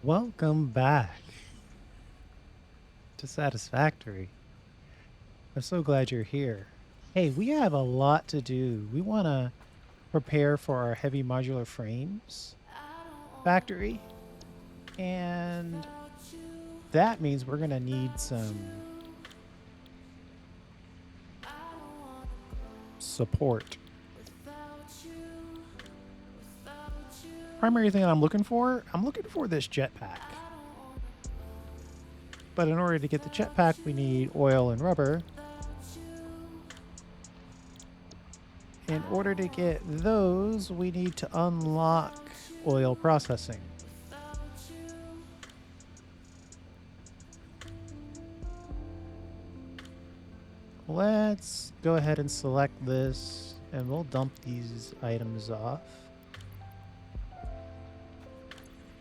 Welcome back to Satisfactory. I'm so glad you're here. Hey, we have a lot to do. We want to prepare for our heavy modular frames factory, and that means we're going to need some support. Primary thing I'm looking for this jetpack. But in order to get the jetpack, we need oil and rubber. In order to get those, we need to unlock oil processing. Let's go ahead and select this, and we'll dump these items off.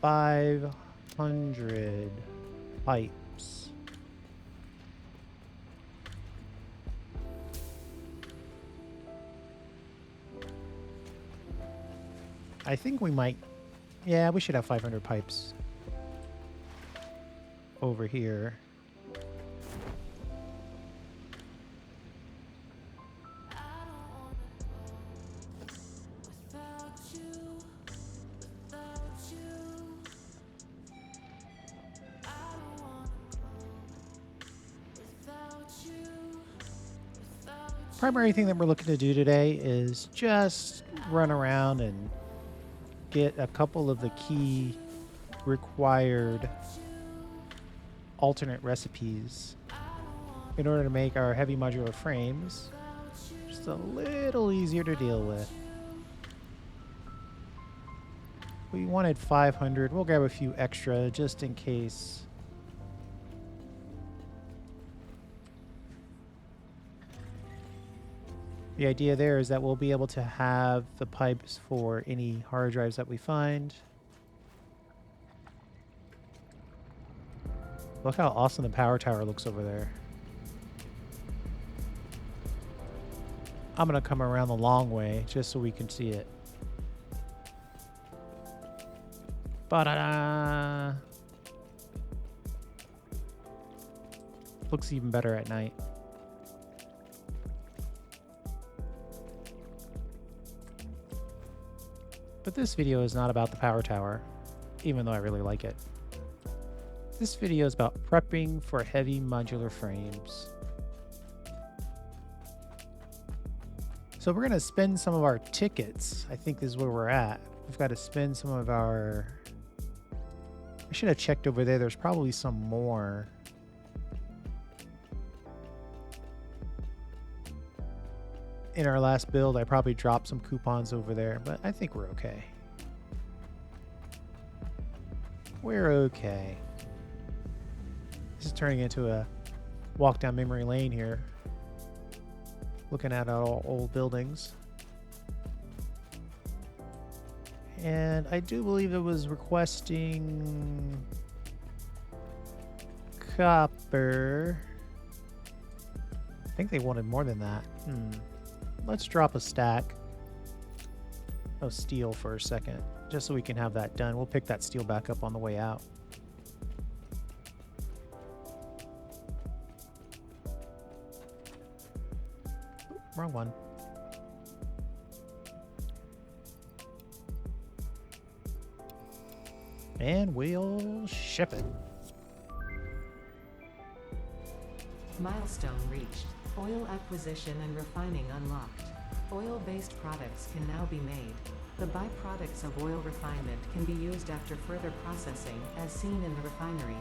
500 pipes. I think we might... Yeah, we should have 500 pipes over here. Primary thing that we're looking to do today is just run around and get a couple of the key required alternate recipes in order to make our heavy modular frames just a little easier to deal with. We wanted 500. We'll grab a few extra just in case. The idea there is that we'll be able to have the pipes for any hard drives that we find. Look how awesome the power tower looks over there. I'm going to come around the long way just so we can see it. Ba-da-da! Looks even better at night. But this video is not about the power tower, even though I really like it. This video is about prepping for heavy modular frames. So we're going to spend some of our tickets. I think this is where we're at. We've got to spend some of our... I should have checked over there. There's probably some more. In our last build, I probably dropped some coupons over there, but I think we're okay. We're okay. This is turning into a walk down memory lane here. Looking at all old buildings. And I do believe it was requesting copper. I think they wanted more than that. Let's drop a stack of steel for a second, just so we can have that done. We'll pick that steel back up on the way out. Wrong one. And we'll ship it. Milestone reached. Oil acquisition and refining unlocked. Oil-based products can now be made. The byproducts of oil refinement can be used after further processing, as seen in the refinery.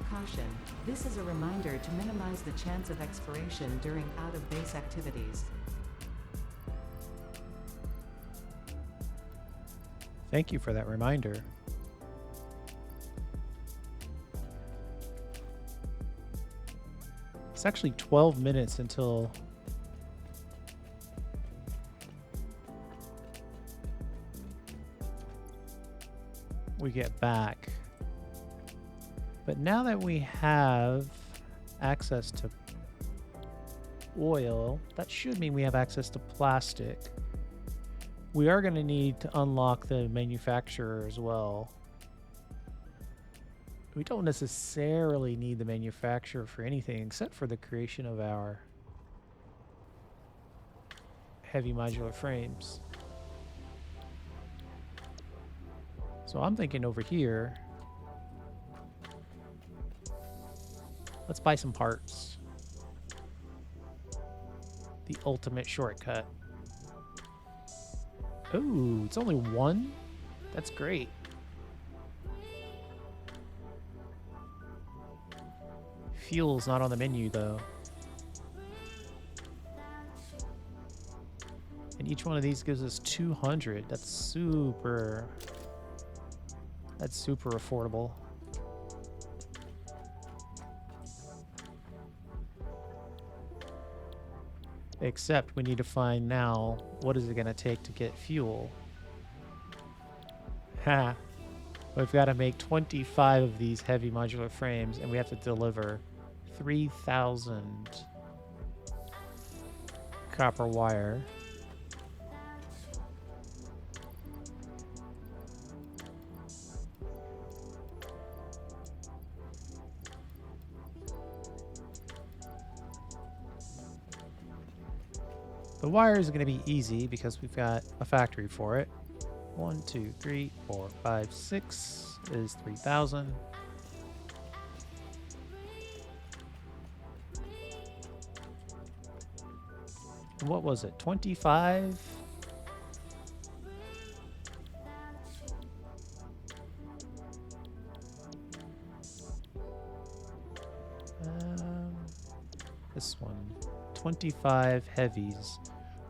Caution: this is a reminder to minimize the chance of expiration during out-of-base activities. Thank you for that reminder. It's actually 12 minutes until we get back. But now that we have access to oil, that should mean we have access to plastic. We are going to need to unlock the manufacturer as well. We don't necessarily need the manufacturer for anything except for the creation of our heavy modular frames. So I'm thinking over here, let's buy some parts. The ultimate shortcut. Oh, it's only one? That's great. Fuel's not on the menu though. And each one of these gives us 200. That's super affordable. Except we need to find now, what is it going to take to get fuel? Ha! We've got to make 25 of these heavy modular frames, and we have to deliver 3,000 copper wire. The wire is going to be easy because we've got a factory for it. 1, 2, 3, 4, 5, 6 is 3,000. What was it? 25? This one. 25 heavies.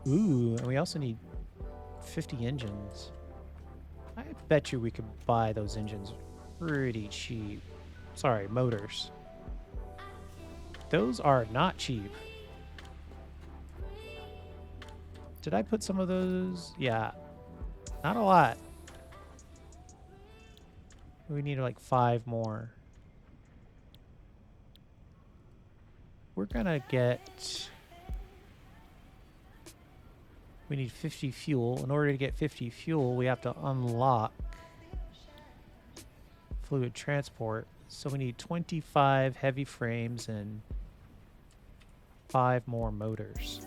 Ooh, and we also need 50 engines. I bet you we could buy those engines pretty cheap. Sorry, motors. Those are not cheap. Did I put some of those? Yeah. Not a lot. We need like 5 more. We're gonna get... We need 50 fuel. In order to get 50 fuel, we have to unlock fluid transport. So we need 25 heavy frames and 5 more motors.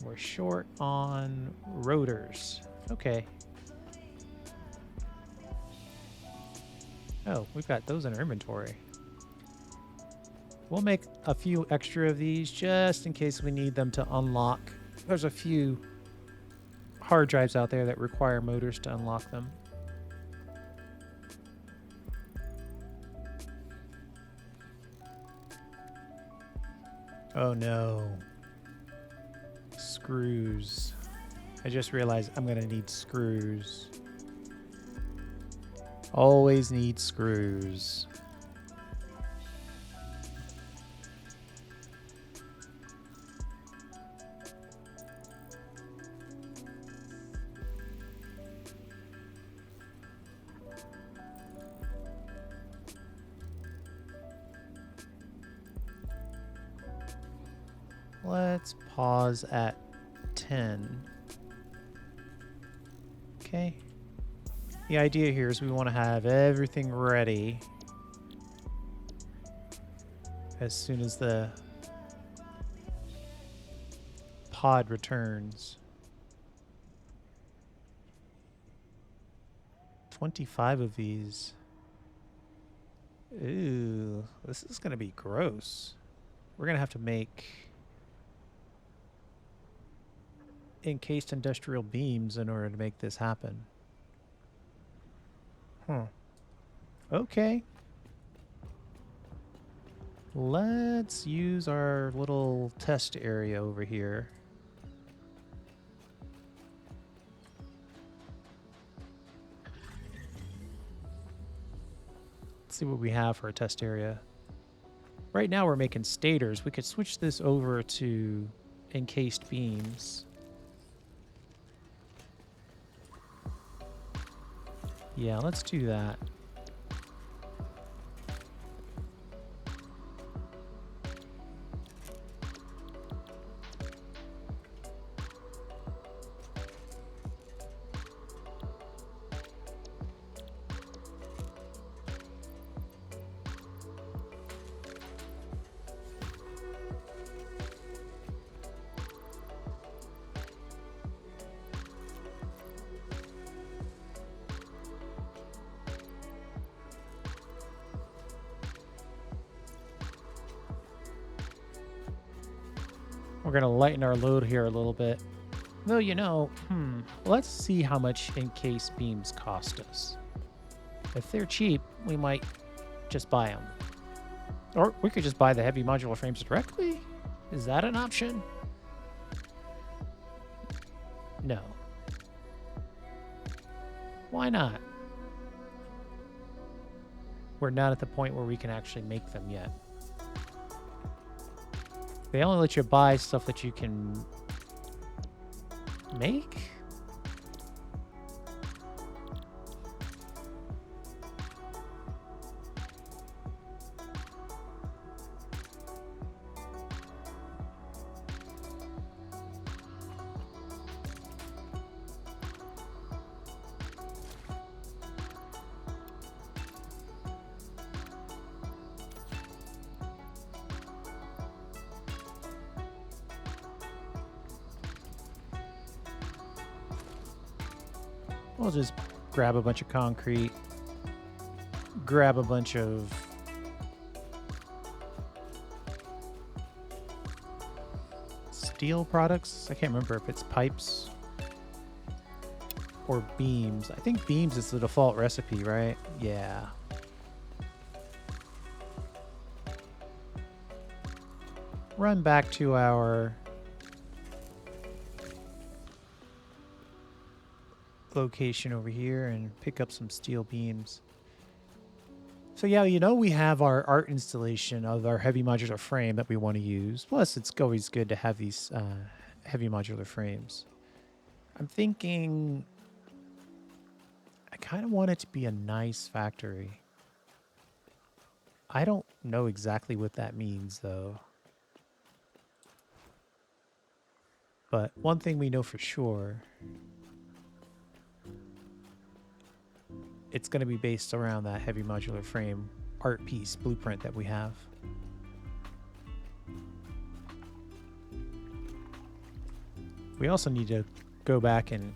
We're short on rotors. Okay. Oh, we've got those in our inventory. We'll make a few extra of these just in case we need them to unlock. There's a few hard drives out there that require motors to unlock them. Oh no. Screws. I just realized I'm gonna need screws. Always need screws. Let's pause at 10. Okay. The idea here is we want to have everything ready as soon as the pod returns. 25 of these. Ooh, this is going to be gross. We're going to have to make encased industrial beams in order to make this happen. Huh. Okay. Let's use our little test area over here. Let's see what we have for a test area. Right now we're making stators. We could switch this over to encased beams. Yeah, let's do that. We're going to lighten our load here a little bit. Though, let's see how much encased beams cost us. If they're cheap, we might just buy them. Or we could just buy the heavy modular frames directly. Is that an option? No. Why not? We're not at the point where we can actually make them yet. They only let you buy stuff that you can make? We'll just grab a bunch of concrete, grab a bunch of steel products. I can't remember if it's pipes or beams. I think beams is the default recipe, right? Yeah. Run back to our location over here and pick up some steel beams. So yeah, we have our art installation of our heavy modular frame that we want to use. Plus, it's always good to have these heavy modular frames. I'm thinking I kind of want it to be a nice factory. I don't know exactly what that means, though. But one thing we know for sure, it's going to be based around that heavy modular frame art piece blueprint that we have. We also need to go back and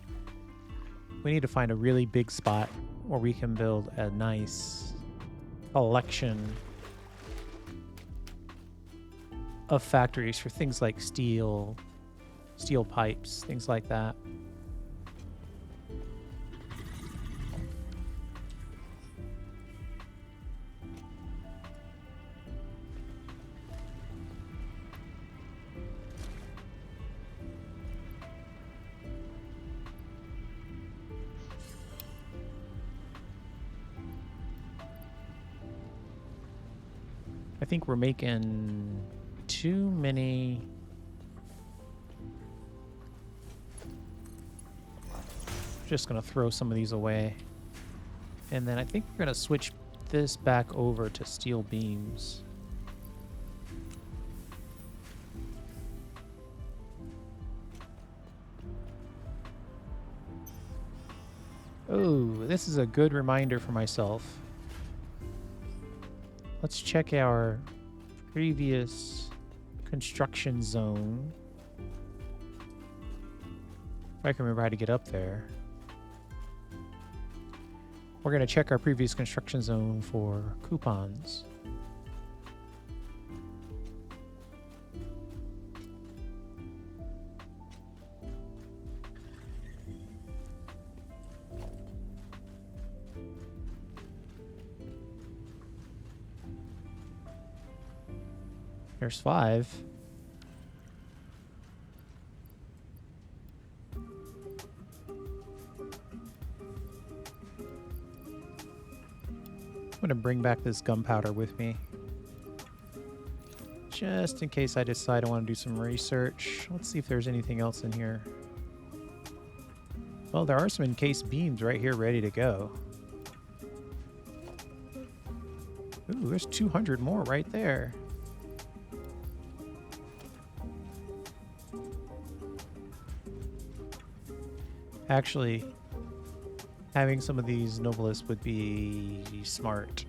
we need to find a really big spot where we can build a nice collection of factories for things like steel pipes, things like that. I think we're making too many. Just gonna throw some of these away. And then I think we're gonna switch this back over to steel beams. Oh, this is a good reminder for myself. Let's check our previous construction zone. If I can remember how to get up there. We're going to check our previous construction zone for coupons. There's 5. I'm going to bring back this gunpowder with me. Just in case I decide I want to do some research. Let's see if there's anything else in here. Well, there are some encased beams right here ready to go. Ooh, there's 200 more right there. Actually, having some of these Novelist would be smart.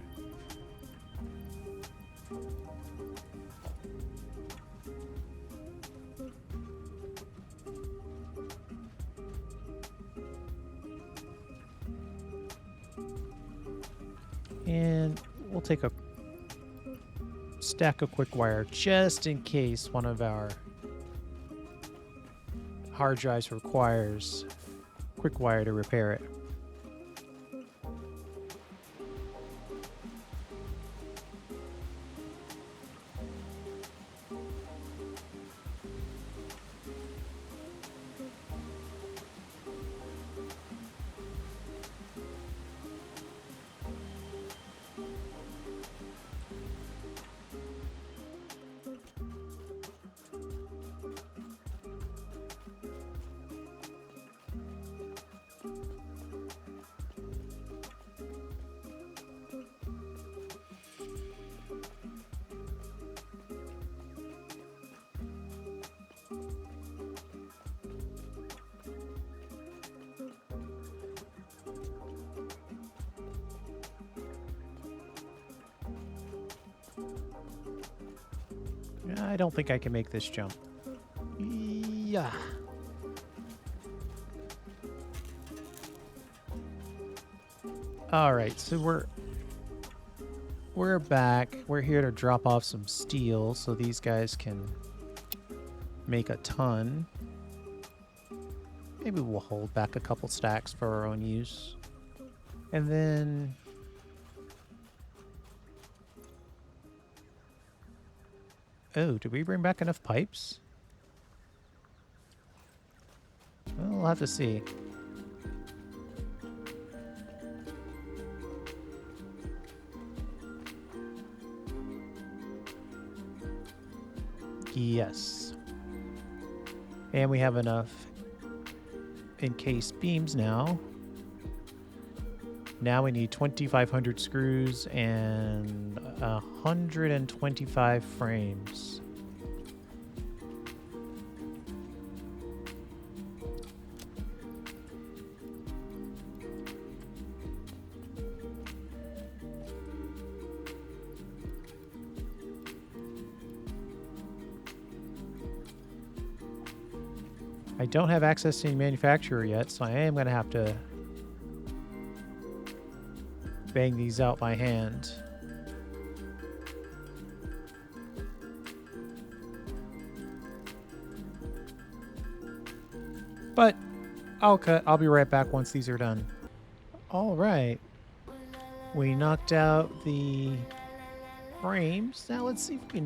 And we'll take a stack of quick wire just in case one of our hard drives requires quick wire to repair it. I don't think I can make this jump. Yeah. All right, so we're back. We're here to drop off some steel so these guys can make a ton. Maybe we'll hold back a couple stacks for our own use. And then oh, did we bring back enough pipes? Well, we'll have to see. Yes. And we have enough encased beams now. Now we need 2,500 screws and 125 frames. I don't have access to any manufacturer yet, so I am going to have to bang these out by hand. But I'll be right back once these are done. All right. We knocked out the frames. Now let's see if we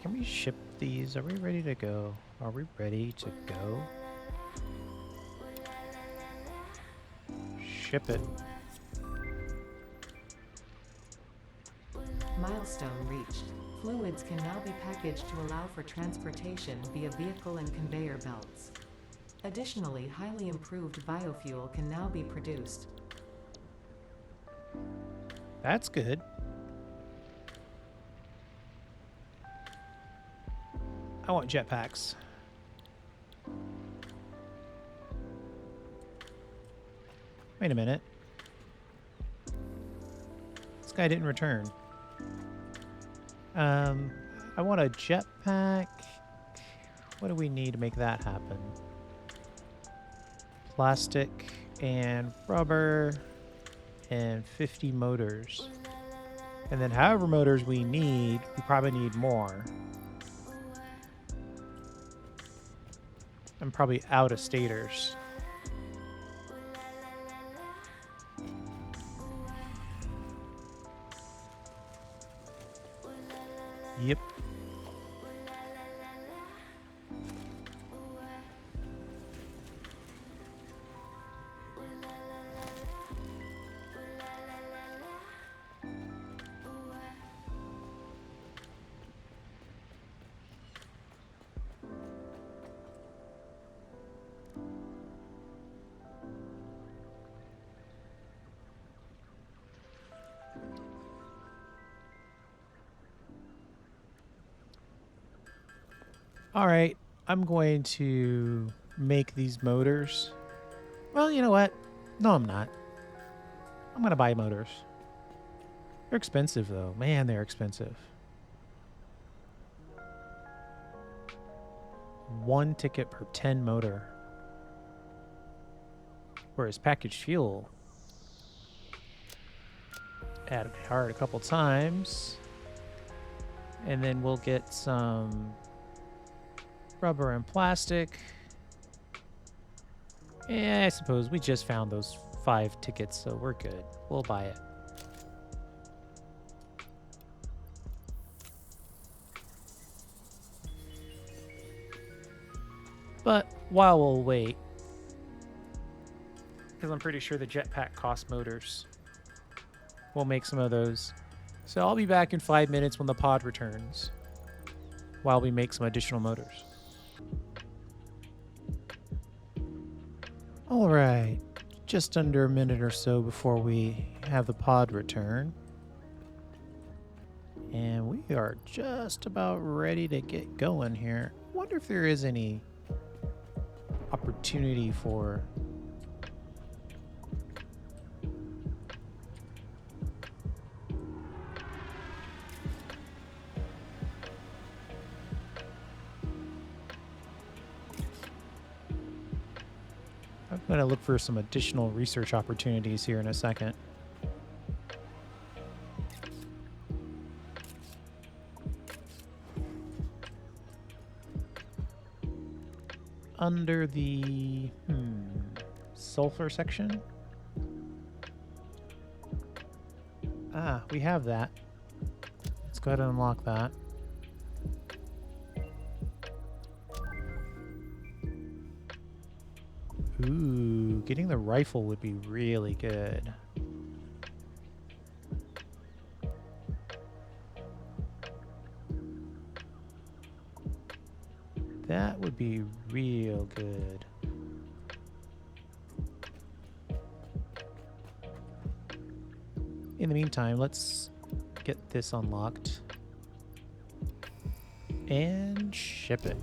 can we ship these? Are we ready to go? Are we ready to go? Ship it. Milestone reached. Fluids can now be packaged to allow for transportation via vehicle and conveyor belts. Additionally, highly improved biofuel can now be produced. That's good. I want jetpacks. Wait a minute. This guy didn't return. I want a jetpack. What do we need to make that happen? Plastic and rubber and 50 motors. And then however motors we need, we probably need more. I'm probably out of stators. Yep. All right, I'm going to make these motors. Well, you know what? No, I'm not. I'm going to buy motors. They're expensive, though. Man, they're expensive. 1 ticket per 10 motor. Whereas packaged fuel, add a card a couple times, and then we'll get some rubber and plastic. I suppose we just found those 5 tickets, so we're good. We'll buy it. But while we'll wait, because I'm pretty sure the jetpack costs motors, we'll make some of those. So I'll be back in 5 minutes when the pod returns, while we make some additional motors. All right, just under a minute or so before we have the pod return. And we are just about ready to get going here. Wonder if there is any opportunity for I'm going to look for some additional research opportunities here in a second. Under the sulfur section. Ah, we have that. Let's go ahead and unlock that. Ooh, getting the rifle would be really good. That would be real good. In the meantime, let's get this unlocked and ship it.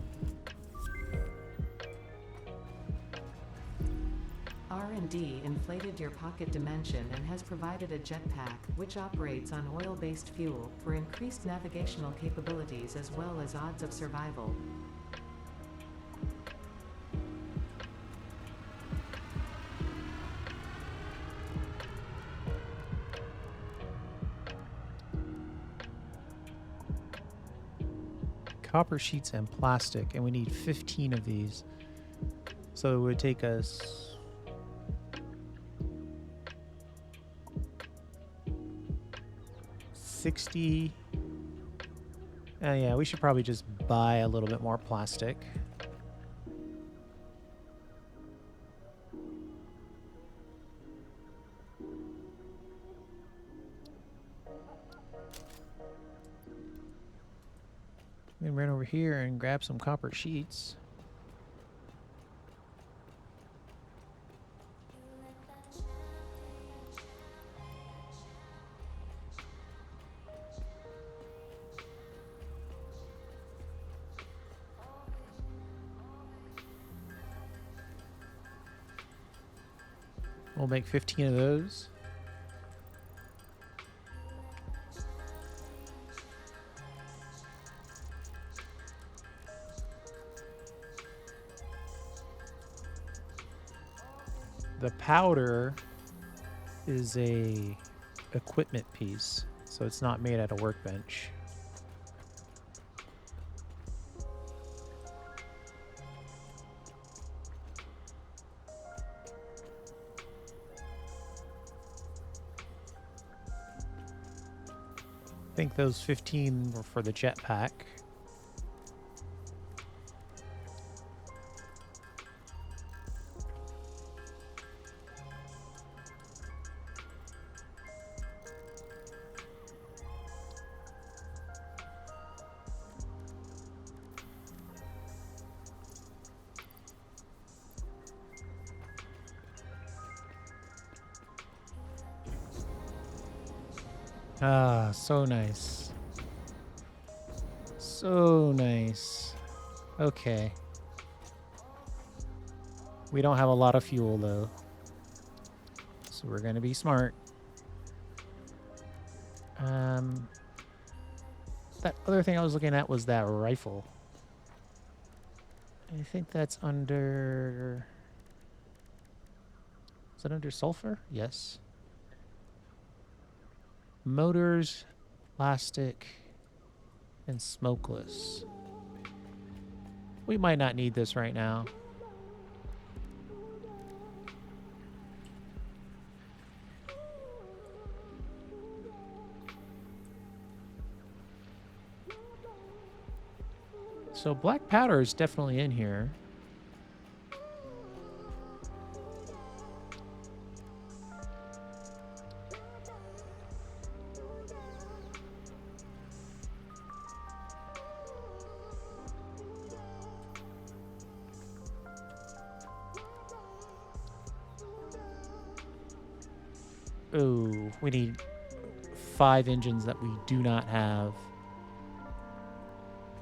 R&D inflated your pocket dimension and has provided a jetpack, which operates on oil-based fuel, for increased navigational capabilities as well as odds of survival. Copper sheets and plastic, and we need 15 of these. So it would take us 60. Yeah, we should probably just buy a little bit more plastic. We run over here and grab some copper sheets. We'll make 15 of those. The powder is a equipment piece, so it's not made at a workbench. I think those 15 were for the jetpack. Ah, so nice. So nice. Okay. We don't have a lot of fuel, though. So we're going to be smart. That other thing I was looking at was that rifle. I think that's under... Is it under sulfur? Yes. Motors, plastic, and smokeless. We might not need this right now. So black powder is definitely in here. Oh, we need 5 engines that we do not have.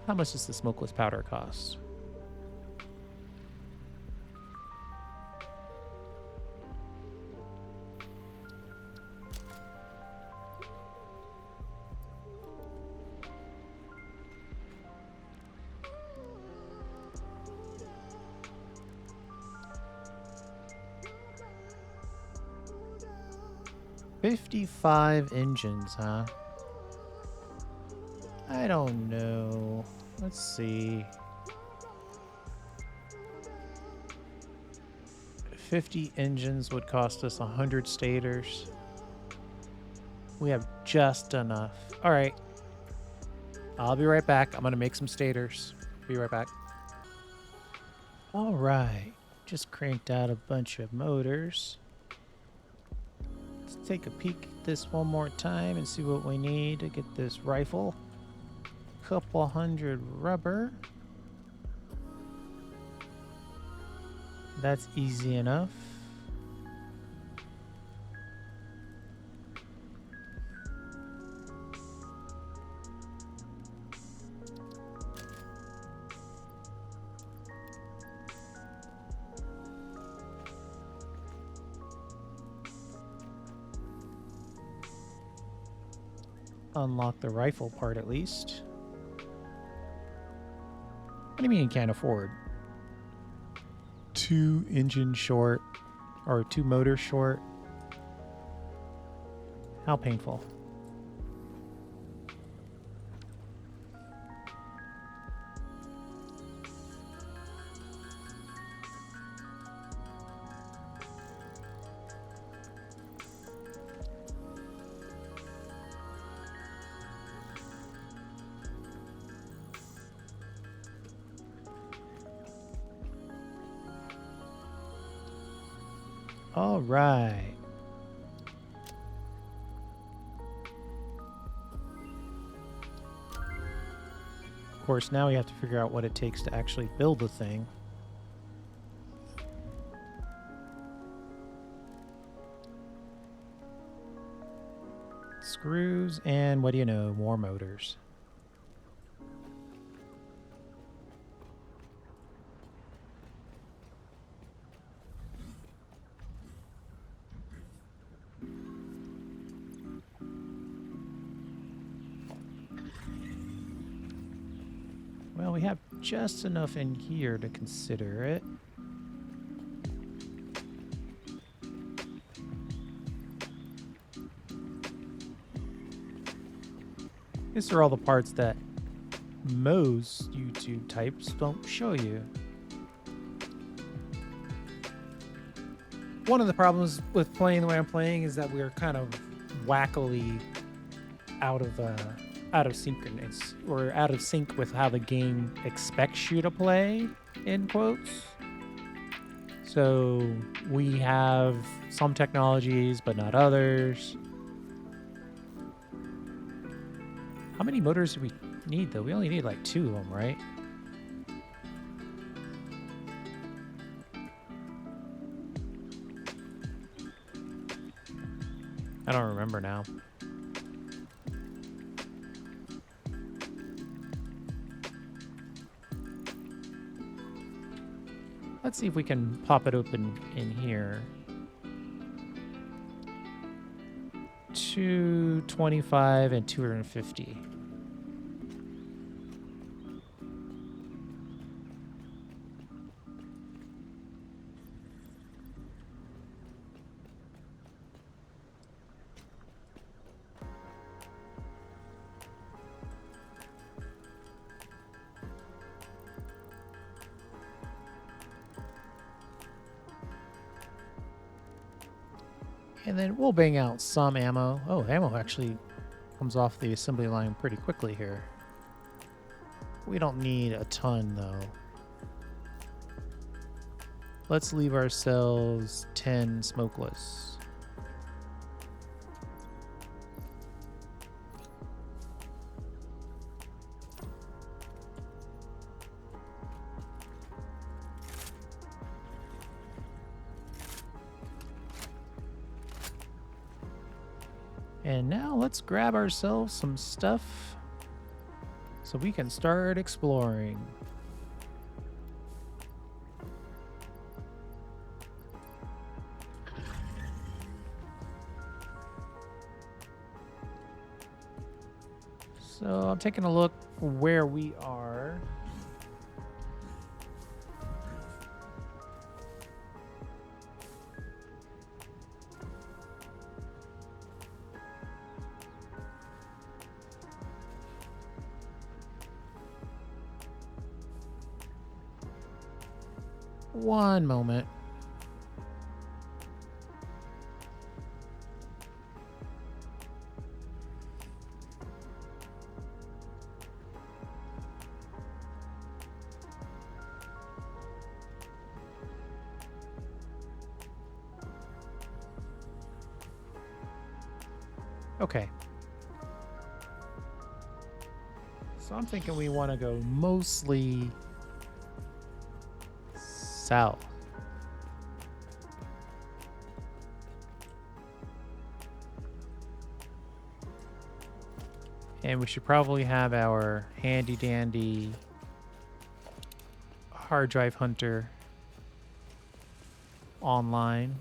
How much does the smokeless powder cost? $55 engines, huh? I don't know. Let's see. 50 engines would cost us 100 stators. We have just enough. All right. I'll be right back. I'm going to make some stators. Be right back. All right. Just cranked out a bunch of motors. Let's take a peek at this one more time and see what we need to get this rifle. Couple hundred rubber. That's easy enough. Unlock the rifle part at least. What do you mean you can't afford? 2 engines short, or 2 motors short. How painful. All right. Of course, now we have to figure out what it takes to actually build the thing. Screws and, what do you know, more motors. Well, we have just enough in here to consider it. These are all the parts that most YouTube types don't show you. One of the problems with playing the way I'm playing is that we're kind of wackily out of synchronous, or out of sync with how the game expects you to play, in quotes. So we have some technologies, but not others. How many motors do we need, though? We only need like 2 of them, right? I don't remember now. Let's see if we can pop it open in here. 225 and 250. And then we'll bang out some ammo. Oh, ammo actually comes off the assembly line pretty quickly here. We don't need a ton, though. Let's leave ourselves 10 smokeless. And now let's grab ourselves some stuff so we can start exploring. So I'm taking a look where we are. One moment. Okay. So I'm thinking we want to go mostly south. And we should probably have our handy dandy hard drive hunter online.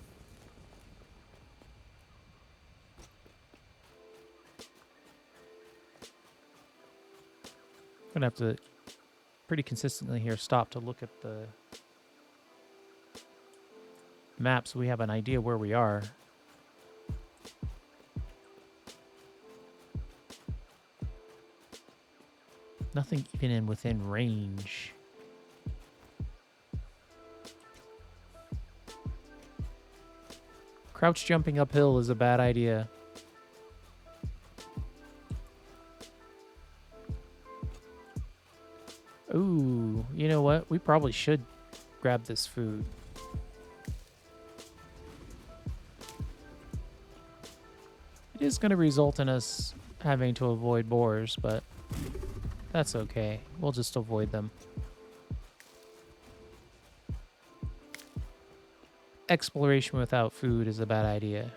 I'm gonna have to pretty consistently here stop to look at the map so we have an idea where we are. Nothing even within range. Crouch jumping uphill is a bad idea. Ooh, you know what? We probably should grab this food. It is going to result in us having to avoid boars, but that's okay. We'll just avoid them. Exploration without food is a bad idea.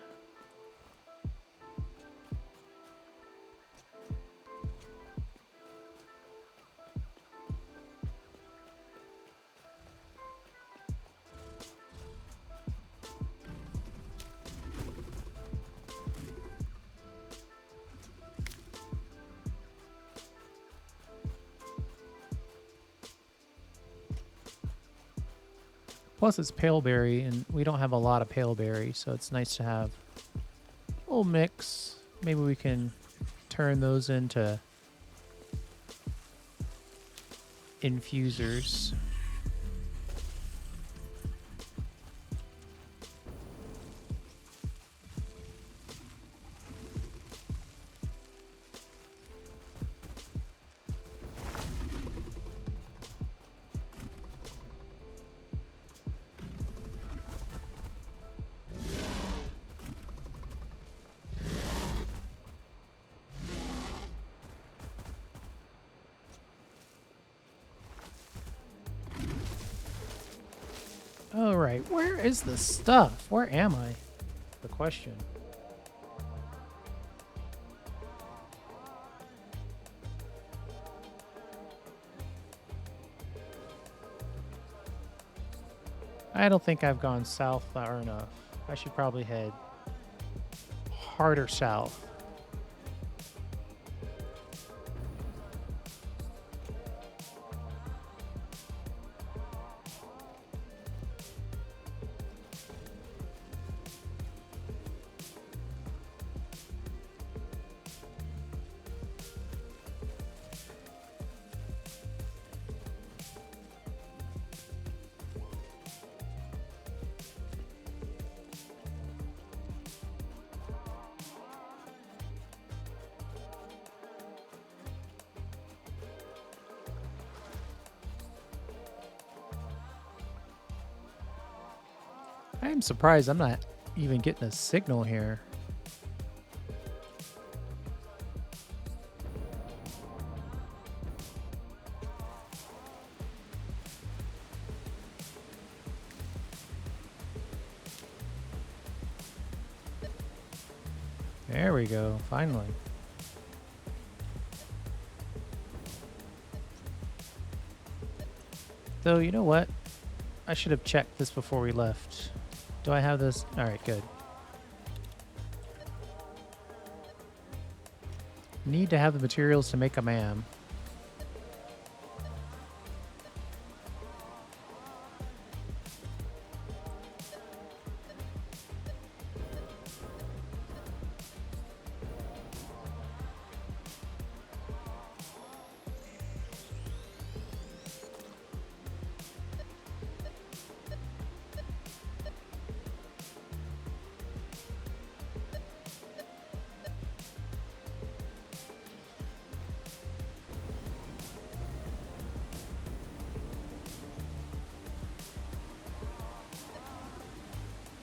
Plus, it's paleberry, and we don't have a lot of paleberry, so it's nice to have a little mix. Maybe we can turn those into infusers. All right, where is the stuff? Where am I? The question. I don't think I've gone south far enough. I should probably head harder south. I am surprised I'm not even getting a signal here. There we go, finally. Though, you know what? I should have checked this before we left. Do I have this? All right, good. Need to have the materials to make a man.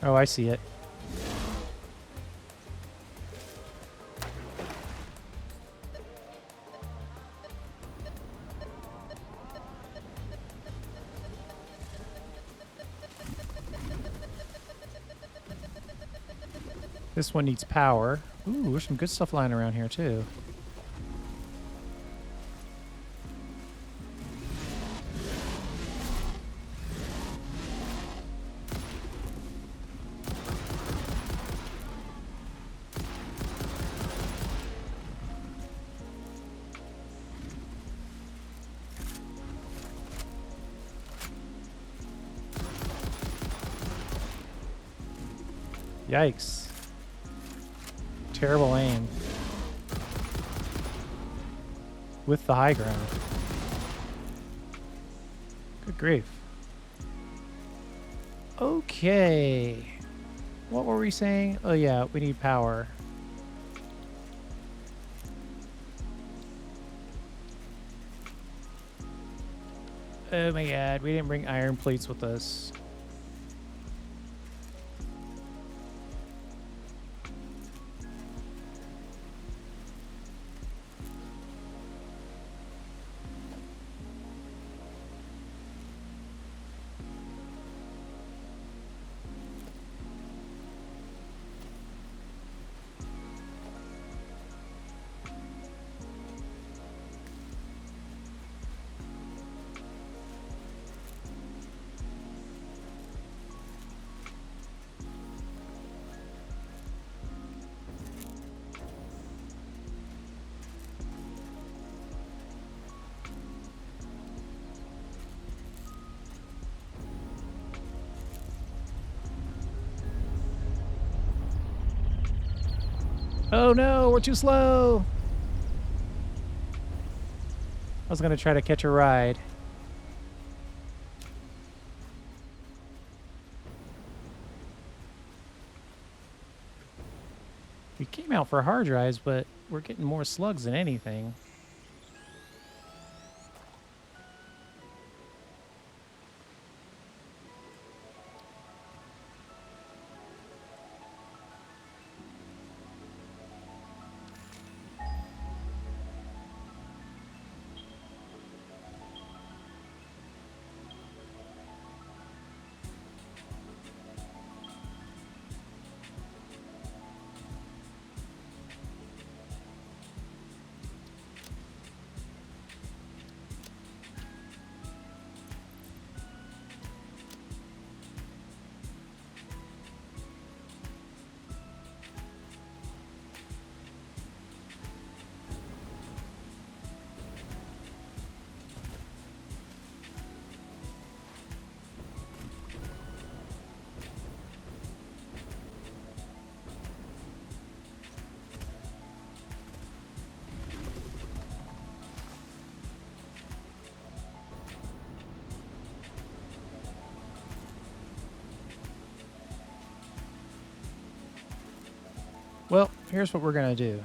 Oh, I see it. This one needs power. Ooh, there's some good stuff lying around here, too. Yikes. Terrible aim. With the high ground. Good grief. Okay. What were we saying? Oh yeah, we need power. Oh my god, we didn't bring iron plates with us. Oh no, we're too slow. I was gonna try to catch a ride. We came out for hard drives, but we're getting more slugs than anything. Well, here's what we're gonna do.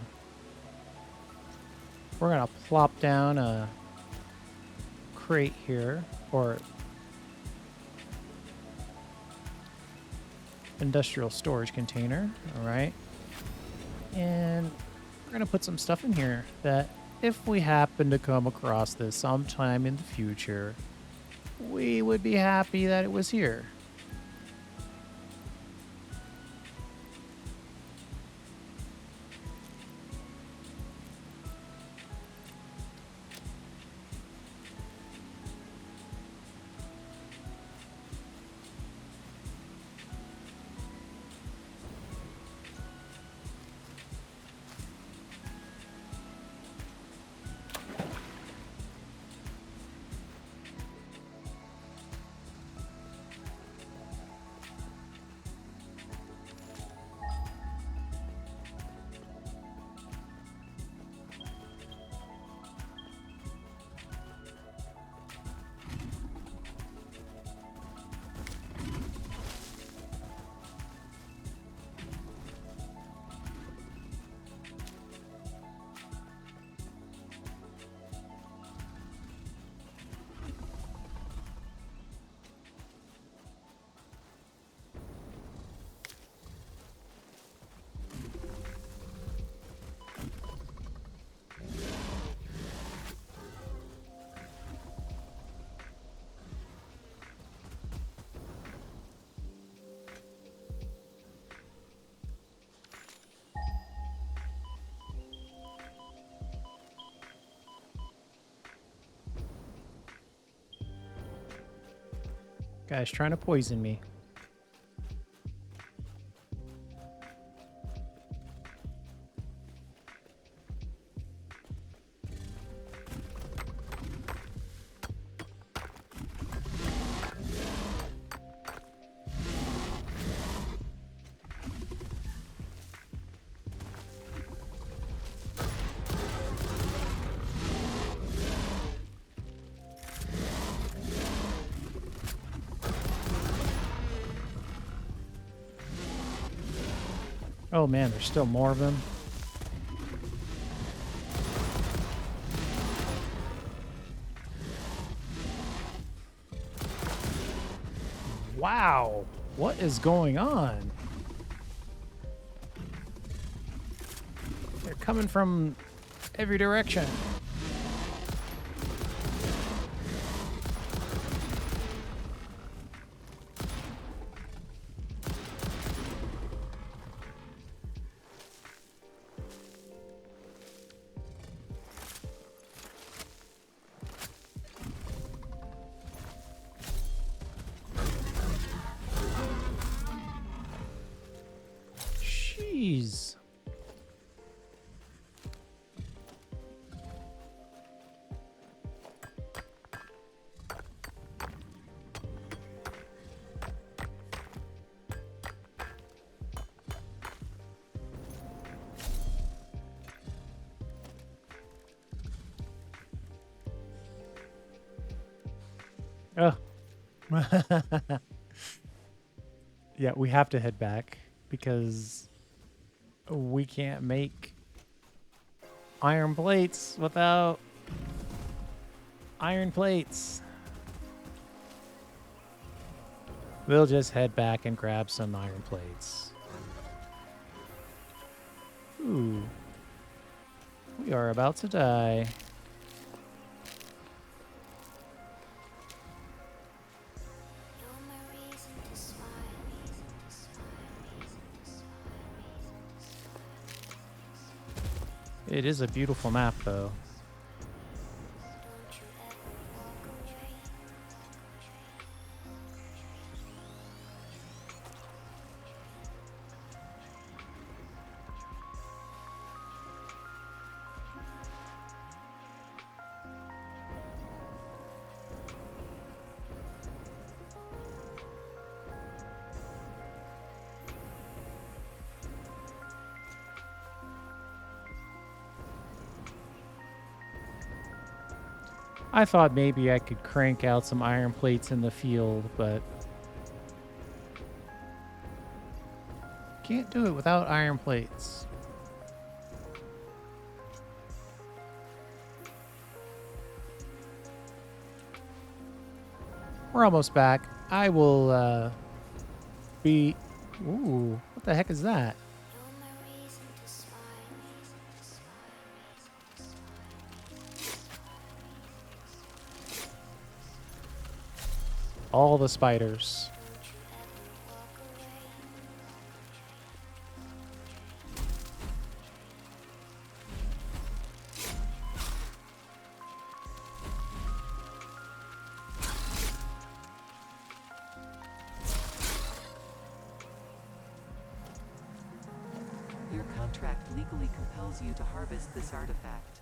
We're gonna plop down a crate here, or industrial storage container. All right. And we're going to put some stuff in here that if we happen to come across this sometime in the future, we would be happy that it was here. Guy's trying to poison me. Oh man, there's still more of them. Wow, what is going on? They're coming from every direction. Jeez. Oh. Yeah, we have to head back because we can't make iron plates without iron plates. We'll just head back and grab some iron plates. Ooh. We are about to die. It is a beautiful map, though. I thought maybe I could crank out some iron plates in the field, but can't do it without iron plates. We're almost back. I will be Ooh, what the heck is that? All the spiders. Your contract legally compels you to harvest this artifact.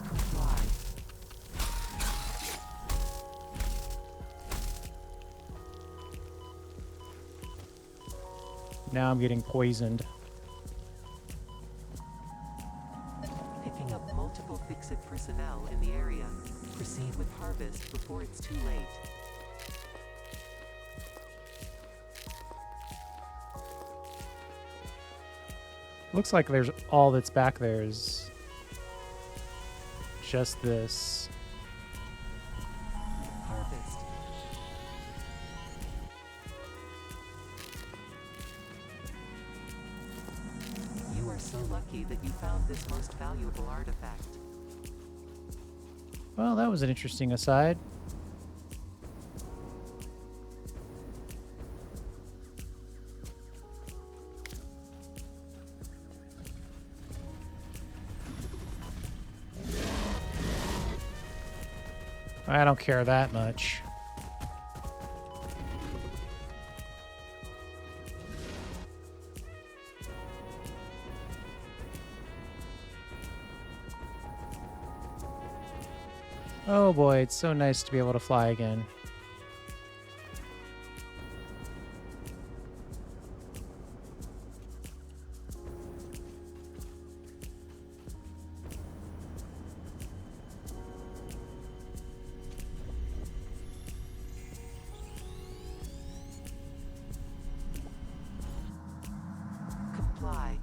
Comply. Now I'm getting poisoned. Picking up multiple Fix-It personnel in the area. Proceed with harvest before it's too late. Looks like there's all that's back there is just this. Harvest. You are so lucky that you found this most valuable artifact. Well, that was an interesting aside. I don't care that much. Oh boy, it's so nice to be able to fly again. Comply.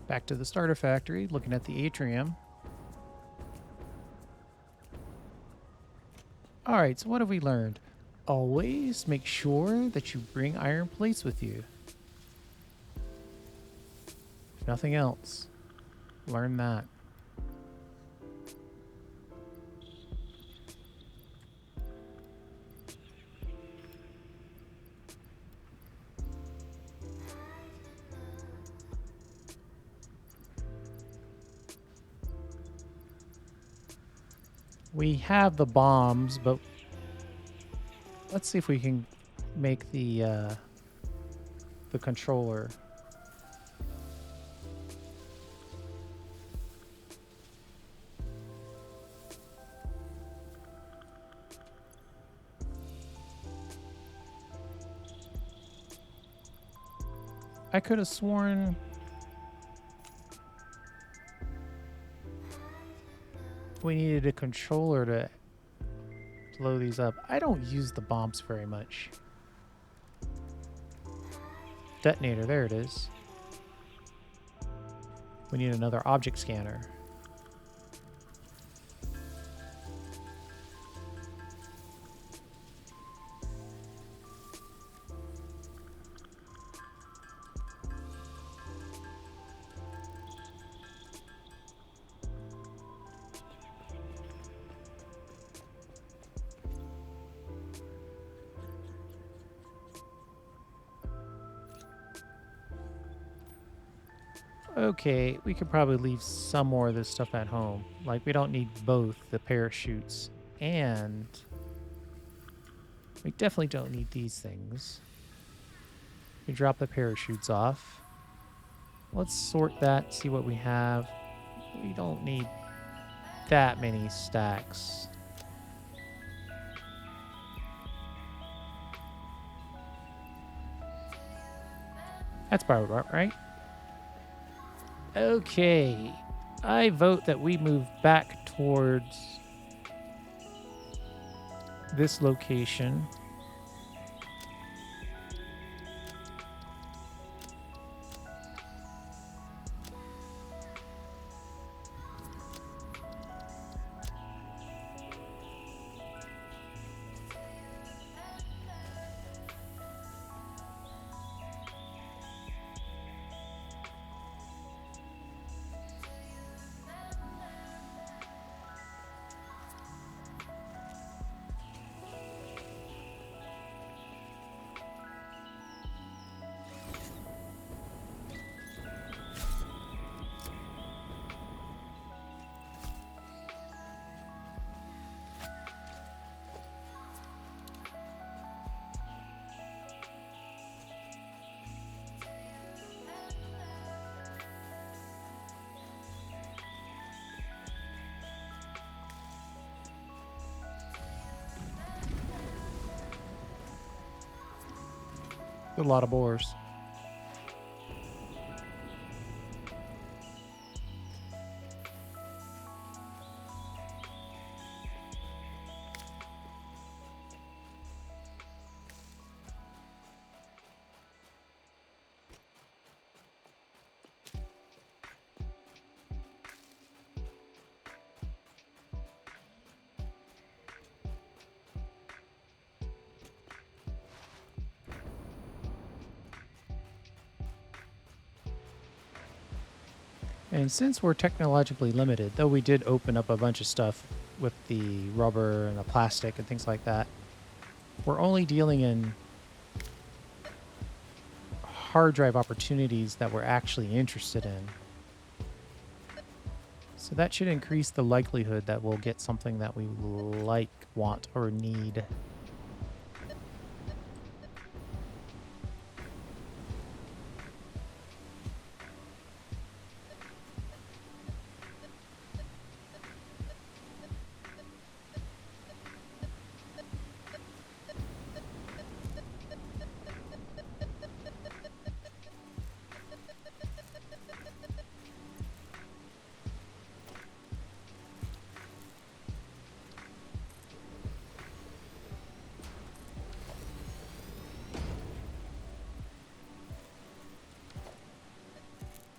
Back to the starter factory, looking at the atrium. All right, so what have we learned? Always make sure that you bring iron plates with you. If nothing else, learn that. We have the bombs, but let's see if we can make the controller. I could have sworn we needed a controller to blow these up. I don't use the bombs very much. Detonator, there it is. We need another object scanner. Okay, we could probably leave some more of this stuff at home. Like, we don't need both the parachutes and we definitely don't need these things. We drop the parachutes off. Let's sort that, see what we have. We don't need that many stacks. That's probably about right. Okay, I vote that we move back towards this location. A lot of boars. And since we're technologically limited, though we did open up a bunch of stuff with the rubber and the plastic and things like that, we're only dealing in hard drive opportunities that we're actually interested in. So that should increase the likelihood that we'll get something that we like, want, or need.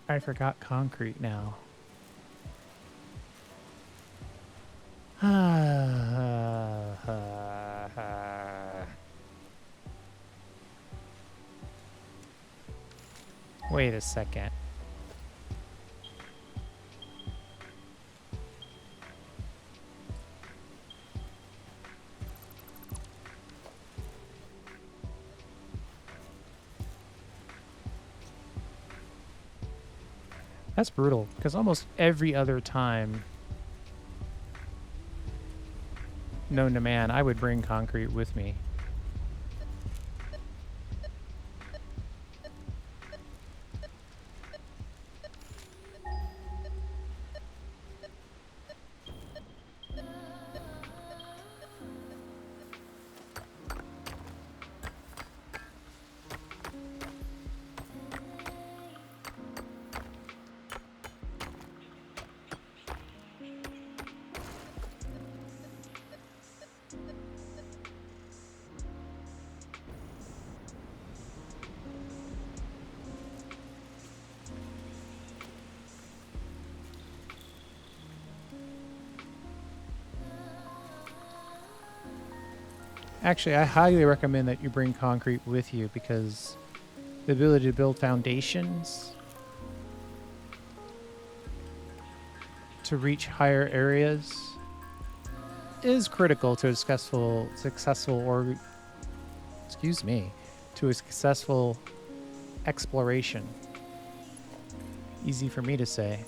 I forgot concrete now. Wait a second. That's brutal, because almost every other time known to man, I would bring concrete with me. Actually, I highly recommend that you bring concrete with you because the ability to build foundations to reach higher areas is critical to a to a successful exploration. Easy for me to say.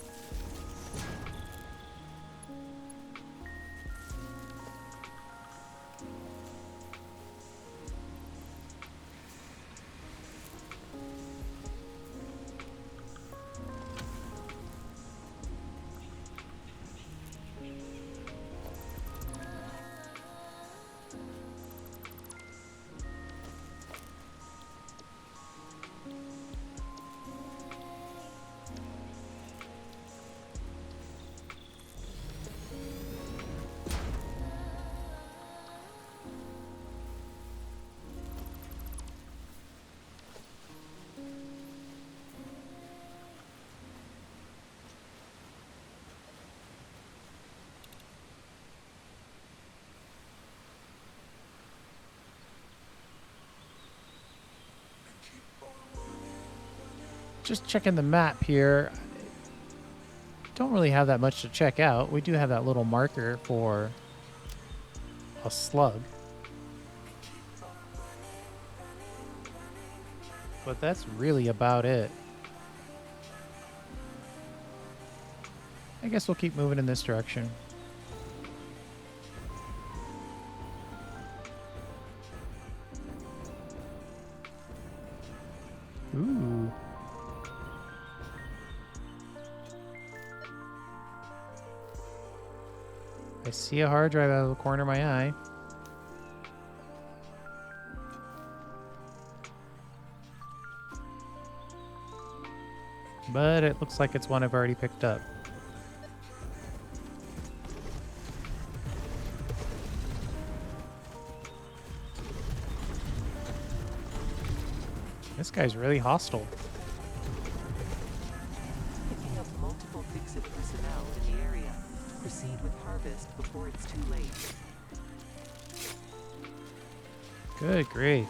just checking the map here. Don't really have that much to check out. We do have that little marker for a slug. But that's really about it. I guess we'll keep moving in this direction. Ooh. I see a hard drive out of the corner of my eye. But it looks like it's one I've already picked up. This guy's really hostile. Picking up multiple fix-it personnel in the area. Proceed with harvest before it's too late. Good grief.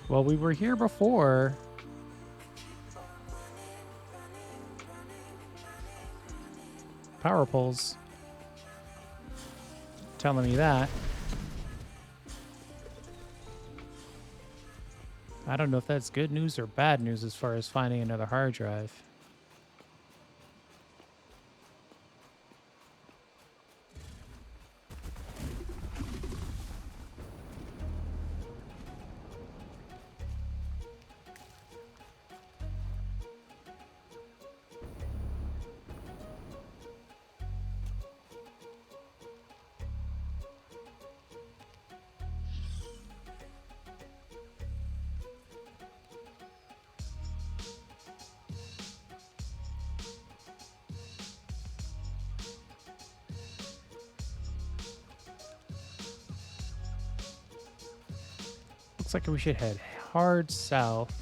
Well, we were here before. Power poles. Telling me that. I don't know if that's good news or bad news as far as finding another hard drive. Looks like we should head hard south.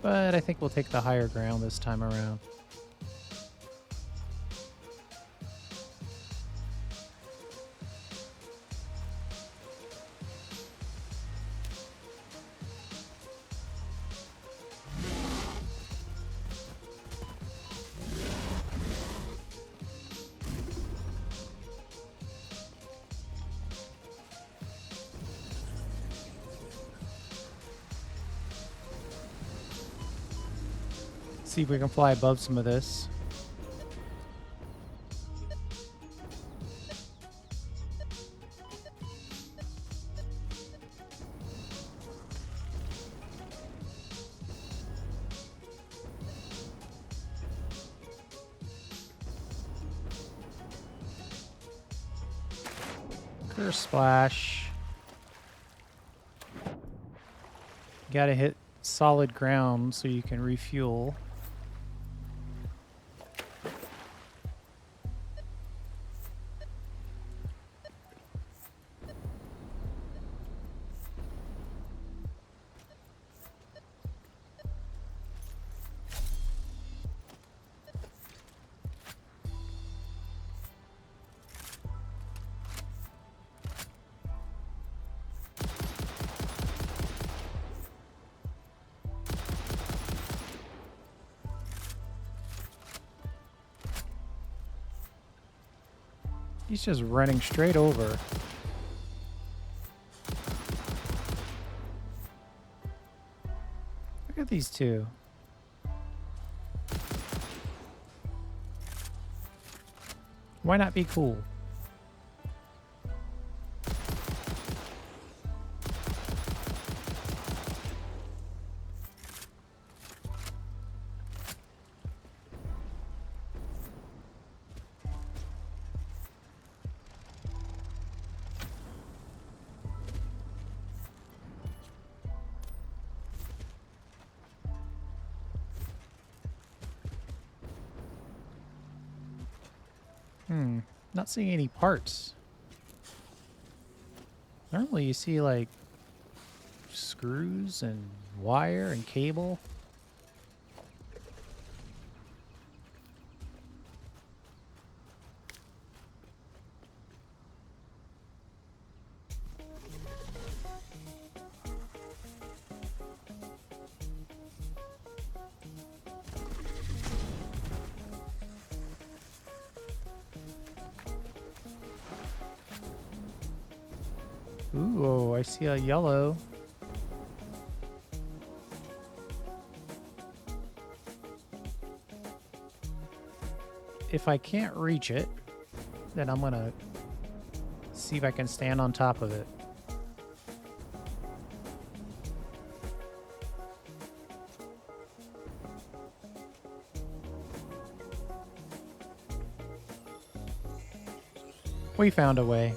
But I think we'll take the higher ground this time around. See if we can fly above some of this. Curse splash. Gotta hit solid ground so you can refuel. He's just running straight over. Look at these two. Why not be cool? Not seeing any parts. Normally you see like screws and wire and cable. Ooh, I see a yellow. If I can't reach it, then I'm gonna see if I can stand on top of it. We found a way.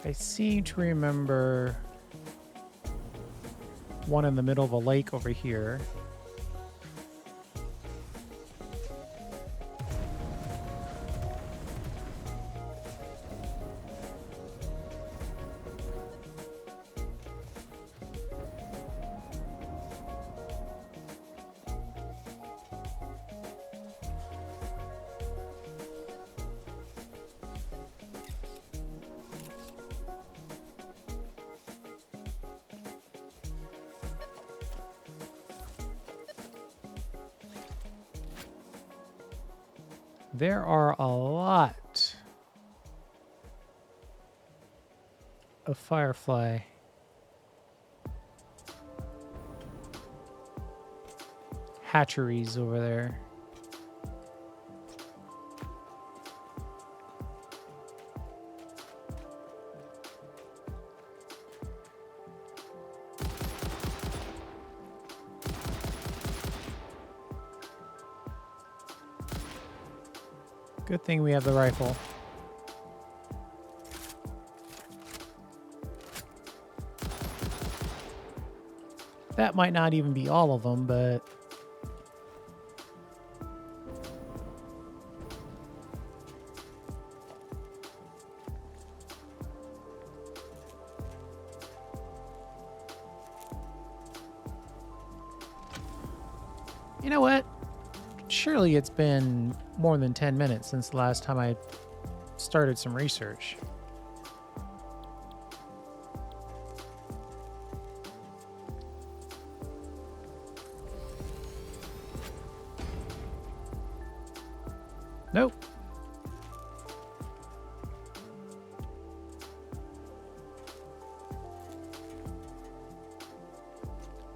I seem to remember one in the middle of a lake over here. There are a lot of firefly hatcheries over there. Good thing we have the rifle. That might not even be all of them, but you know what? Surely it's been more than 10 minutes since the last time I started some research. Nope.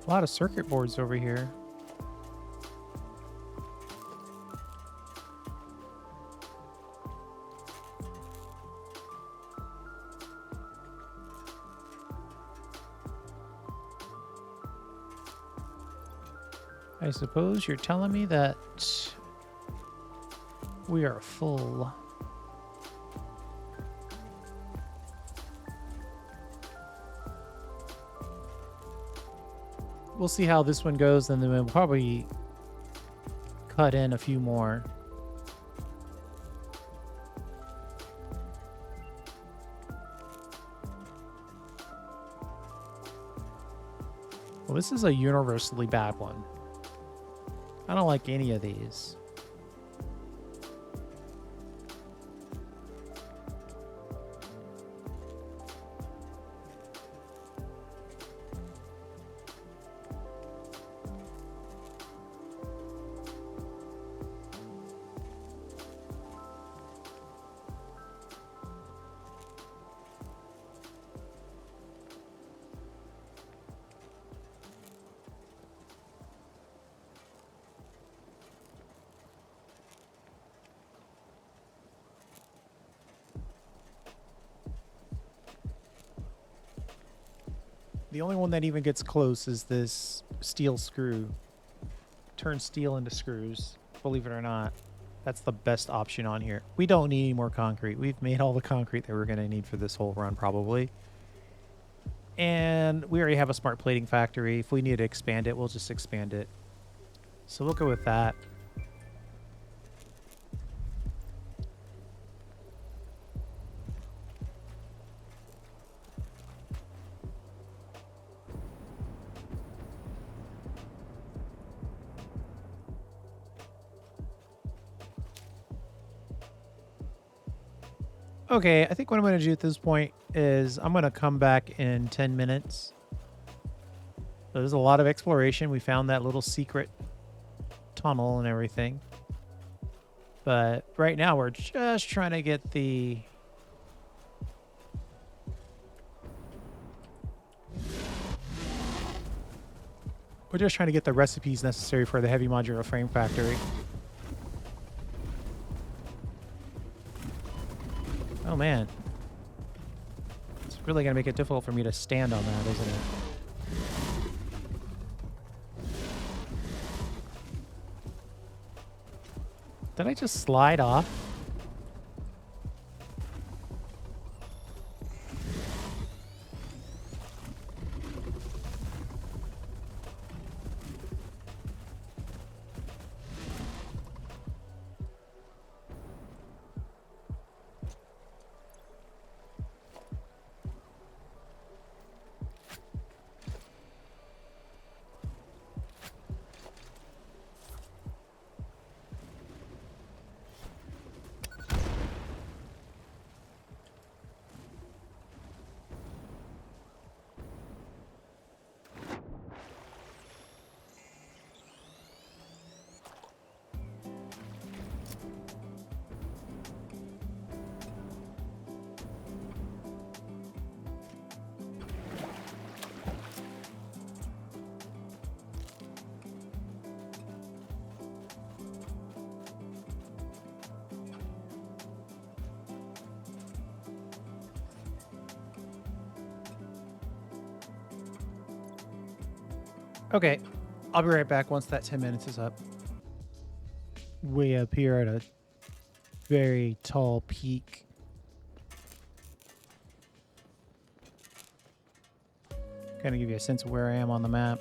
A lot of circuit boards over here. I suppose you're telling me that we are full. We'll see how this one goes, and then we'll probably cut in a few more. Well, this is a universally bad one. I don't like any of these. The only one that even gets close is this steel screw. Turn steel into screws, believe it or not. That's the best option on here. We don't need any more concrete. We've made all the concrete that we're going to need for this whole run, probably. And we already have a smart plating factory. If we need to expand it, we'll just expand it. So we'll go with that. Okay, I think what I'm going to do at this point is I'm going to come back in 10 minutes. There's a lot of exploration. We found that little secret tunnel and everything. But right now we're just trying to get the... We're just trying to get the recipes necessary for the heavy modular frame factory. Oh man. It's really going to make it difficult for me to stand on that, isn't it? Did I just slide off? Okay, I'll be right back once that 10 minutes is up. Way up here at a very tall peak. Kind of give you a sense of where I am on the map.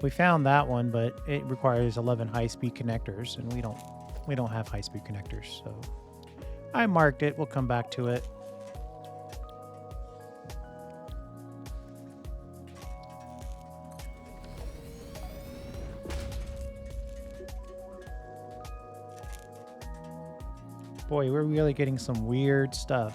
We found that one, but it requires 11 high-speed connectors, and we don't have high-speed connectors, so I marked it. We'll come back to it. Boy, we're really getting some weird stuff.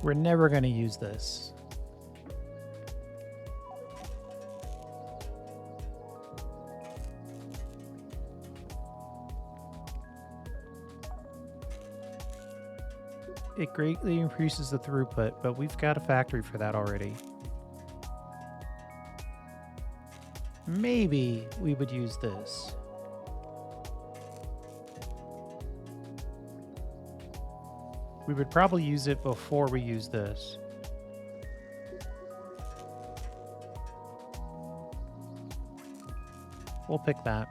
We're never going to use this. It greatly increases the throughput, but we've got a factory for that already. Maybe we would use this. We would probably use it before we use this. We'll pick that.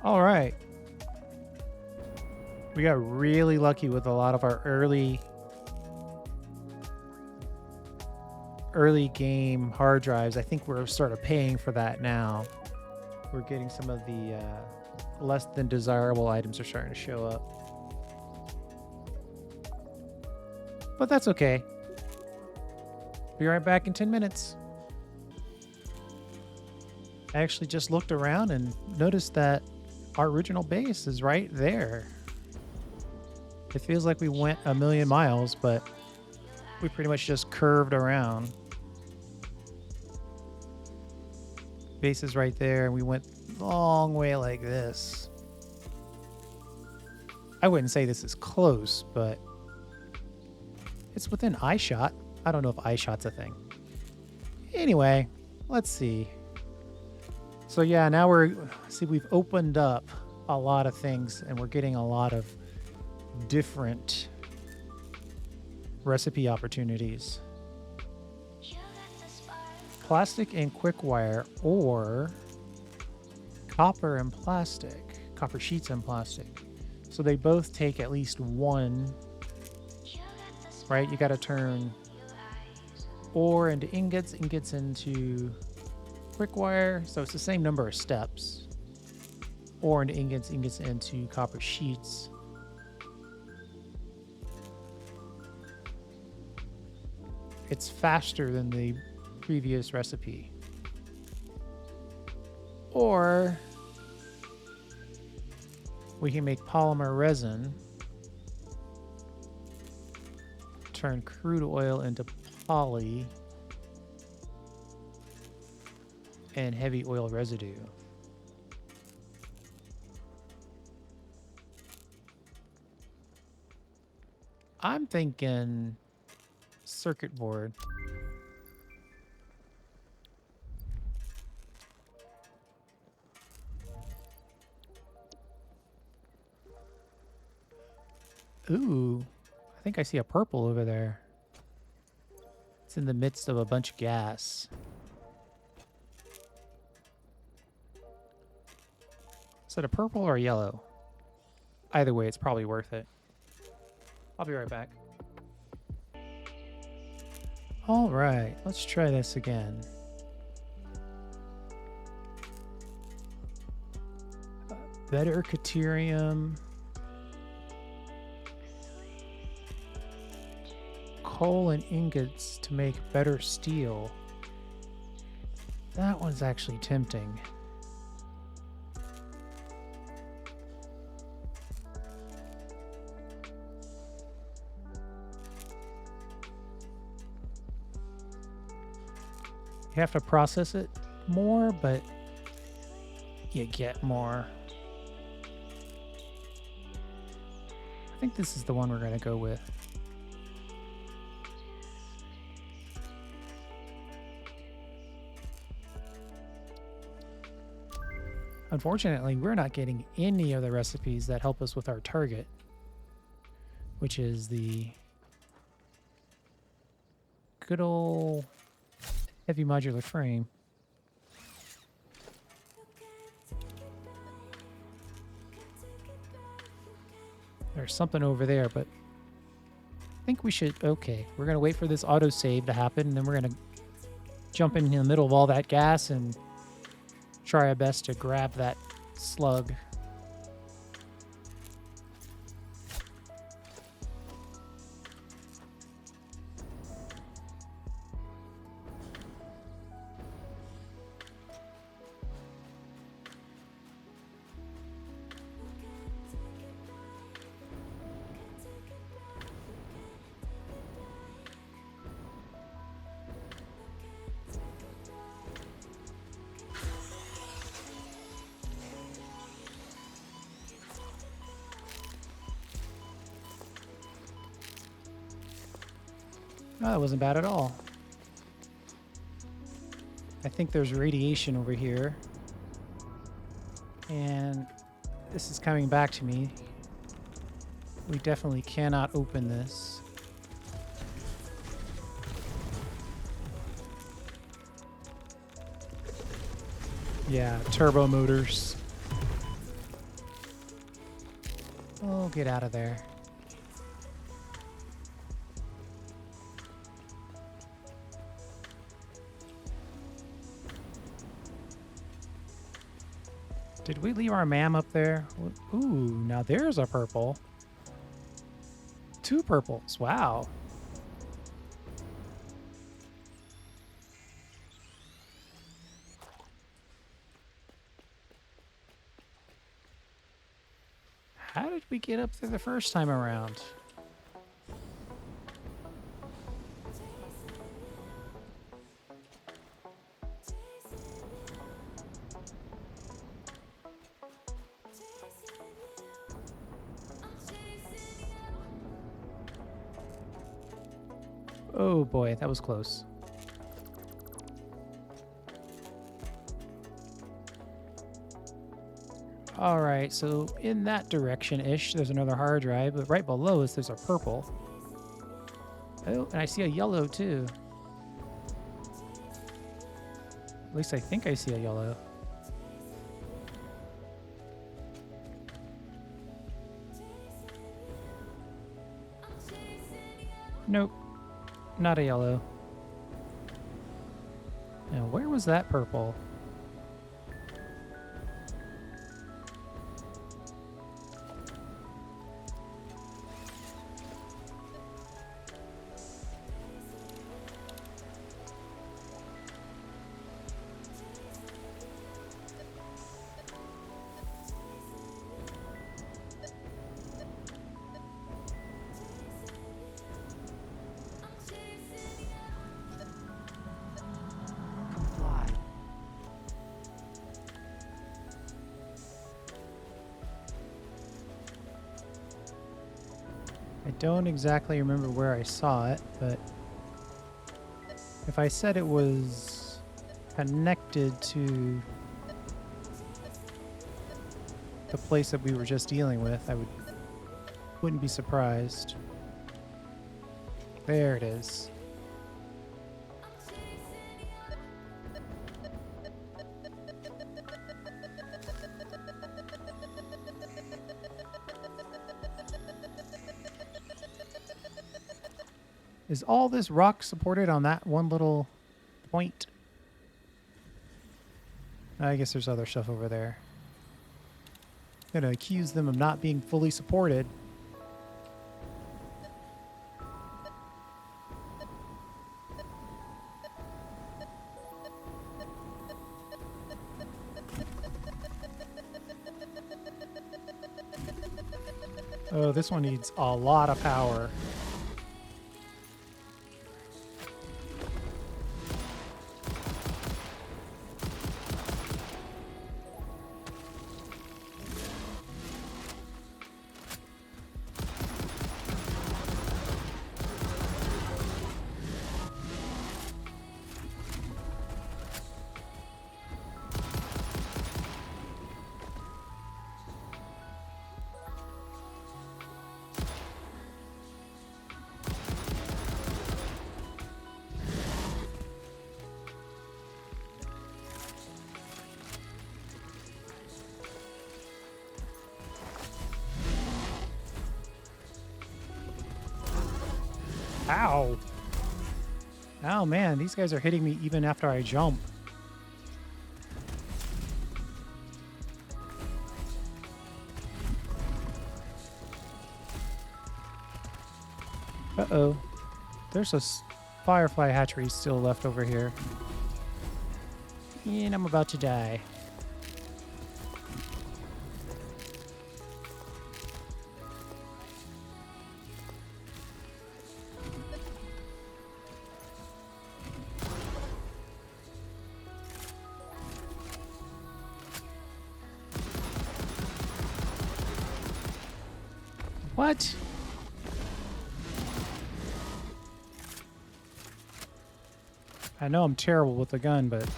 All right. We got really lucky with a lot of our early game hard drives. I think we're sort of paying for that now. We're getting some of the less than desirable items are starting to show up. But that's okay. Be right back in 10 minutes. I actually just looked around and noticed that our original base is right there. It feels like we went a million miles, but we pretty much just curved around. Base is right there, and we went long way like this. I wouldn't say this is close, but it's within eye shot. I don't know if eye shot's a thing. Anyway, let's see. So yeah, now we've opened up a lot of things and we're getting a lot of different recipe opportunities. Plastic and quick wire, or copper and plastic, copper sheets and plastic. So they both take at least one, right? You got to turn ore into ingots, ingots into quick wire. So it's the same number of steps. Ore into ingots, ingots into copper sheets. It's faster than the previous recipe. Or we can make polymer resin, turn crude oil into poly, and heavy oil residue. I'm thinking circuit board. Ooh, I think I see a purple over there. It's in the midst of a bunch of gas. Is it a purple or a yellow? Either way, it's probably worth it. I'll be right back. All right, let's try this again. Better Caterium. Coal and ingots to make better steel. That one's actually tempting. You have to process it more, but you get more. I think this is the one we're going to go with. Unfortunately, we're not getting any of the recipes that help us with our target, which is the good old heavy modular frame. There's something over there, but I think we should... Okay, we're going to wait for this autosave to happen, and then we're going to jump in the middle of all that gas and try our best to grab that slug. Oh, that wasn't bad at all. I think there's radiation over here. And this is coming back to me. We definitely cannot open this. Yeah, turbo motors. Oh, get out of there. Did we leave our MAM up there? Ooh, now there's a purple. 2 purples. Wow. How did we get up there the first time around? Oh boy, that was close. All right, so in that direction-ish, there's another hard drive, but right below us, there's a purple. Oh, and I see a yellow too. At least I think I see a yellow. Nope, not a yellow. Now, where was that purple? Comply. I don't exactly remember where I saw it, but if I said it was connected to the place that we were just dealing with, wouldn't be surprised. There it is. Is all this rock supported on that one little point? I guess there's other stuff over there. Gonna accuse them of not being fully supported. Oh, this one needs a lot of power. Ow. Oh man, these guys are hitting me even after I jump. Uh-oh. There's a firefly hatchery still left over here. And I'm about to die. What? I know I'm terrible with the gun, but...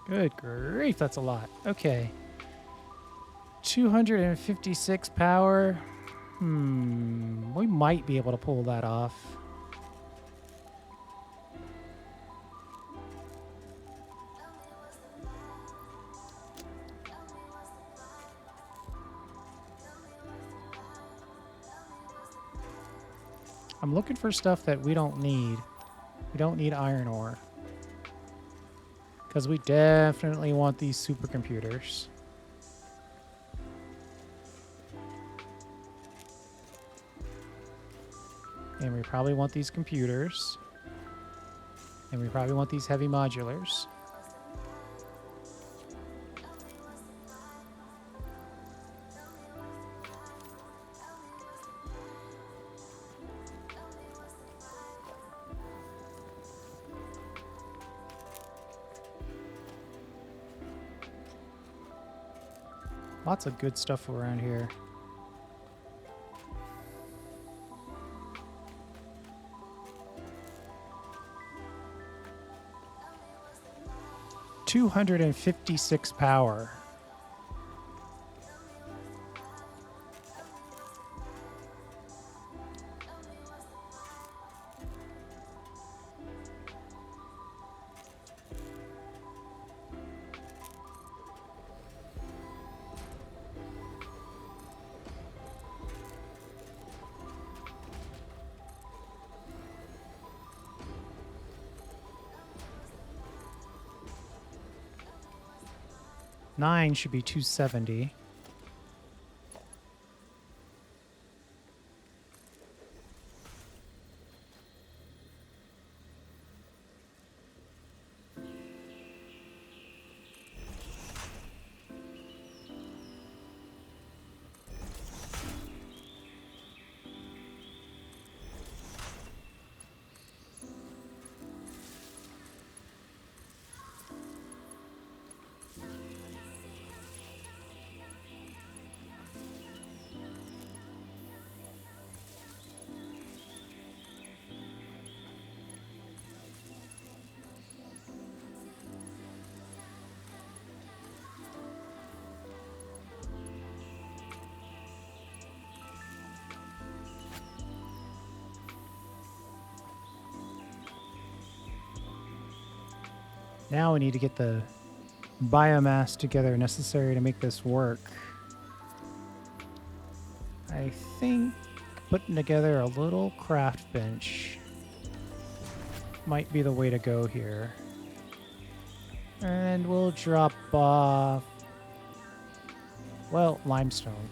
Good grief, that's a lot. Okay. 256 power. We might be able to pull that off. I'm looking for stuff that we don't need. We don't need iron ore. Because we definitely want these supercomputers. And we probably want these computers. And we probably want these heavy modulars. Lots of good stuff around here. $256 power. Nine should be 270. Now we need to get the biomass together necessary to make this work. I think putting together a little craft bench might be the way to go here. And we'll drop off, well, limestone.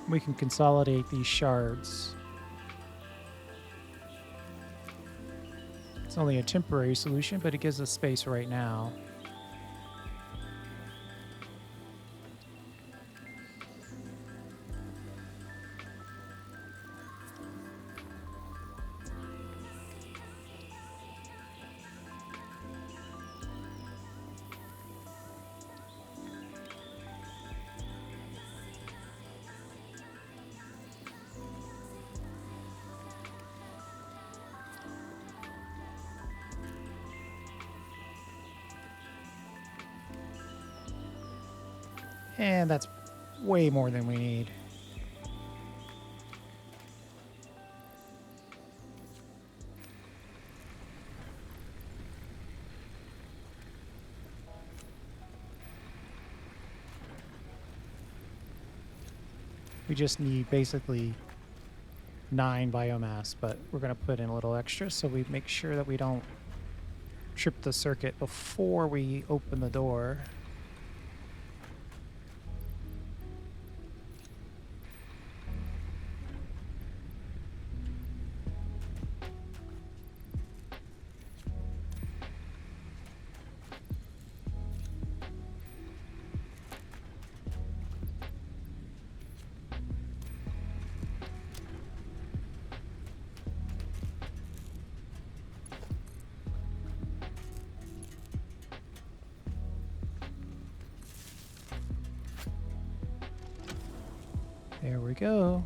We can consolidate these shards. It's only a temporary solution, but it gives us space right now. And that's way more than we need. We just need basically 9 biomass, but we're going to put in a little extra so we make sure that we don't trip the circuit before we open the door. There we go.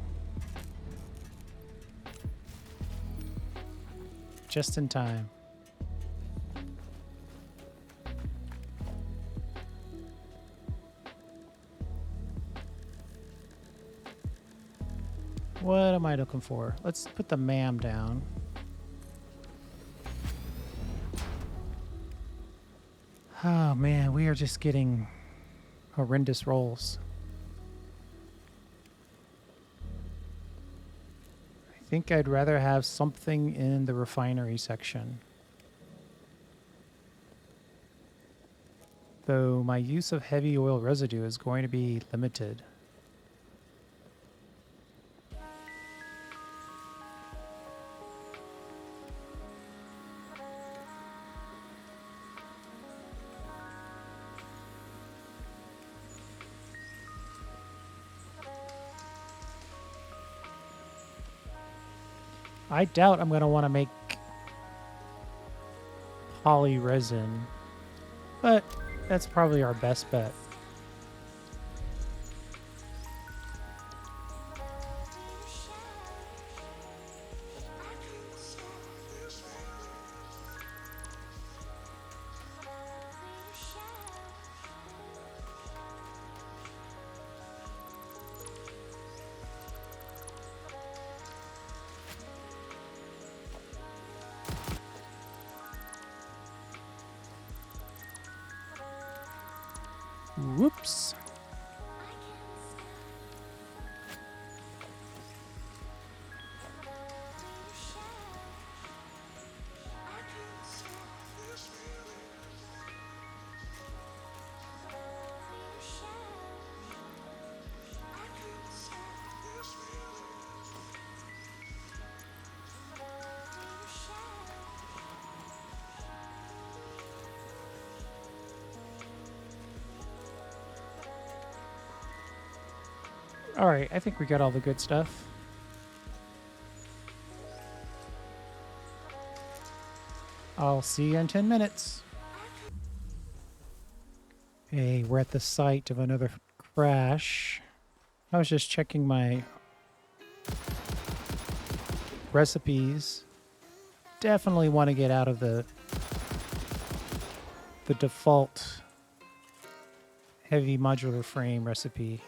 Just in time. What am I looking for? Let's put the MAM down. Oh man, we are just getting horrendous rolls. I think I'd rather have something in the refinery section. Though my use of heavy oil residue is going to be limited. I doubt I'm going to want to make poly resin, but that's probably our best bet. Whoops. All right, I think we got all the good stuff. I'll see you in 10 minutes. Hey, we're at the site of another crash. I was just checking my recipes. Definitely want to get out of the default heavy modular frame recipe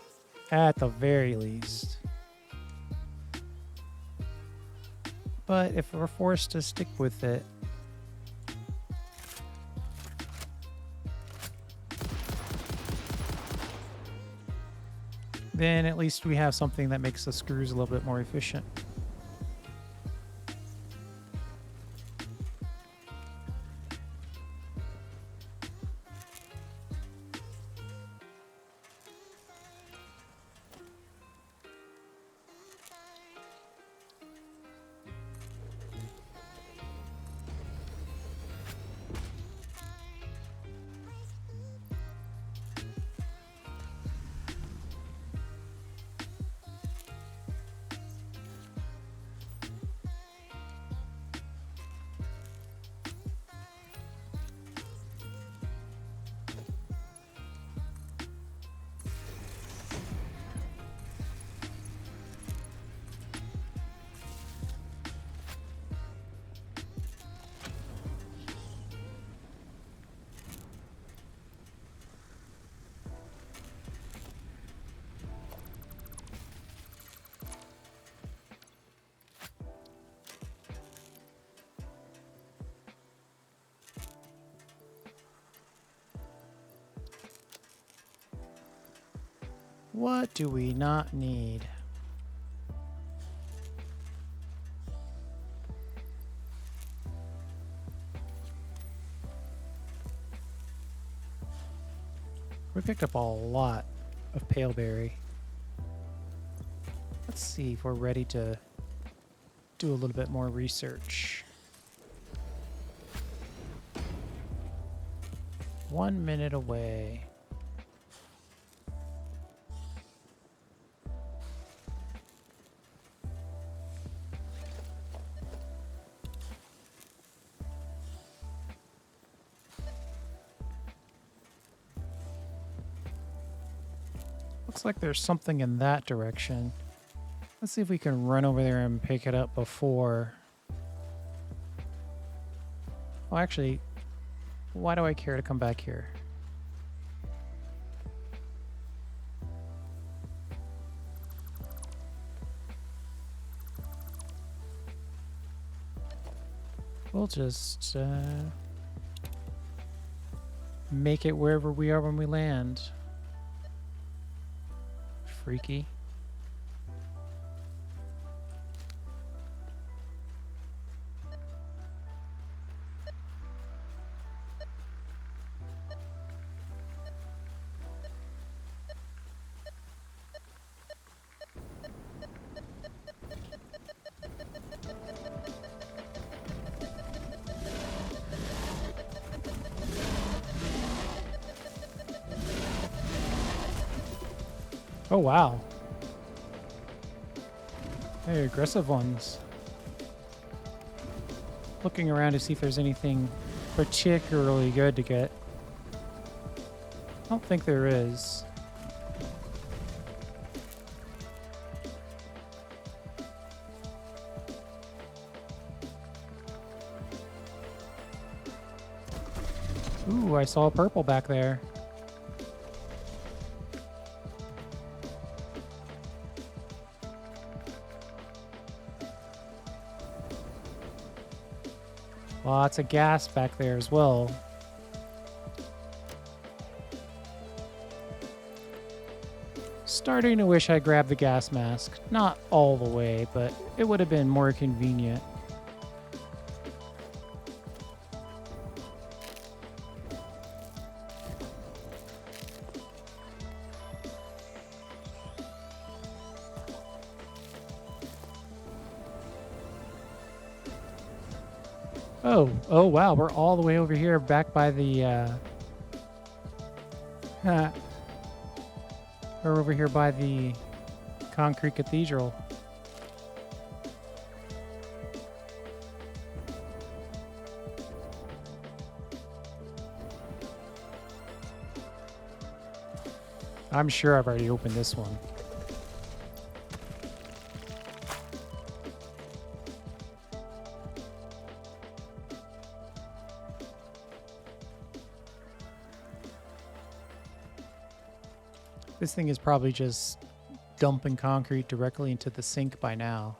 at the very least. But if we're forced to stick with it, then at least we have something that makes the screws a little bit more efficient. What do we not need? We picked up a lot of paleberry. Let's see if we're ready to do a little bit more research. 1 minute away. Looks like there's something in that direction. Let's see if we can run over there and pick it up before. Well, actually, why do I care to come back here? We'll just make it wherever we are when we land. Freaky. Oh, wow. Hey, aggressive ones. Looking around to see if there's anything particularly good to get. I don't think there is. Ooh, I saw a purple back there. Lots of gas back there as well. starting to wish I grabbed the gas mask. Not all the way, but it would have been more convenient. Oh wow, we're all the way over here back by the we're over here by the concrete cathedral. I'm sure I've already opened this one. This thing is probably just dumping concrete directly into the sink by now.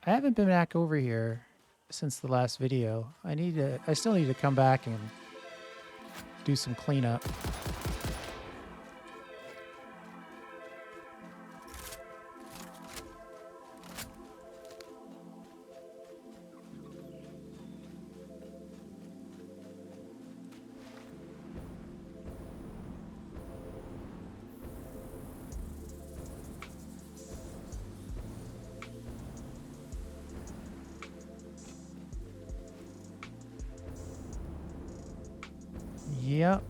I haven't been back over here since the last video. I still need to come back and do some cleanup. Yep.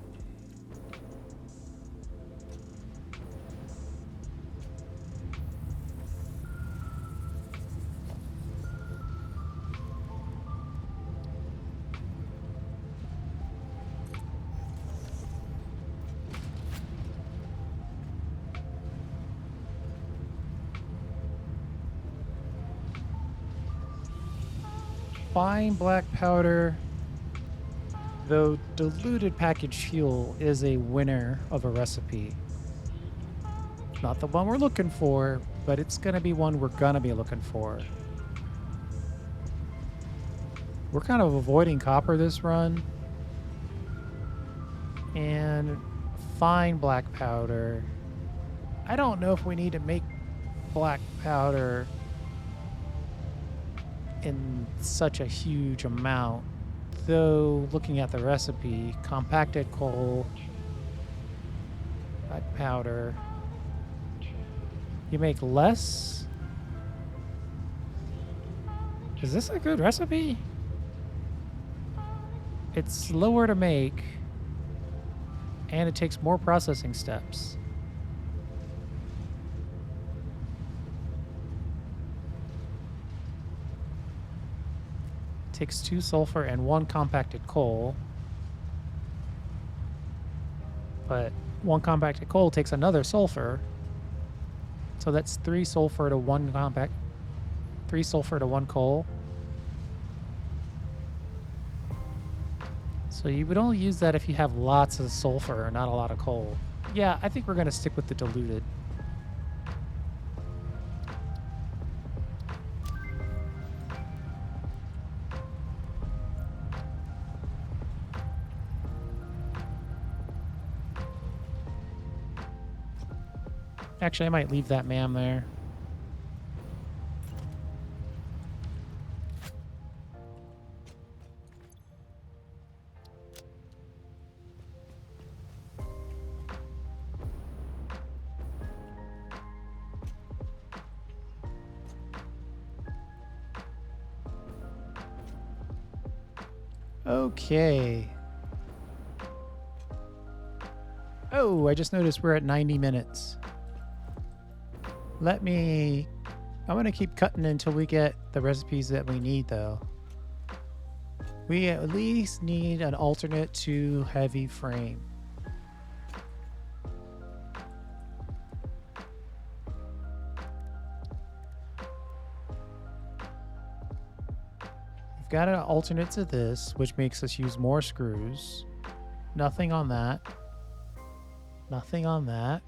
Fine black powder. Though diluted packaged fuel is a winner of a recipe. Not the one we're looking for, but it's going to be one we're going to be looking for. We're kind of avoiding copper this run. And fine black powder. I don't know if we need to make black powder in such a huge amount. Though, looking at the recipe, compacted coal, black powder. You make less? Is this a good recipe? It's slower to make, and it takes more processing steps. Takes 2 sulfur and 1 compacted coal. But 1 compacted coal takes another sulfur. So that's 3 sulfur to 1 compact. 3 sulfur to 1 coal. So you would only use that if you have lots of sulfur and not a lot of coal. Yeah, I think we're going to stick with the diluted. Actually, I might leave that ma'am there. Okay. Oh, I just noticed we're at 90 minutes. I'm going to keep cutting until we get the recipes that we need, though. We at least need an alternate to heavy frame. We've got an alternate to this, which makes us use more screws. Nothing on that. Nothing on that.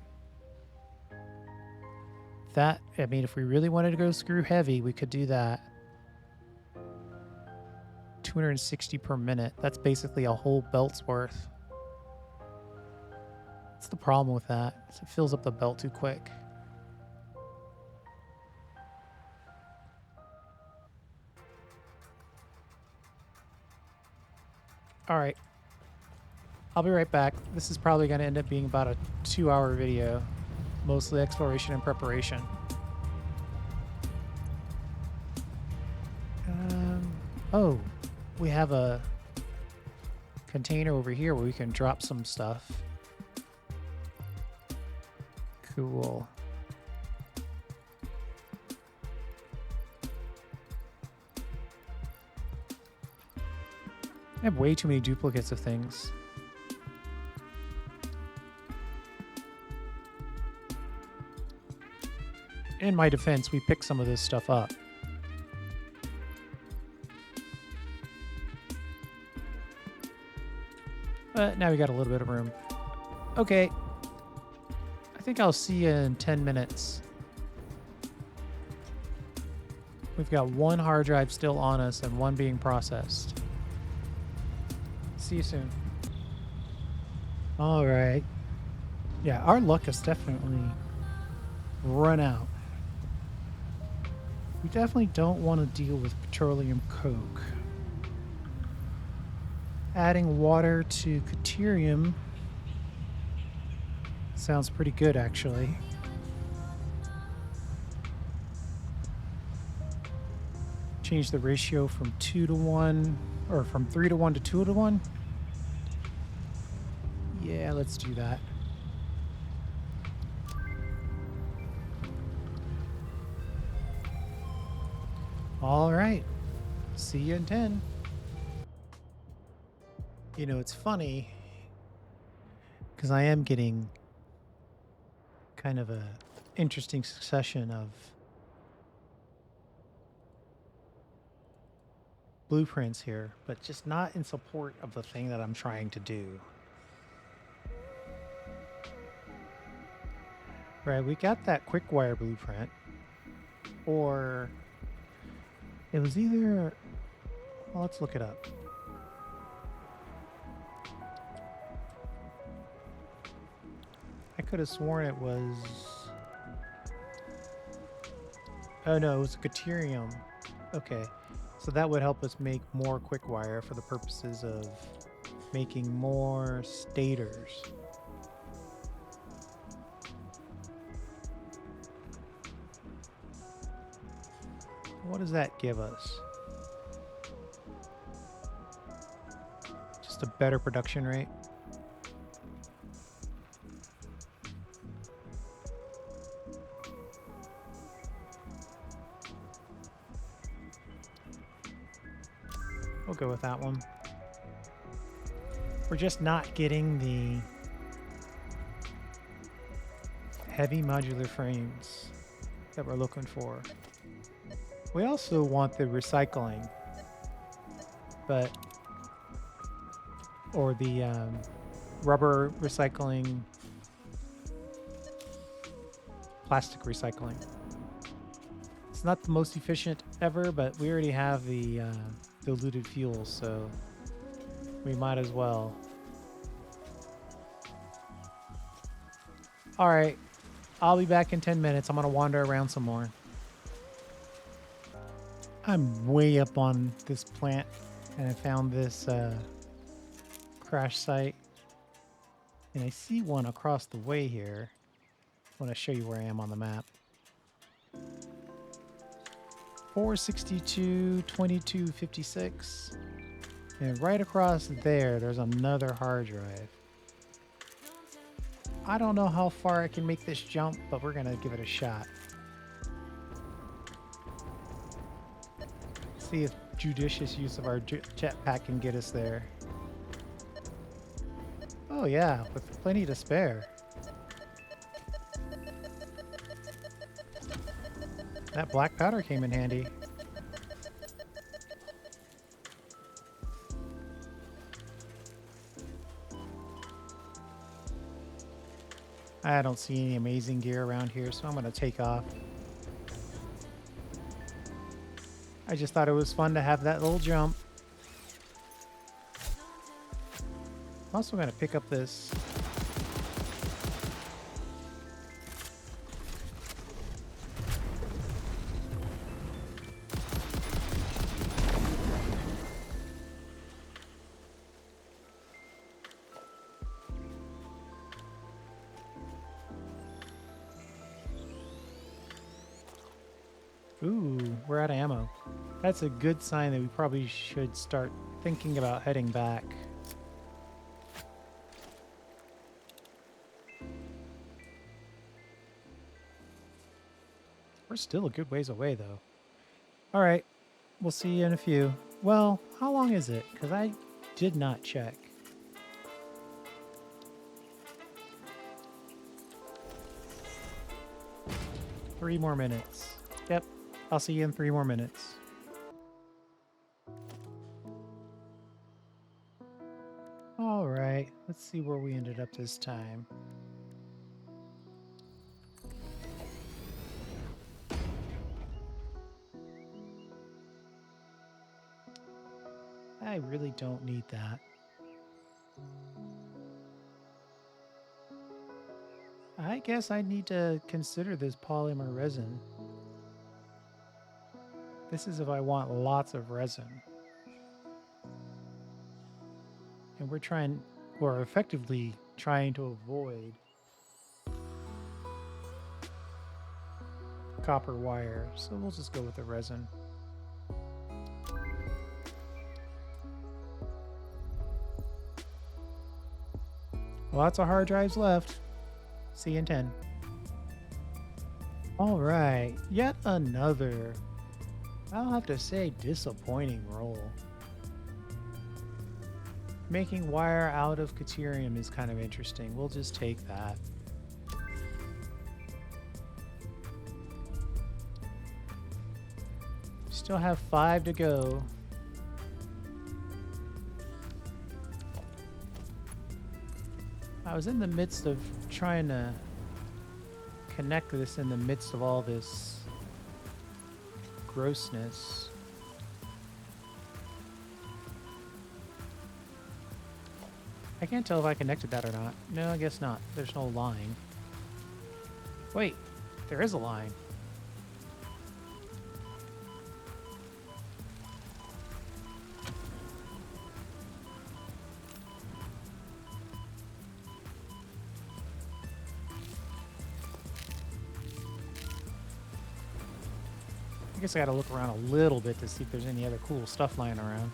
I mean, if we really wanted to go screw heavy, we could do that. 260 per minute. That's basically a whole belt's worth. the problem with that. Is it fills up the belt too quick. All right. I'll be right back. This is probably going to end up being about a 2-hour video, mostly exploration and preparation. Oh, we have a container over here where we can drop some stuff. Cool. I have way too many duplicates of things. In my defense, we picked some of this stuff up. But now we got a little bit of room. Okay. I think I'll see you in 10 minutes. We've got one hard drive still on us and one being processed. See you soon. All right. Yeah, our luck has definitely run out. We definitely don't want to deal with petroleum coke. Adding water to deuterium sounds pretty good, actually. Change the ratio from 2 to 1, or from 3 to 1 to 2 to 1. Yeah, let's do that. All right. See you in 10. You know, it's funny because I am getting kind of a interesting succession of blueprints here, but just not in support of the thing that I'm trying to do. Right, we got that quick wire blueprint, or it was either, well, let's look it up. I could have sworn it was, oh no, it was deuterium. Okay, so that would help us make more quick wire for the purposes of making more stators. What does that give us? Just a better production rate? We'll go with that one. We're just not getting the heavy modular frames that we're looking for. We also want the recycling, but, or the rubber recycling, plastic recycling. It's not the most efficient ever, but we already have the diluted fuel, so we might as well. All right, I'll be back in 10 minutes. I'm gonna wander around some more. I'm way up on this plant, and I found this crash site, and I see one across the way here. I want to show you where I am on the map. 462, 2256, and right across there's another hard drive. I don't know how far I can make this jump, but we're gonna give it a shot. See if judicious use of our jetpack can get us there. Oh yeah, with plenty to spare. That black powder came in handy. I don't see any amazing gear around here, so I'm gonna take off. I just thought it was fun to have that little jump. I'm also going to pick up this Ooh, we're out of ammo. That's a good sign that we probably should start thinking about heading back. We're still a good ways away, though. All right, we'll see you in a few. Well, how long is it? Because I did not check. 3 more minutes. Yep, I'll see you in 3 more minutes. All right, let's see where we ended up this time. I really don't need that. I guess I need to consider this polymer resin. This is if I want lots of resin. And we're effectively trying to avoid copper wire. So we'll just go with the resin. Lots of hard drives left. See you in 10. All right, yet another, I'll have to say, disappointing roll. Making wire out of Caterium is kind of interesting. We'll just take that. Still have 5 to go. I was in the midst of trying to connect this in the midst of all this grossness. I can't tell if I connected that or not. No, I guess not. There's no line. Wait, there is a line. I guess I gotta look around a little bit to see if there's any other cool stuff lying around.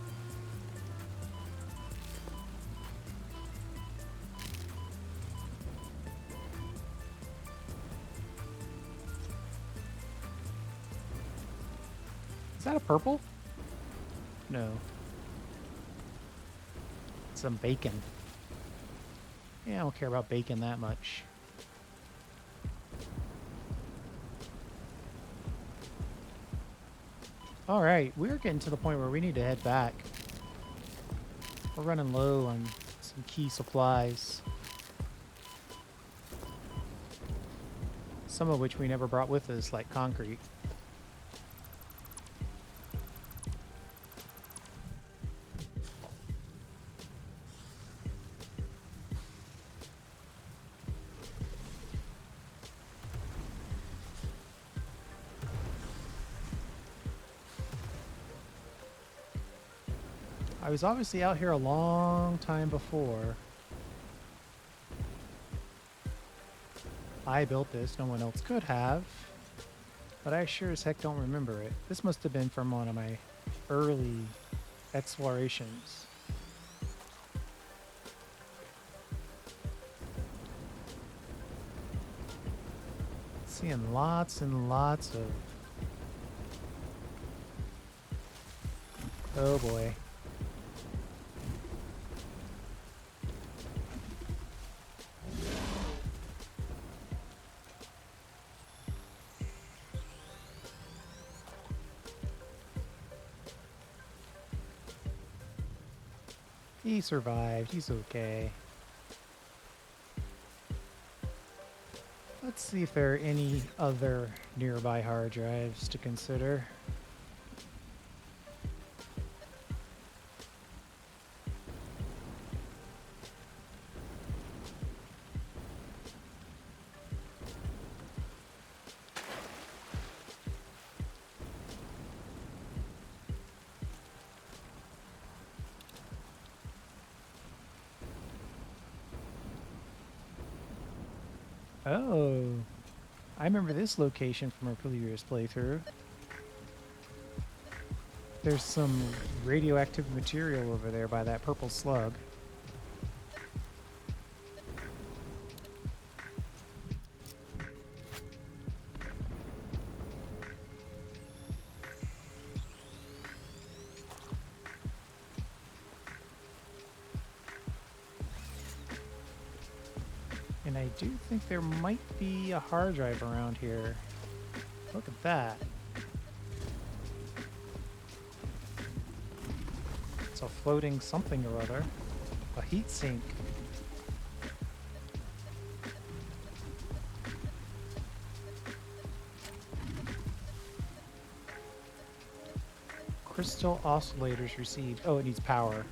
Is that a purple? No. Some bacon. Yeah, I don't care about bacon that much. All right, we're getting to the point where we need to head back. We're running low on some key supplies. Some of which we never brought with us, like concrete. I was obviously out here a long time before. I built this, no one else could have. But I sure as heck don't remember it. This must have been from one of my early explorations. Seeing lots and lots of... Oh boy. He survived. He's okay. Let's see if there are any other nearby hard drives to consider. Oh, I remember this location from our previous playthrough. There's some radioactive material over there by that purple slug. And I do think there might be a hard drive around here. Look at that. It's a floating something or other. A heat sink. Crystal oscillators received. Oh, it needs power.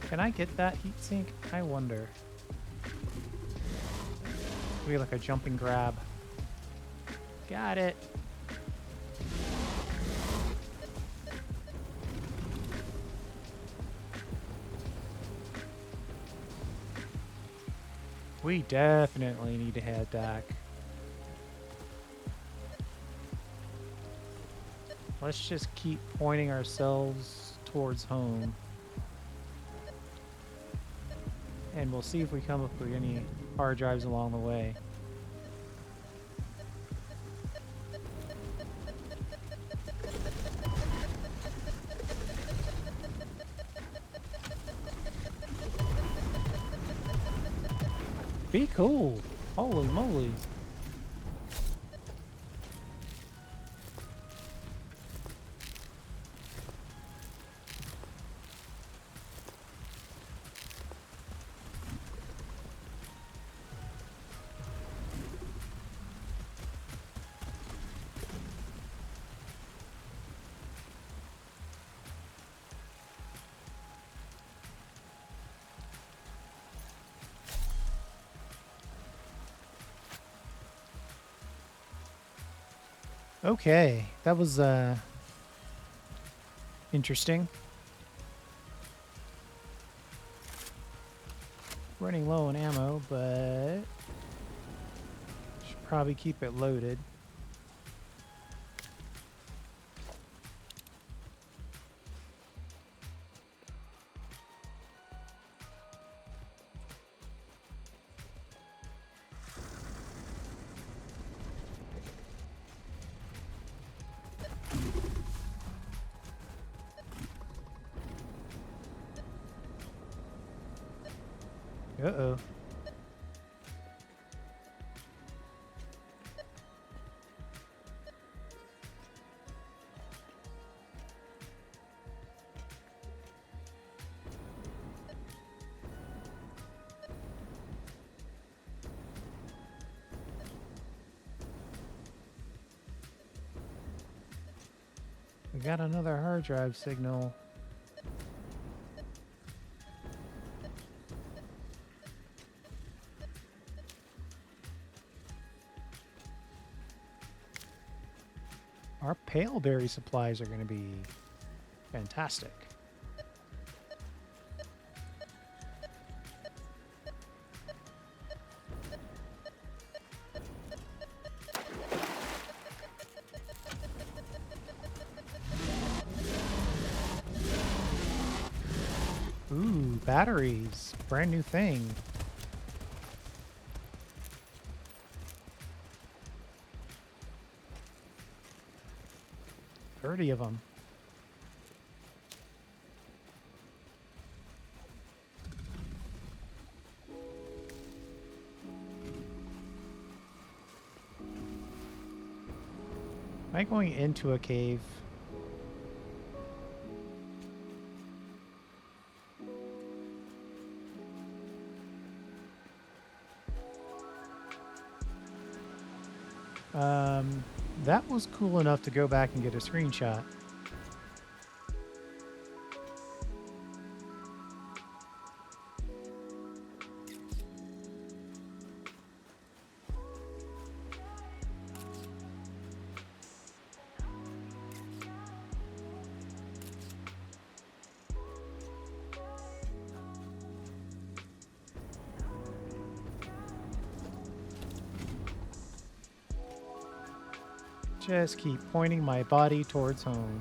Can I get that heatsink? I wonder. Maybe like a jumping grab. Got it. We definitely need to head back. Let's just keep pointing ourselves towards home. And we'll see if we come up with any hard drives along the way. Be cool. Holy moly. Okay, that was interesting. Running low on ammo, but should probably keep it loaded. Uh-oh. We got another hard drive signal. Our pale berry supplies are going to be fantastic. Ooh, batteries. Brand new thing. 30 of them. Am I going into a cave? That was cool enough to go back and get a screenshot. Just keep pointing my body towards home.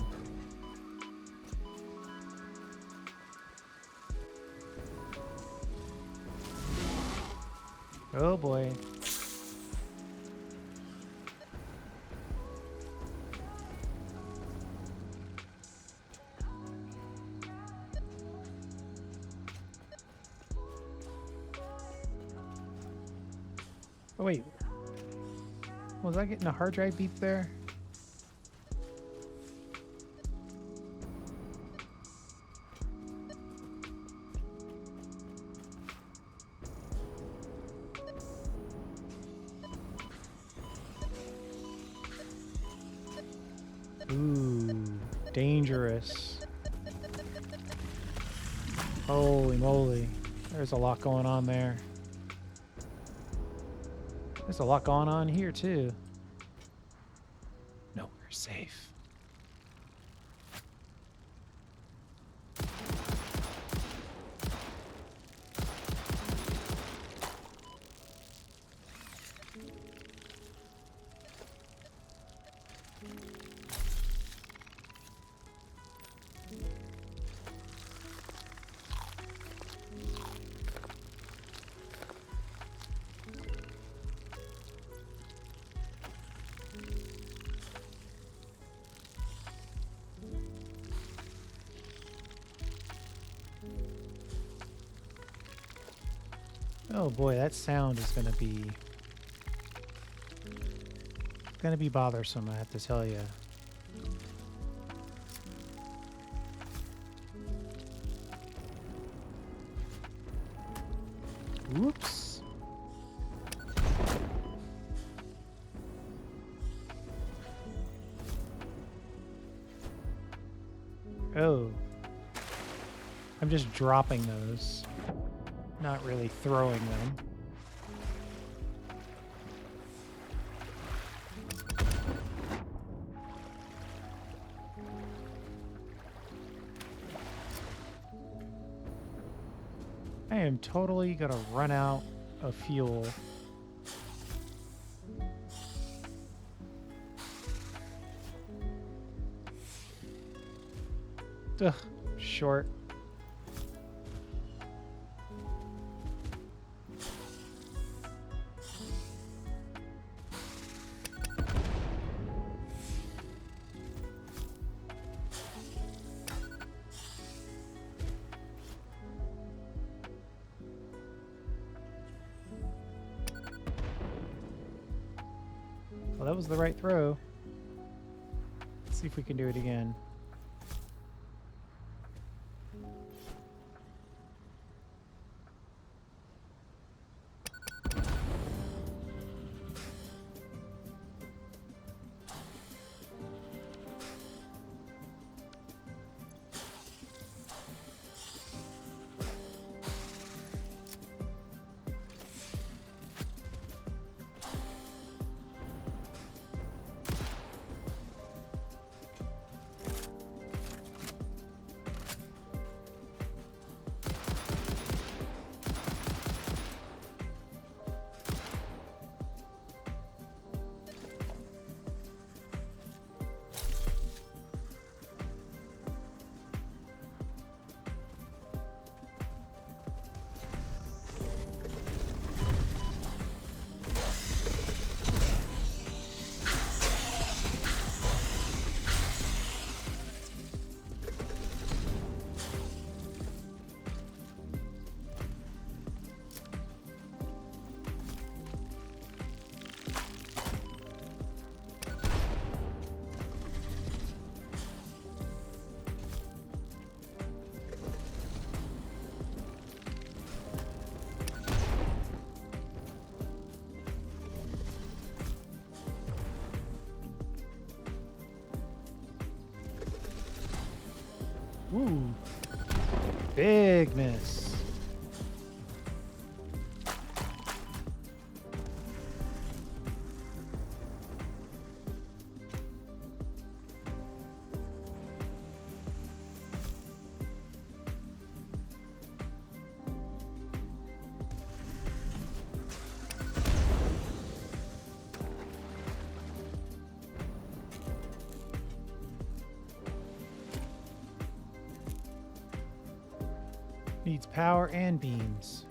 Oh boy. Oh wait. Was I getting a hard drive beep there? Ooh, dangerous. Holy moly. There's a lot going on there. There's a lot going on here, too. No, we're safe. Oh boy, that sound is gonna be bothersome, I have to tell you. Whoops. Oh. I'm just dropping those. Not really throwing them. I am totally gonna run out of fuel. Ugh, short. Well, that was the right throw. Let's see if we can do it again. Ooh. Big miss. Needs power and beams.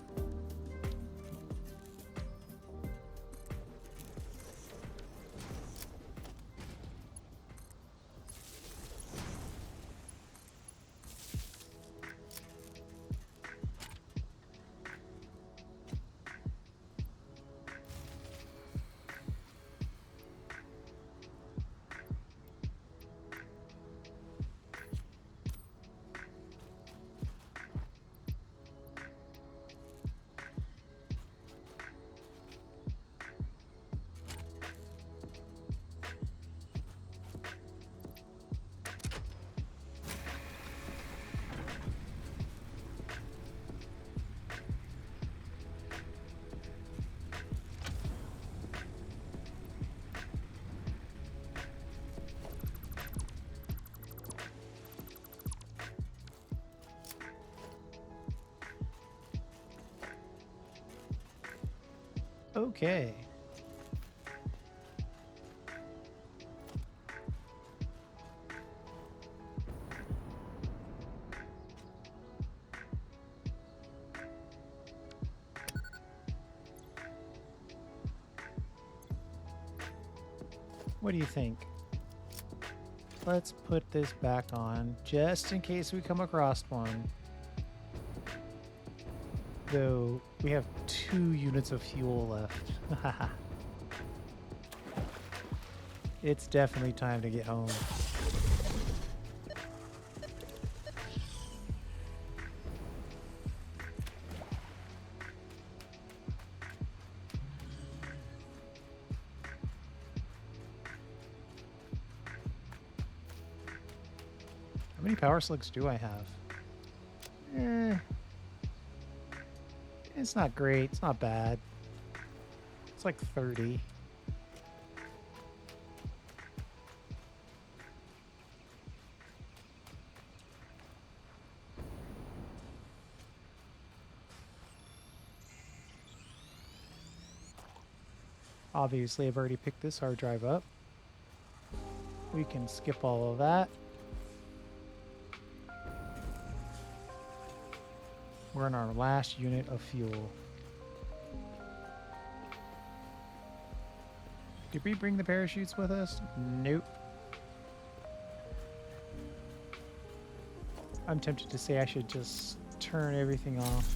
Okay. What do you think? Let's put this back on just in case we come across one. Though we have 2 units of fuel left. It's definitely time to get home. How many power slicks do I have? It's not great. It's not bad. It's like 30. Obviously, I've already picked this hard drive up. We can skip all of that. We're on our last unit of fuel. Did we bring the parachutes with us? Nope. I'm tempted to say I should just turn everything off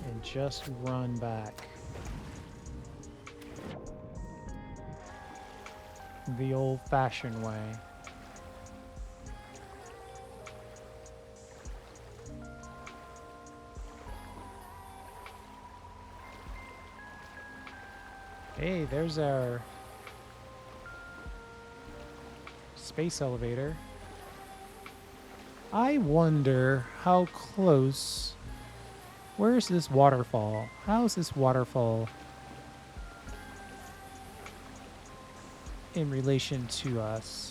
and just run back. The old-fashioned way. Hey, there's our space elevator. I wonder how close... Where's this waterfall? How is this waterfall in relation to us?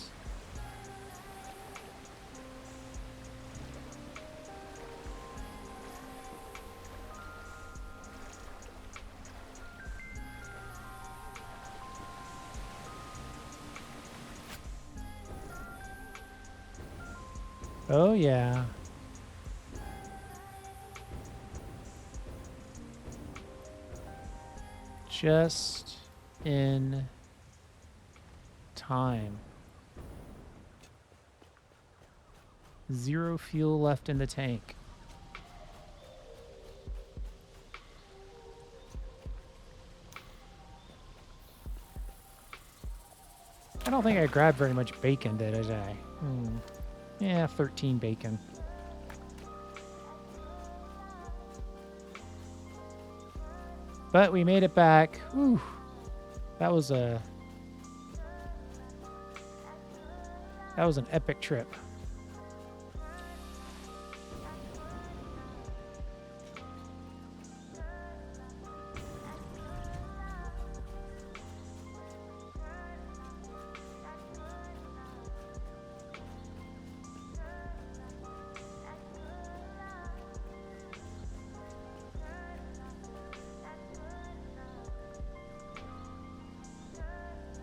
Oh, yeah. Just in time. 0 fuel left in the tank. I don't think I grabbed very much bacon, did I? Yeah, 13 bacon. But we made it back. Whew. That was an epic trip.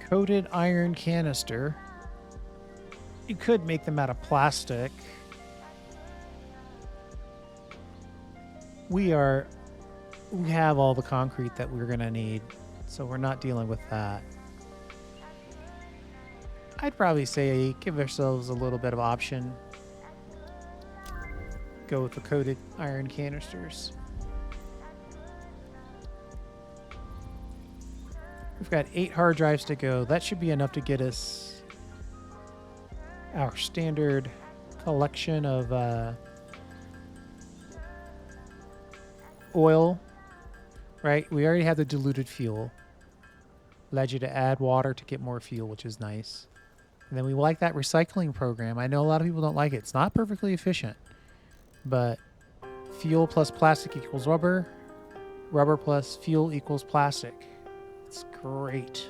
Coated iron canister. You could make them out of plastic. we have all the concrete that we're gonna need, so we're not dealing with that. I'd probably say give ourselves a little bit of option. Go with the coated iron canisters. We've got 8 hard drives to go. That should be enough to get us our standard collection of oil, right? We already have the diluted fuel. Allows you to add water to get more fuel, which is nice. And then we like that recycling program. I know a lot of people don't like it. It's not perfectly efficient, but fuel plus plastic equals rubber. Rubber plus fuel equals plastic. It's great.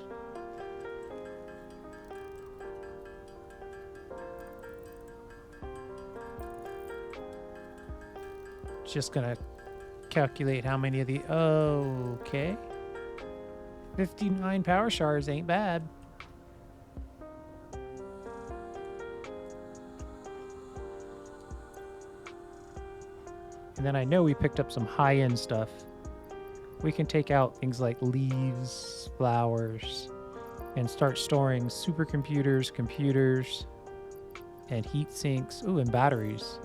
Just gonna calculate how many of the... Okay. 59 power shards ain't bad. And then I know we picked up some high-end stuff. We can take out things like leaves, flowers, and start storing supercomputers, computers, and heat sinks. Ooh, and batteries.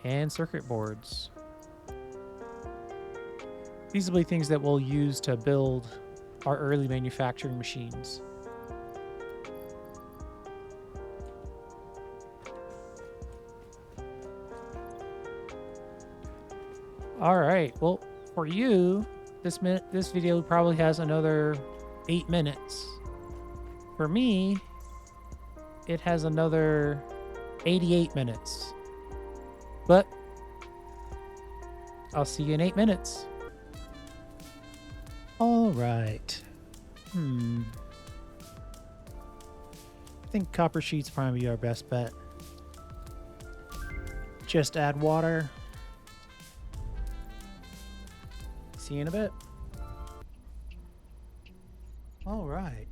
And circuit boards. These will be things that we'll use to build our early manufacturing machines. All right. Well, for you, this video probably has another 8 minutes. For me, it has another 88 minutes. But I'll see you in 8 minutes. All right. I think copper sheet's probably our best bet. Just add water. See you in a bit. All right.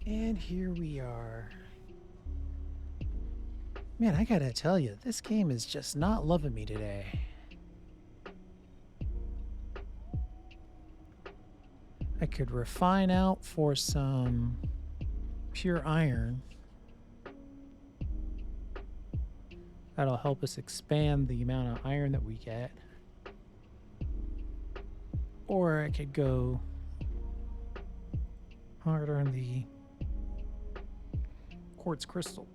And here we are. Man, I gotta tell you, this game is just not loving me today. I could refine out for some pure iron. That'll help us expand the amount of iron that we get. Or I could go harder on the quartz crystal.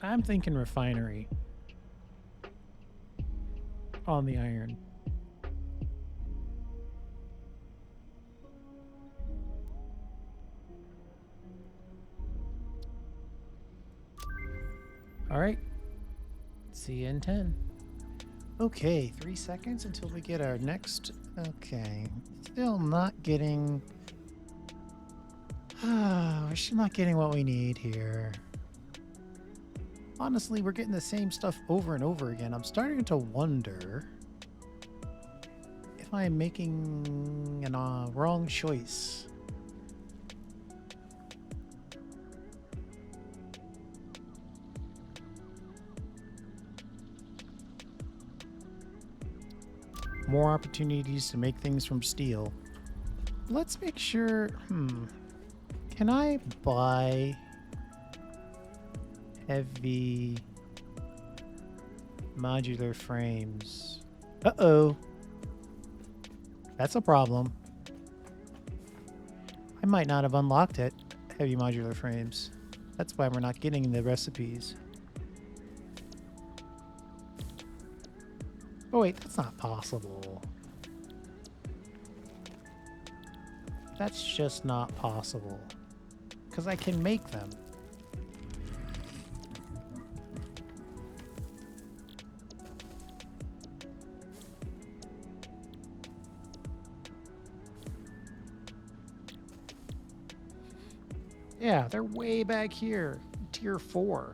I'm thinking refinery on the iron. All right. See you in 10. Okay, 3 seconds until we get our next. Okay. Still not getting. We're still not getting what we need here. Honestly, we're getting the same stuff over and over again. I'm starting to wonder if I'm making a wrong choice. More opportunities to make things from steel. Let's make sure. Can I buy heavy modular frames? Uh-oh. That's a problem. I might not have unlocked it. Heavy modular frames. That's why we're not getting the recipes. Oh wait, that's not possible. That's just not possible. Because I can make them. Yeah, they're way back here. Tier 4.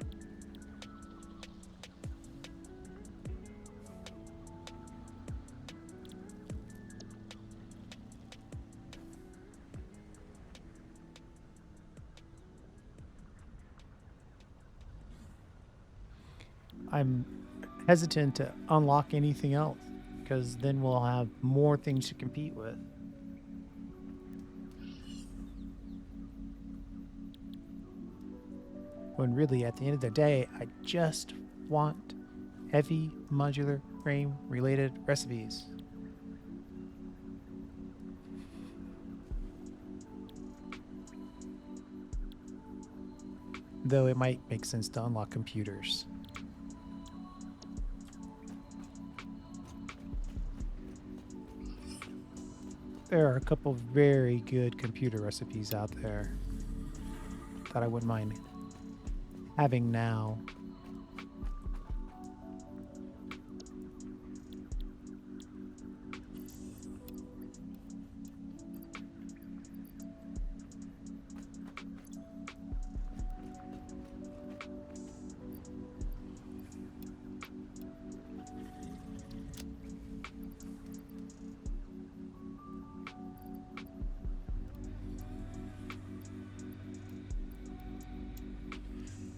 I'm hesitant to unlock anything else because then we'll have more things to compete with. When really, at the end of the day, I just want heavy modular frame related recipes. Though it might make sense to unlock computers. There are a couple very good computer recipes out there that I wouldn't mind having now.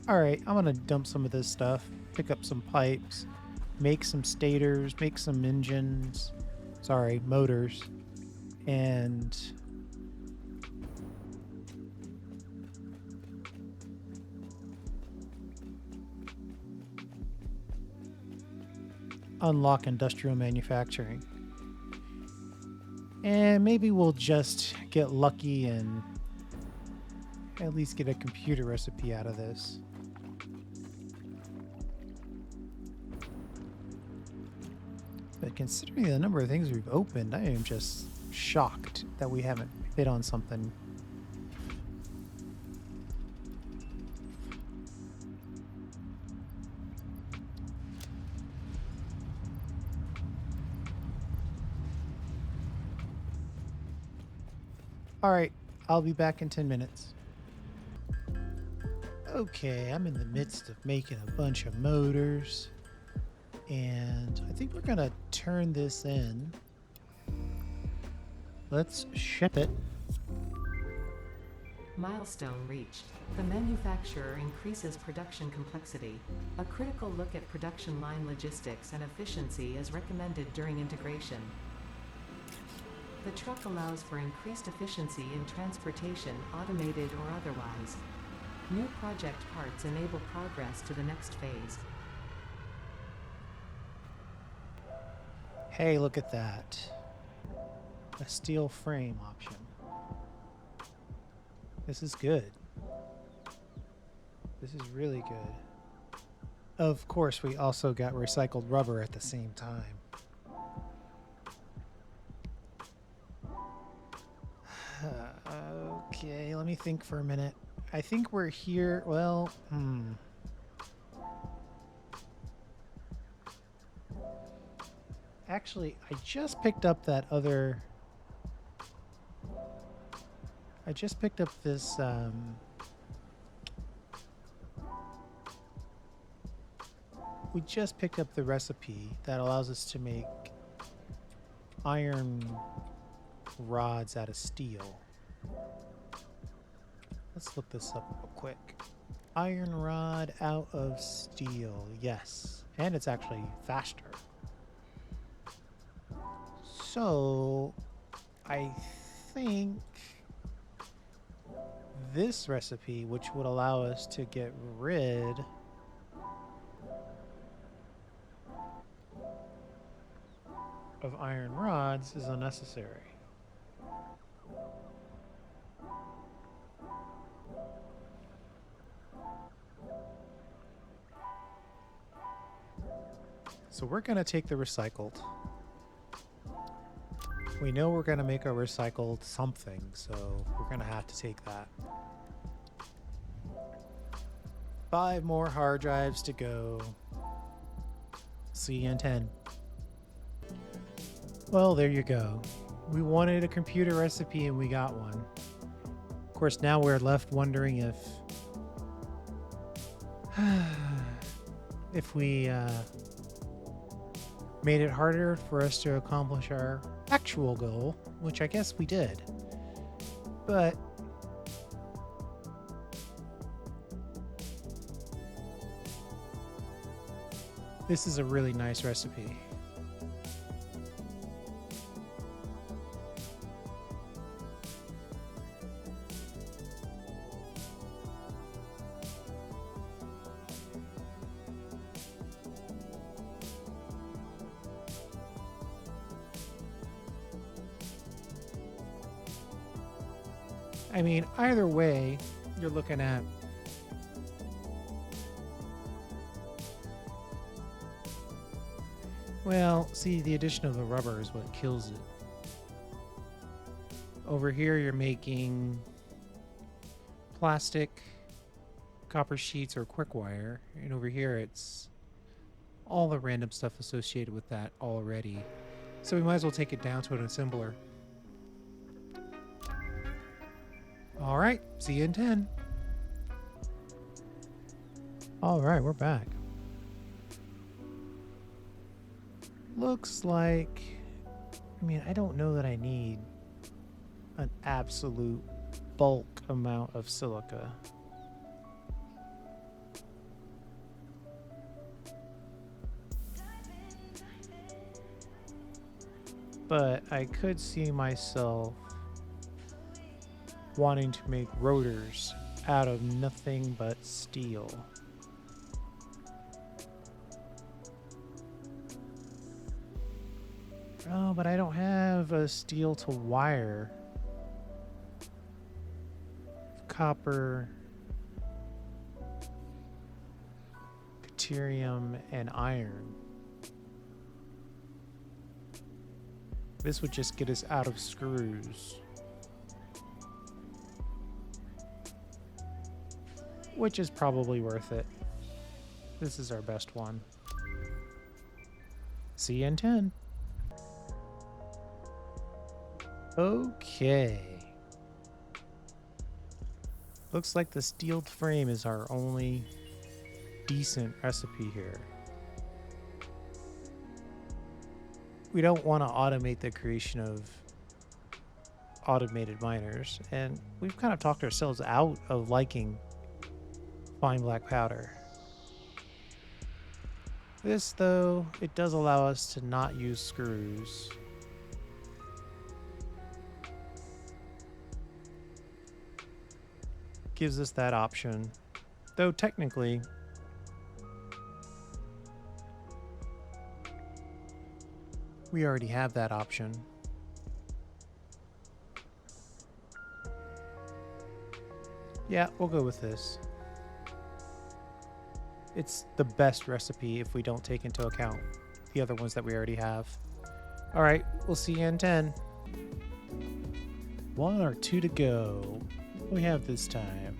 All right, I'm gonna dump some of this stuff, pick up some pipes, make some stators, make some engines, sorry, motors, and unlock industrial manufacturing. And maybe we'll just get lucky and at least get a computer recipe out of this. But considering the number of things we've opened, I am just shocked that we haven't hit on something. All right, I'll be back in 10 minutes. Okay, I'm in the midst of making a bunch of motors, and I think we're gonna turn this in. Let's ship it. Milestone reached. The manufacturer increases production complexity. A critical look at production line logistics and efficiency is recommended during integration. The truck allows for increased efficiency in transportation, automated or otherwise. New project parts enable progress to the next phase. Hey, look at that. A steel frame option. This is good. This is really good. Of course, we also got recycled rubber at the same time. Okay, let me think for a minute. I think we're here. Well, Actually, I just picked up that other. I just picked up this. We just picked up the recipe that allows us to make iron rods out of steel. Let's look this up real quick. Iron rod out of steel. Yes. And it's actually faster. So, I think this recipe, which would allow us to get rid of iron rods, is unnecessary. So we're going to take the recycled. We know we're going to make a recycled something, so we're going to have to take that. 5 more hard drives to go. See you in 10. Well, there you go. We wanted a computer recipe and we got one. Of course, now we're left wondering if we made it harder for us to accomplish our actual goal, which I guess we did. But This is a really nice recipe. I mean, either way, you're looking at well, see, the addition of the rubber is what kills it. Over here, you're making plastic, copper sheets, or quick wire, and over here, it's all the random stuff associated with that already. So we might as well take it down to an assembler. All right, see you in 10. All right, we're back. Looks like, I mean, I don't know that I need an absolute bulk amount of silica. But I could see myself wanting to make rotors out of nothing but steel. Oh, but I don't have a steel to wire. Copper, deuterium, and iron. This would just get us out of screws. Which is probably worth it. This is our best one. See you in 10. Okay. Looks like the steel frame is our only decent recipe here. We don't want to automate the creation of automated miners, and we've kind of talked ourselves out of liking fine black powder. This, though, it does allow us to not use screws. Gives us that option, though technically we already have that option. Yeah, we'll go with this. It's the best recipe if we don't take into account the other ones that we already have. All right, we'll see you in 10. 1 or 2 to go. What do we have this time?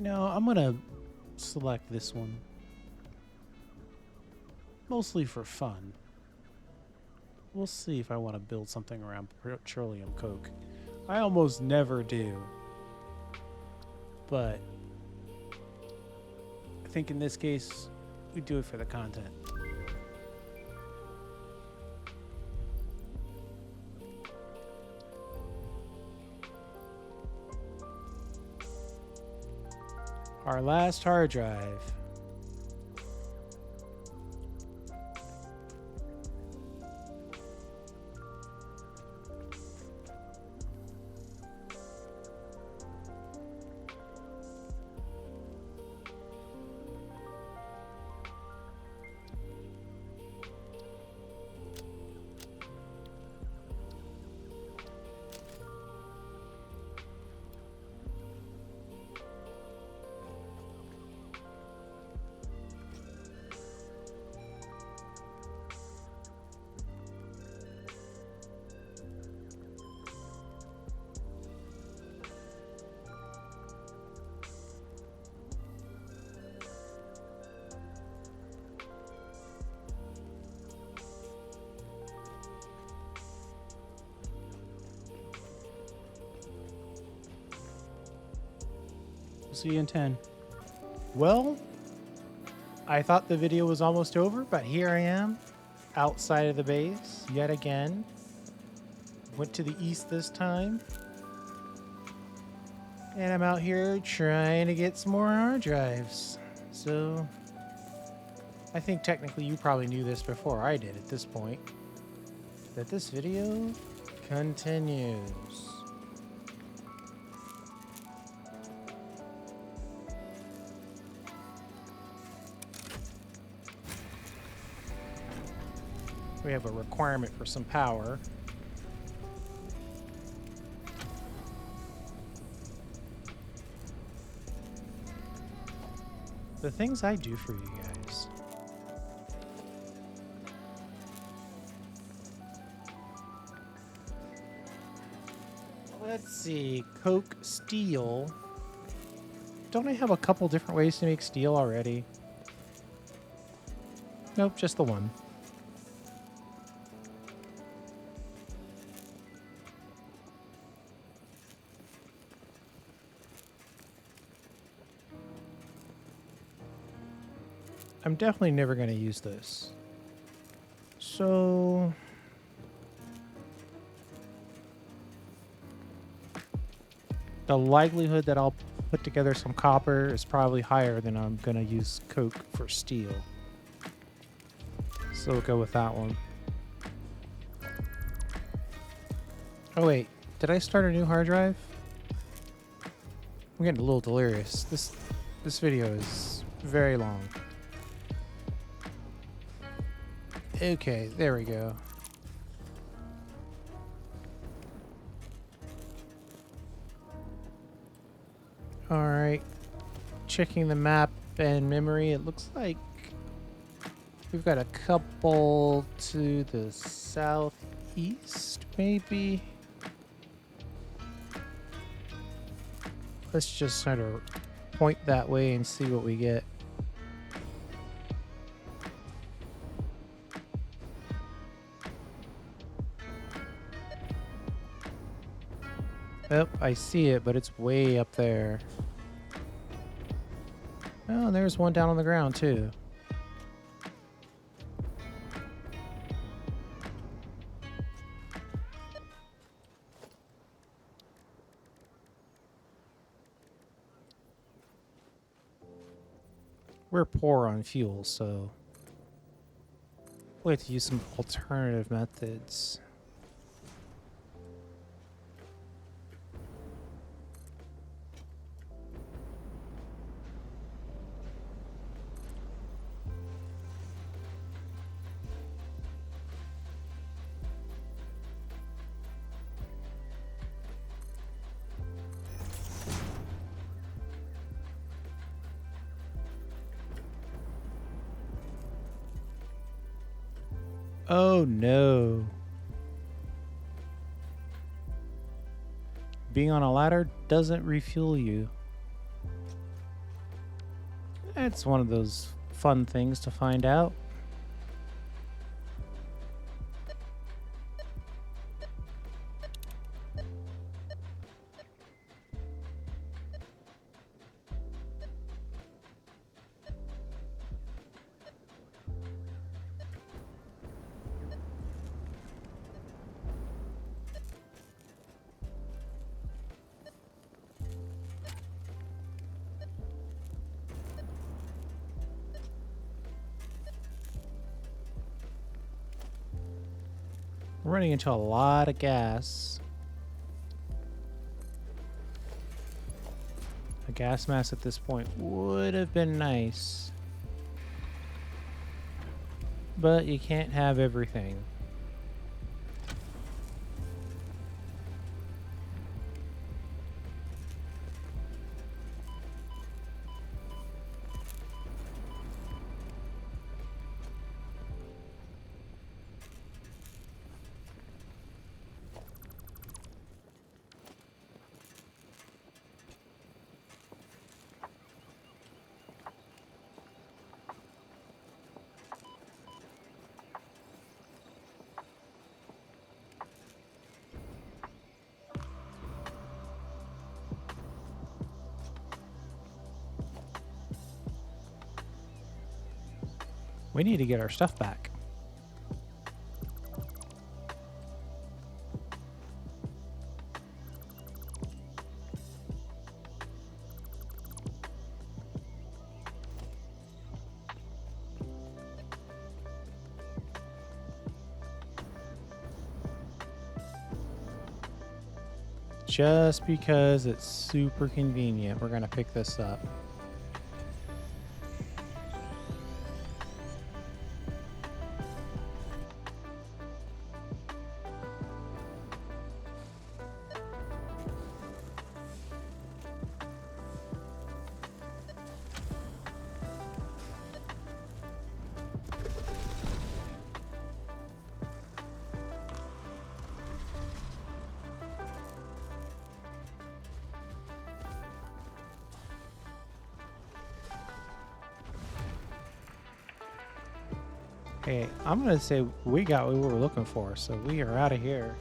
You know, I'm gonna select this one. Mostly for fun. We'll see if I want to build something around petroleum coke. I almost never do. But I think in this case, we do it for the content. Our last hard drive. see you in 10. Well, I thought the video was almost over, but here I am outside of the base yet again. Went to the east this time. And I'm out here trying to get some more hard drives. So I think technically you probably knew this before I did at this point, that this video continues. We have a requirement for some power. The things I do for you guys. Let's see. Coke steel. Don't I have a couple different ways to make steel already? Nope, just the one. I'm definitely never going to use this. So the likelihood that I'll put together some copper is probably higher than I'm going to use coke for steel. So we'll go with that one. Oh wait, did I start a new hard drive? I'm getting a little delirious. This video is very long. Okay, there we go. Alright. Checking the map and memory, it looks like we've got a couple to the southeast, maybe? Let's just sort of point that way and see what we get. Oh, I see it, but it's way up there. Oh, and there's one down on the ground, too. We're poor on fuel, so we have to use some alternative methods. Oh no. Being on a ladder doesn't refuel you. It's one of those fun things to find out. We're running into a lot of gas. A gas mask at this point would have been nice. But you can't have everything. We need to get our stuff back. Just because it's super convenient, we're going to pick this up. Hey, I'm going to say we got what we were looking for, so we are out of here.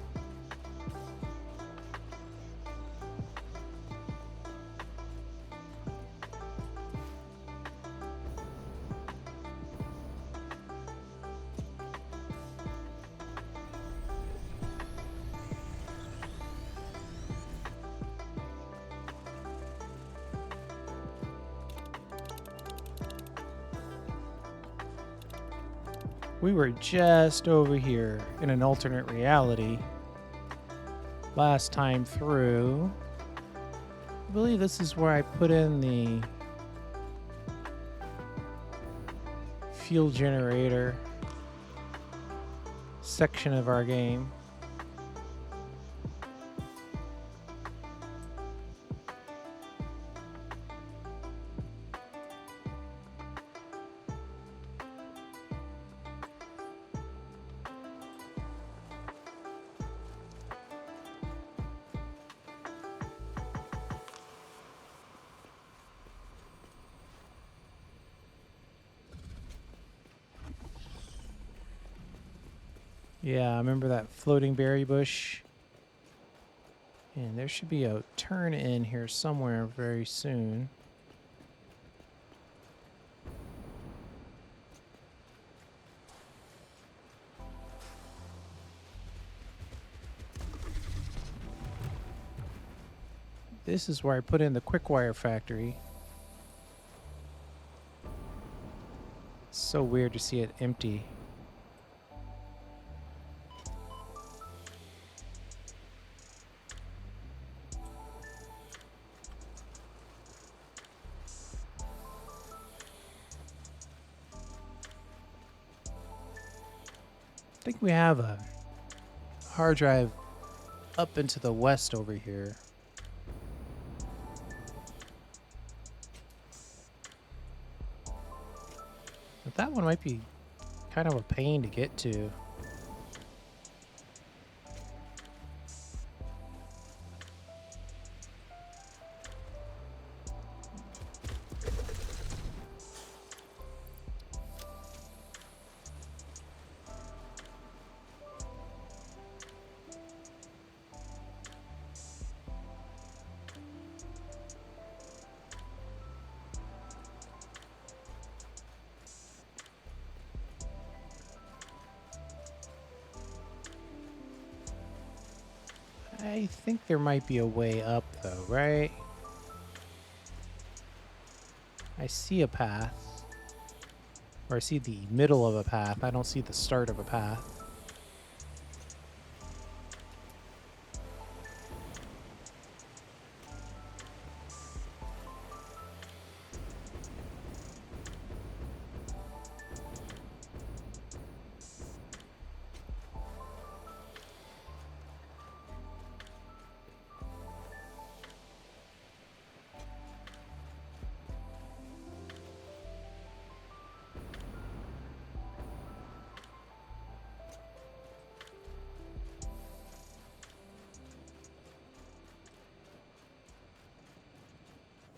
We were just over here in an alternate reality last time through. I believe this is where I put in the fuel generator section of our game. Yeah, I remember that floating berry bush. And there should be a turn in here somewhere very soon. This is where I put in the quick wire factory. It's so weird to see it empty. I think we have a hard drive up into the west over here. But that one might be kind of a pain to get to. I think there might be a way up though, right? I see a path. Or I see the middle of a path. I don't see the start of a path.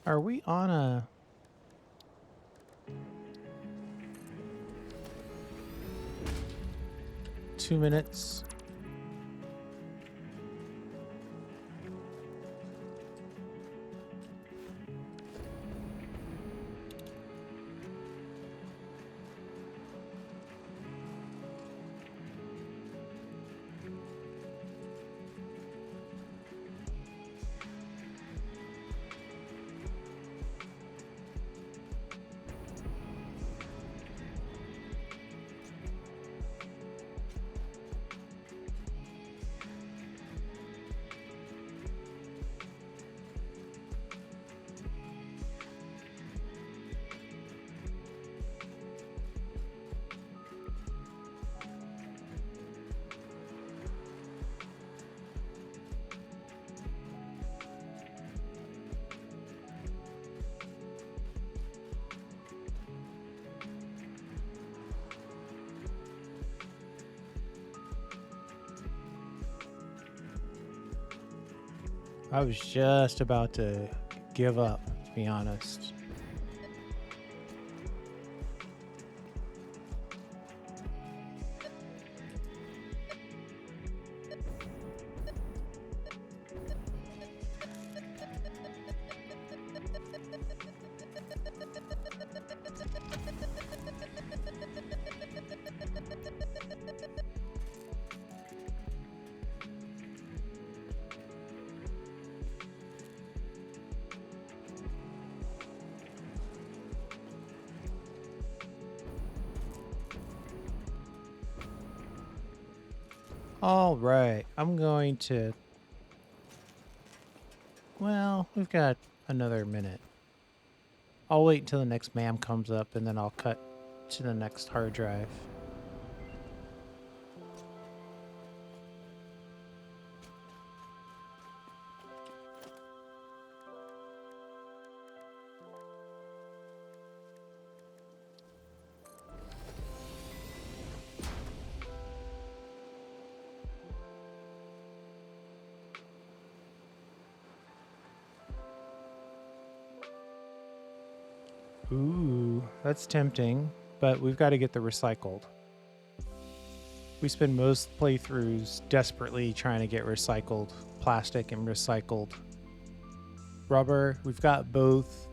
Are we on a... ...2 minutes? I was just about to give up, to be honest. All right, I'm going to... Well, we've got another minute. I'll wait until the next MAM comes up, and then I'll cut to the next hard drive. Ooh, that's tempting, but we've got to get the recycled. We spend most playthroughs desperately trying to get recycled plastic and recycled rubber. We've got both.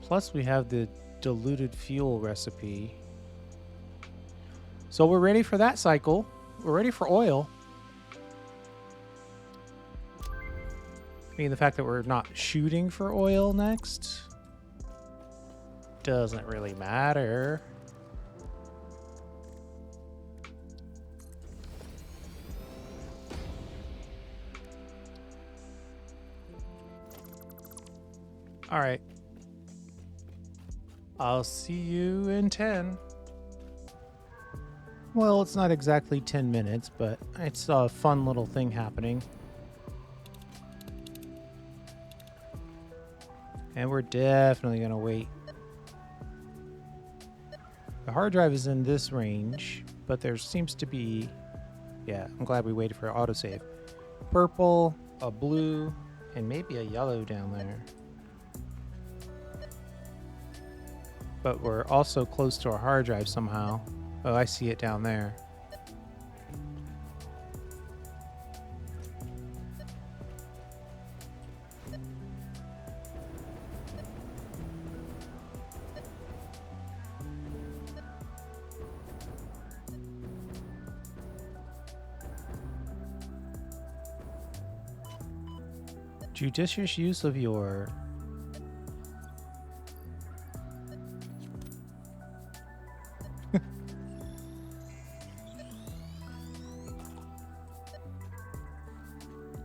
Plus, we have the diluted fuel recipe. So we're ready for that cycle. We're ready for oil. I mean, the fact that we're not shooting for oil next doesn't really matter. All right. I'll see you in 10. Well, it's not exactly 10 minutes, but it's a fun little thing happening. And we're definitely going to wait. The hard drive is in this range, but there seems to be... Yeah, I'm glad we waited for autosave. Purple, a blue, and maybe a yellow down there. But we're also close to our hard drive somehow. Oh, I see it down there. Judicious use of your... If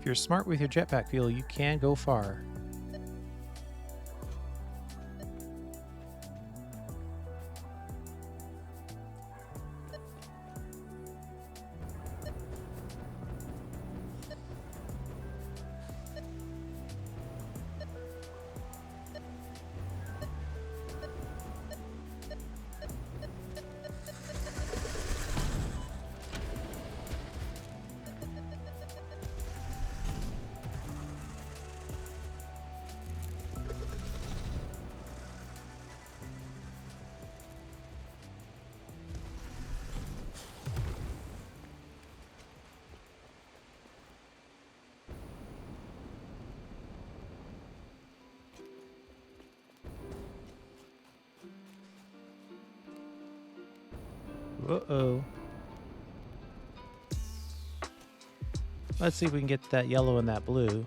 you're smart with your jetpack fuel, you can go far. Uh-oh. Let's see if we can get that yellow and that blue.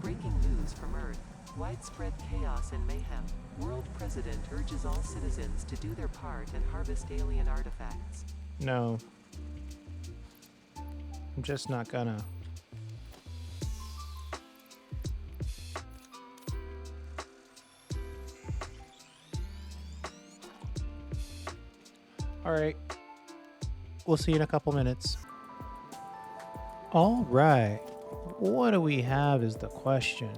Breaking news from Earth. Widespread chaos and mayhem. World President urges all citizens to do their part and harvest alien artifacts. No. I'm just not gonna. All right. We'll see you in a couple minutes. All right. What do we have is the question.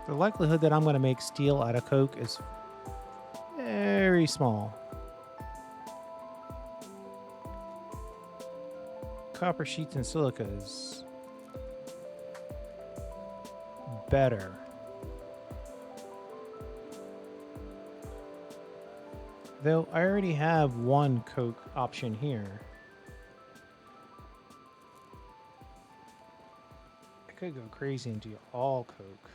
The likelihood that I'm going to make steel out of coke is very small. Copper sheets and silica is better. Though I already have one coke option here. I could go crazy and do all coke.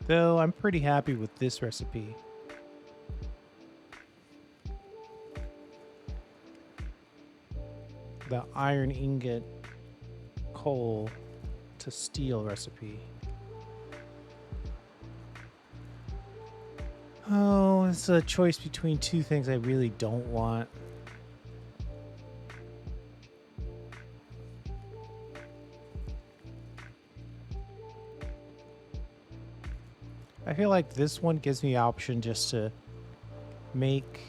Though I'm pretty happy with this recipe. The iron ingot coal to steel recipe. Oh, it's a choice between two things I really don't want. I feel like this one gives me the option just to make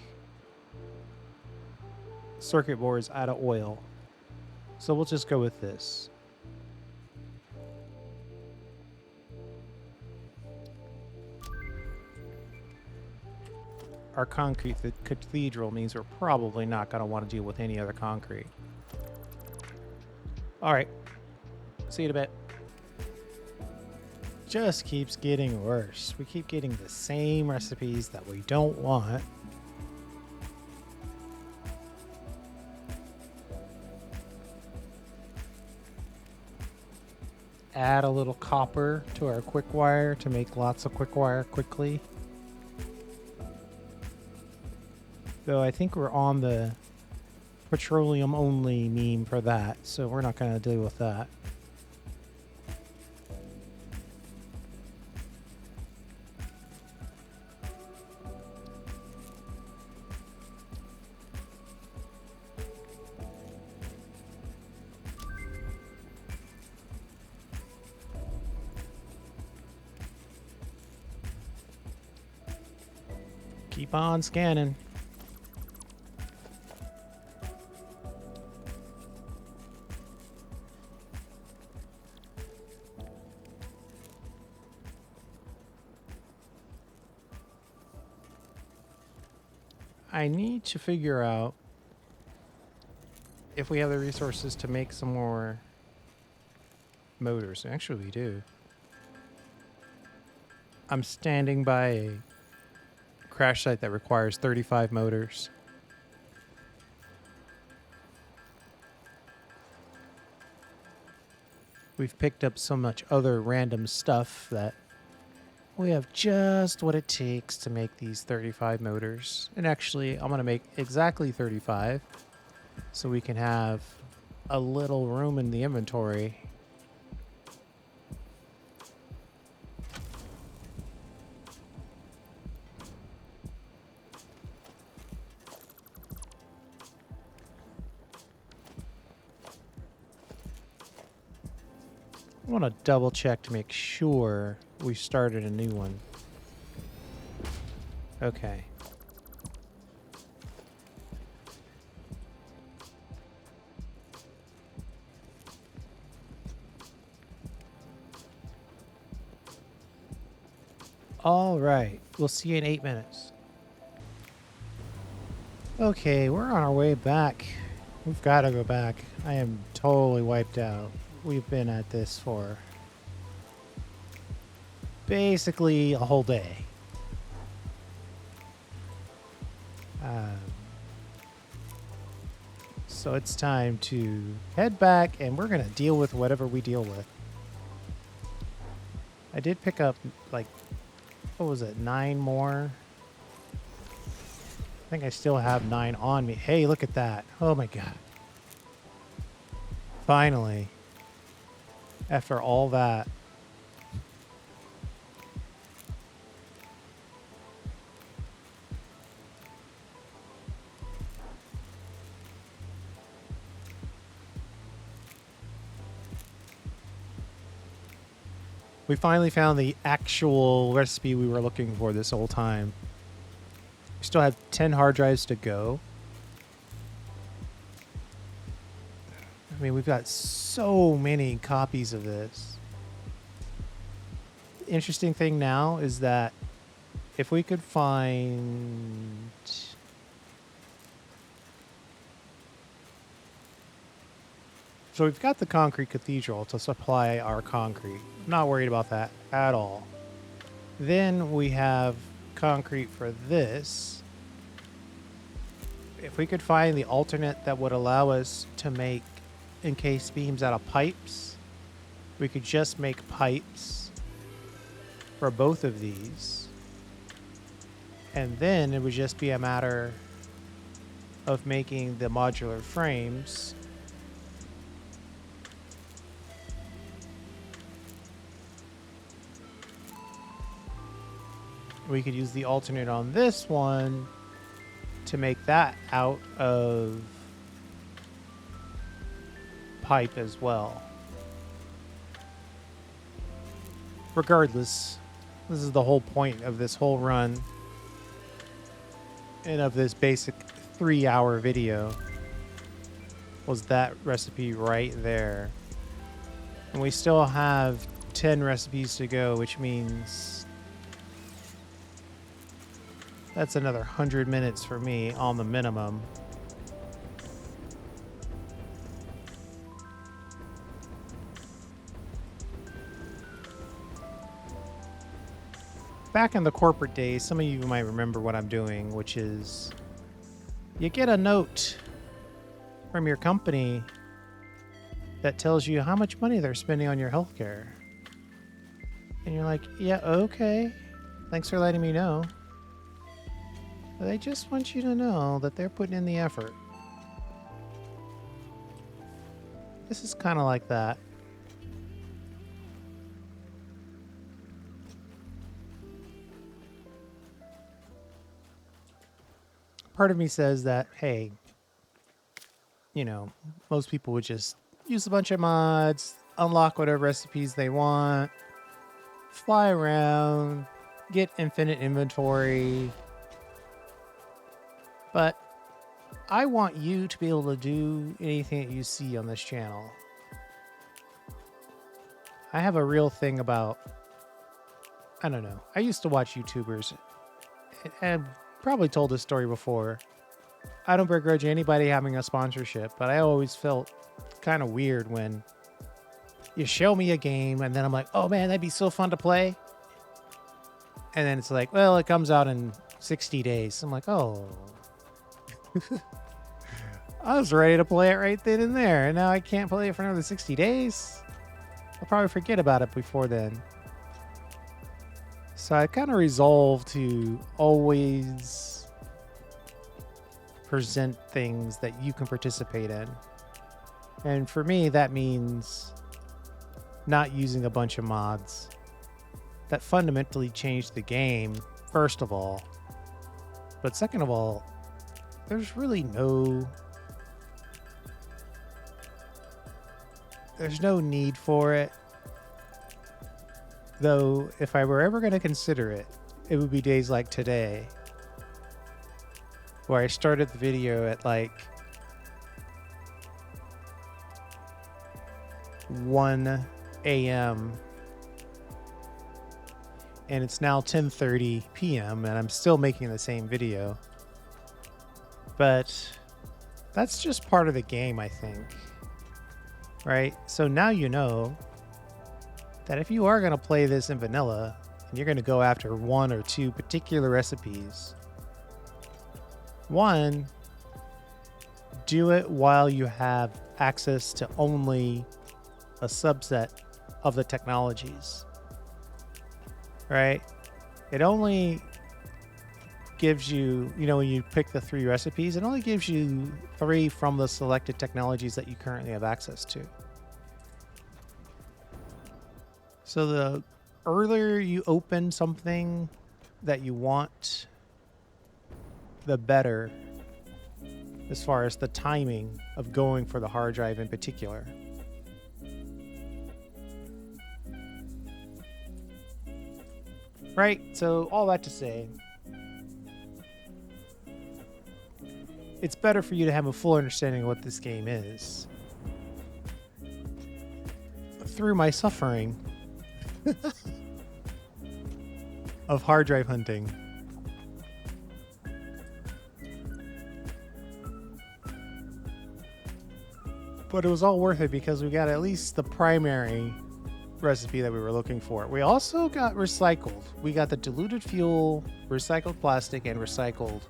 circuit boards out of oil. So we'll just go with this. Our concrete, the cathedral, means we're probably not going to want to deal with any other concrete. All right. See you in a bit. Just keeps getting worse. We keep getting the same recipes that we don't want. Add a little copper to our quick wire to make lots of quick wire quickly. Though I think we're on the petroleum only meme for that, so we're not going to deal with that. Keep on scanning. I need to figure out if we have the resources to make some more motors. Actually, we do. I'm standing by a crash site that requires 35 motors. We've picked up so much other random stuff that we have just what it takes to make these 35 motors. And actually, I'm going to make exactly 35 so we can have a little room in the inventory. I want to double check to make sure we started a new one. Okay. All right. We'll see you in 8 minutes. Okay, we're on our way back. We've got to go back. I am totally wiped out. We've been at this for basically a whole day. So it's time to head back, and we're going to deal with whatever we deal with. I did pick up, like, what was it, 9 more? I think I still have 9 on me. Hey, look at that. Oh my god. Finally. After all that. We finally found the actual recipe we were looking for this whole time. We still have 10 hard drives to go. I mean, we've got so many copies of this. The interesting thing now is that if we could find... So we've got the concrete cathedral to supply our concrete. I'm not worried about that at all. Then we have concrete for this. If we could find the alternate that would allow us to make encased beams out of pipes, we could just make pipes for both of these. And then it would just be a matter of making the modular frames. We could use the alternate on this one to make that out of pipe as well. Regardless, this is the whole point of this whole run and of this basic 3-hour video, was that recipe right there. And we still have 10 recipes to go, which means that's another 100 minutes for me on the minimum. Back in the corporate days, some of you might remember what I'm doing, which is you get a note from your company that tells you how much money they're spending on your healthcare. And you're like, yeah, okay. Thanks for letting me know. But they just want you to know that they're putting in the effort. This is kind of like that. Part of me says that, hey, you know, most people would just use a bunch of mods, unlock whatever recipes they want, fly around, get infinite inventory. But I want you to be able to do anything that you see on this channel. I have a real thing about, I don't know, I used to watch YouTubers, and probably told this story before. I don't begrudge anybody having a sponsorship, but I always felt kind of weird when you show me a game and then I'm like, oh man, that'd be so fun to play. And then it's like, well, it comes out in 60 days. I'm like, oh. I was ready to play it right then and there, and now I can't play it for another 60 days. I'll probably forget about it before then. So I kind of resolved to always present things that you can participate in. And for me, that means not using a bunch of mods that fundamentally change the game, first of all. But second of all, there's really no need for it. Though, if I were ever going to consider it, it would be days like today, where I started the video at like 1 a.m. and it's now 10:30 p.m. and I'm still making the same video. But that's just part of the game, I think. Right? So now you know that if you are going to play this in vanilla and you're going to go after one or two particular recipes, one, do it while you have access to only a subset of the technologies, right? It only gives you, when you pick the 3 recipes, it only gives you 3 from the selected technologies that you currently have access to. So the earlier you open something that you want, the better as far as the timing of going for the hard drive in particular. Right, so all that to say, it's better for you to have a full understanding of what this game is through my suffering of hard drive hunting. But it was all worth it because we got at least the primary recipe that we were looking for. We also got recycled. We got the diluted fuel, recycled plastic, and recycled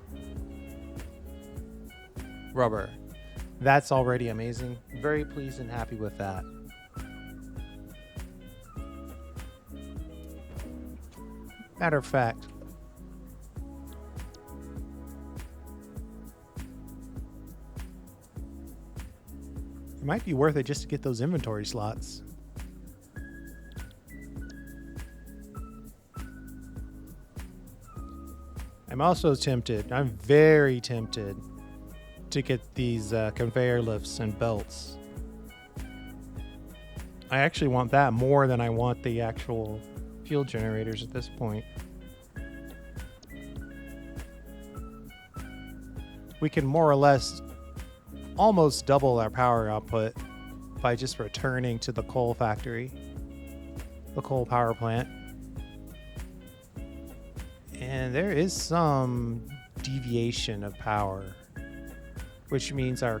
rubber. That's already amazing. Very pleased and happy with that. Matter of fact, it might be worth it just to get those inventory slots. I'm also tempted, I'm very tempted to get these conveyor lifts and belts. I actually want that more than I want the actual fuel generators at this point. We can more or less almost double our power output by just returning to the coal factory, the coal power plant. And there is some deviation of power, which means our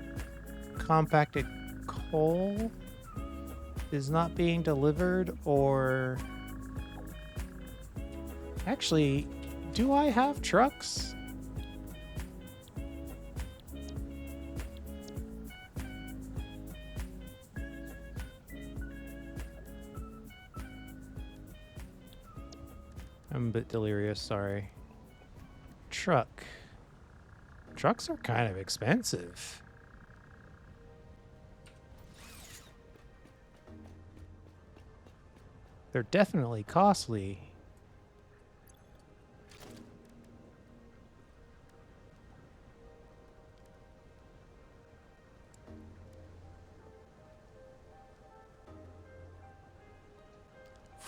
compacted coal is not being delivered, or actually, do I have trucks? I'm a bit delirious, sorry. Truck. Trucks are kind of expensive. They're definitely costly.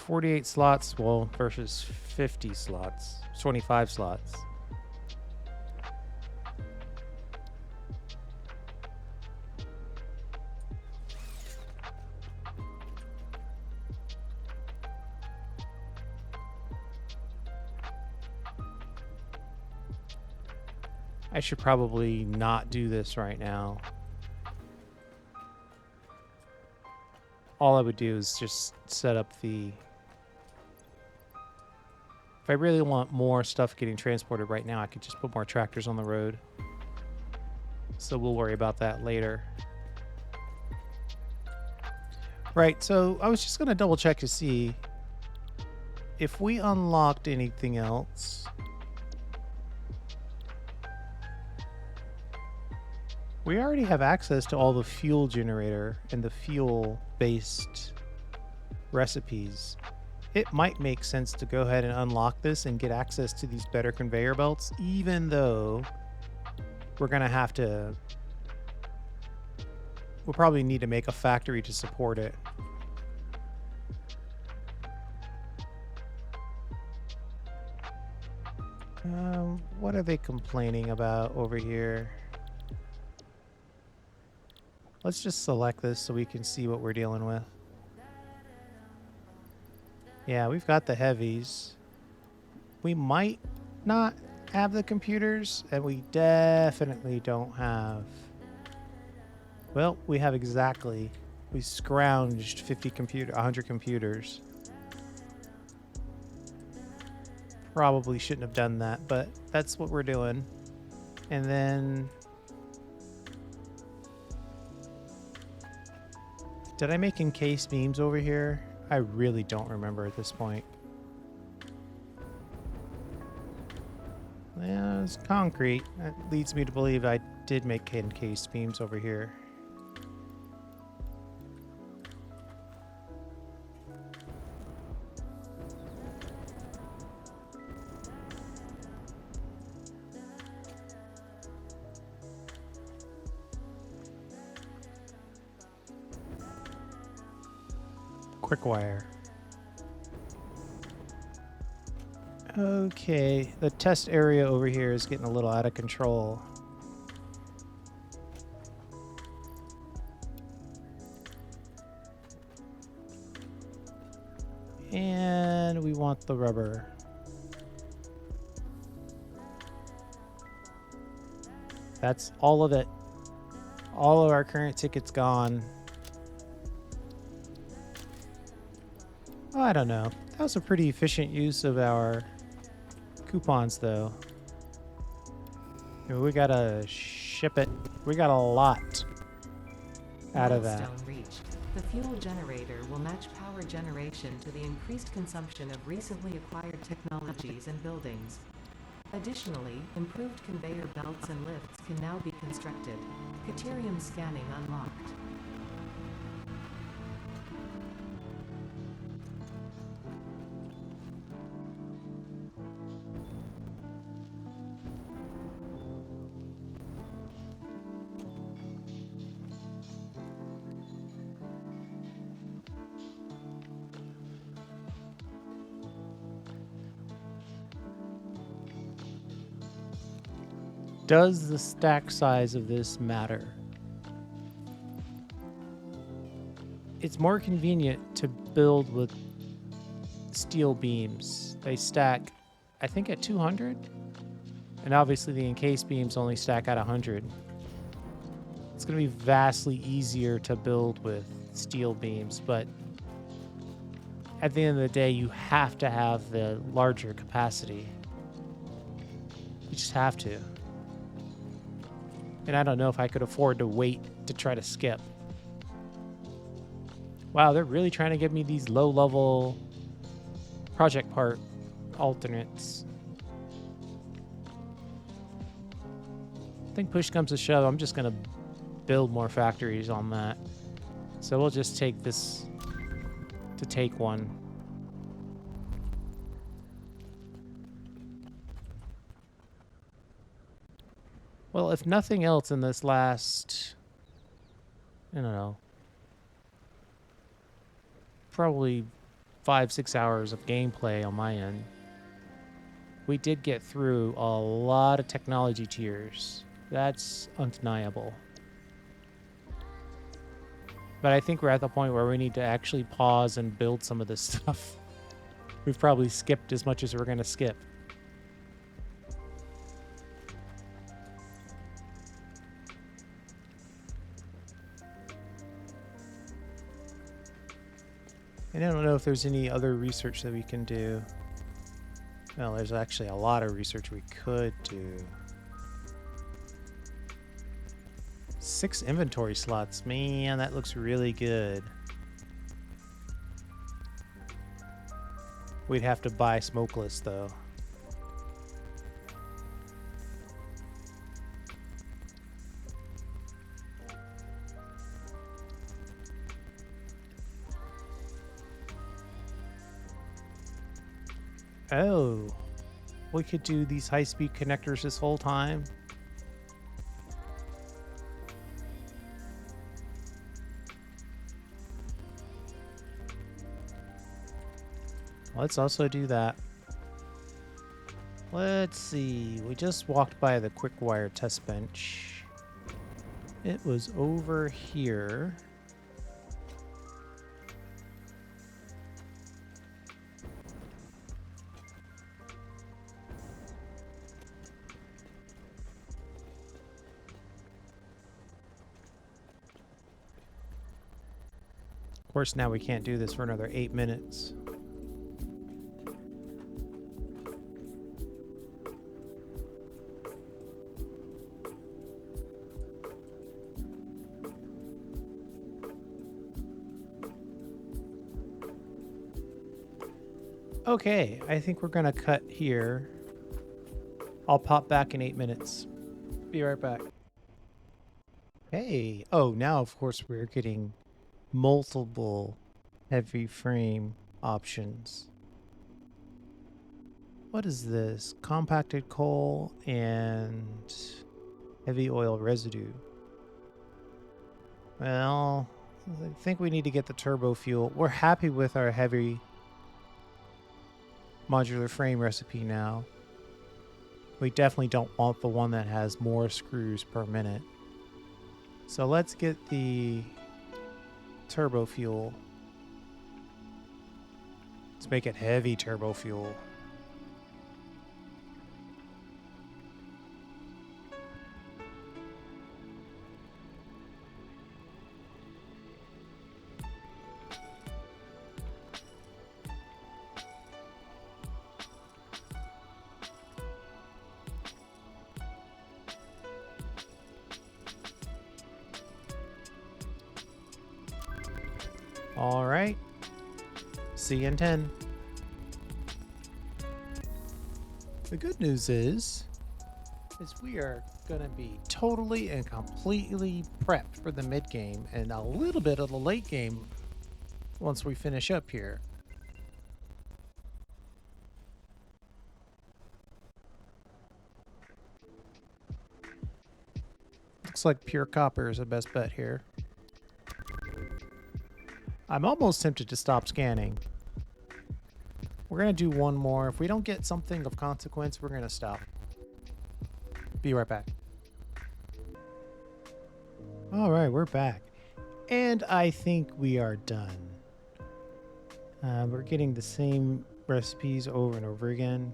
$48 slots, well, versus 50 slots, 25 slots. I should probably not do this right now. All I would do is just set up the... If I really want more stuff getting transported right now, I could just put more tractors on the road. So we'll worry about that later. Right, so I was just going to double check to see if we unlocked anything else. We already have access to all the fuel generator and the fuel-based recipes. It might make sense to go ahead and unlock this and get access to these better conveyor belts, even though we're going to have to... We'll probably need to make a factory to support it. What are they complaining about over here? Let's just select this so we can see what we're dealing with. Yeah, we've got the heavies. We might not have the computers, and we definitely don't have... Well, we have exactly... We scrounged 100 computers. Probably shouldn't have done that, but that's what we're doing. And then... Did I make encased beams over here? I really don't remember at this point. Yeah, it's concrete. That leads me to believe I did make encased beams over here. Quick wire. Okay, the test area over here is getting a little out of control. And we want the rubber. That's all of it. All of our current tickets gone. Oh, I don't know. That was a pretty efficient use of our coupons, though. We gotta ship it. We got a lot out of that. Milestone reached. The fuel generator will match power generation to the increased consumption of recently acquired technologies and buildings. Additionally, improved conveyor belts and lifts can now be constructed. Caterium scanning unlocked. Does the stack size of this matter? It's more convenient to build with steel beams. They stack, I think, at 200. And obviously the encased beams only stack at 100. It's going to be vastly easier to build with steel beams, but at the end of the day, you have to have the larger capacity. You just have to. And I don't know if I could afford to wait to try to skip. Wow, they're really trying to give me these low-level project part alternates. I think push comes to shove, I'm just going to build more factories on that. So we'll just take this to take one. Well, if nothing else in this last, I don't know, probably 5-6 hours of gameplay on my end, we did get through a lot of technology tiers. That's undeniable. But I think we're at the point where we need to actually pause and build some of this stuff. We've probably skipped as much as we're going to skip. And I don't know if there's any other research that we can do. Well, there's actually a lot of research we could do. 6 inventory slots. Man, that looks really good. We'd have to buy smokeless, though. Oh, we could do these high-speed connectors this whole time. Let's also do that. Let's see. We just walked by the quick wire test bench. It was over here. Of course, now we can't do this for another 8 minutes. Okay, I think we're gonna cut here. I'll pop back in 8 minutes. Be right back. Hey, oh, now of course we're getting multiple heavy frame options. What is this? Compacted coal and heavy oil residue. Well, I think we need to get the turbo fuel. We're happy with our heavy modular frame recipe now. We definitely don't want the one that has more screws per minute. So let's get the turbo fuel. Let's make it heavy turbo fuel. All right. See you in 10. The good news is we are going to be totally and completely prepped for the mid game and a little bit of the late game once we finish up here. Looks like pure copper is the best bet here. I'm almost tempted to stop scanning. We're going to do one more. If we don't get something of consequence, we're going to stop. Be right back. All right, we're back. And I think we are done. We're getting the same recipes over and over again.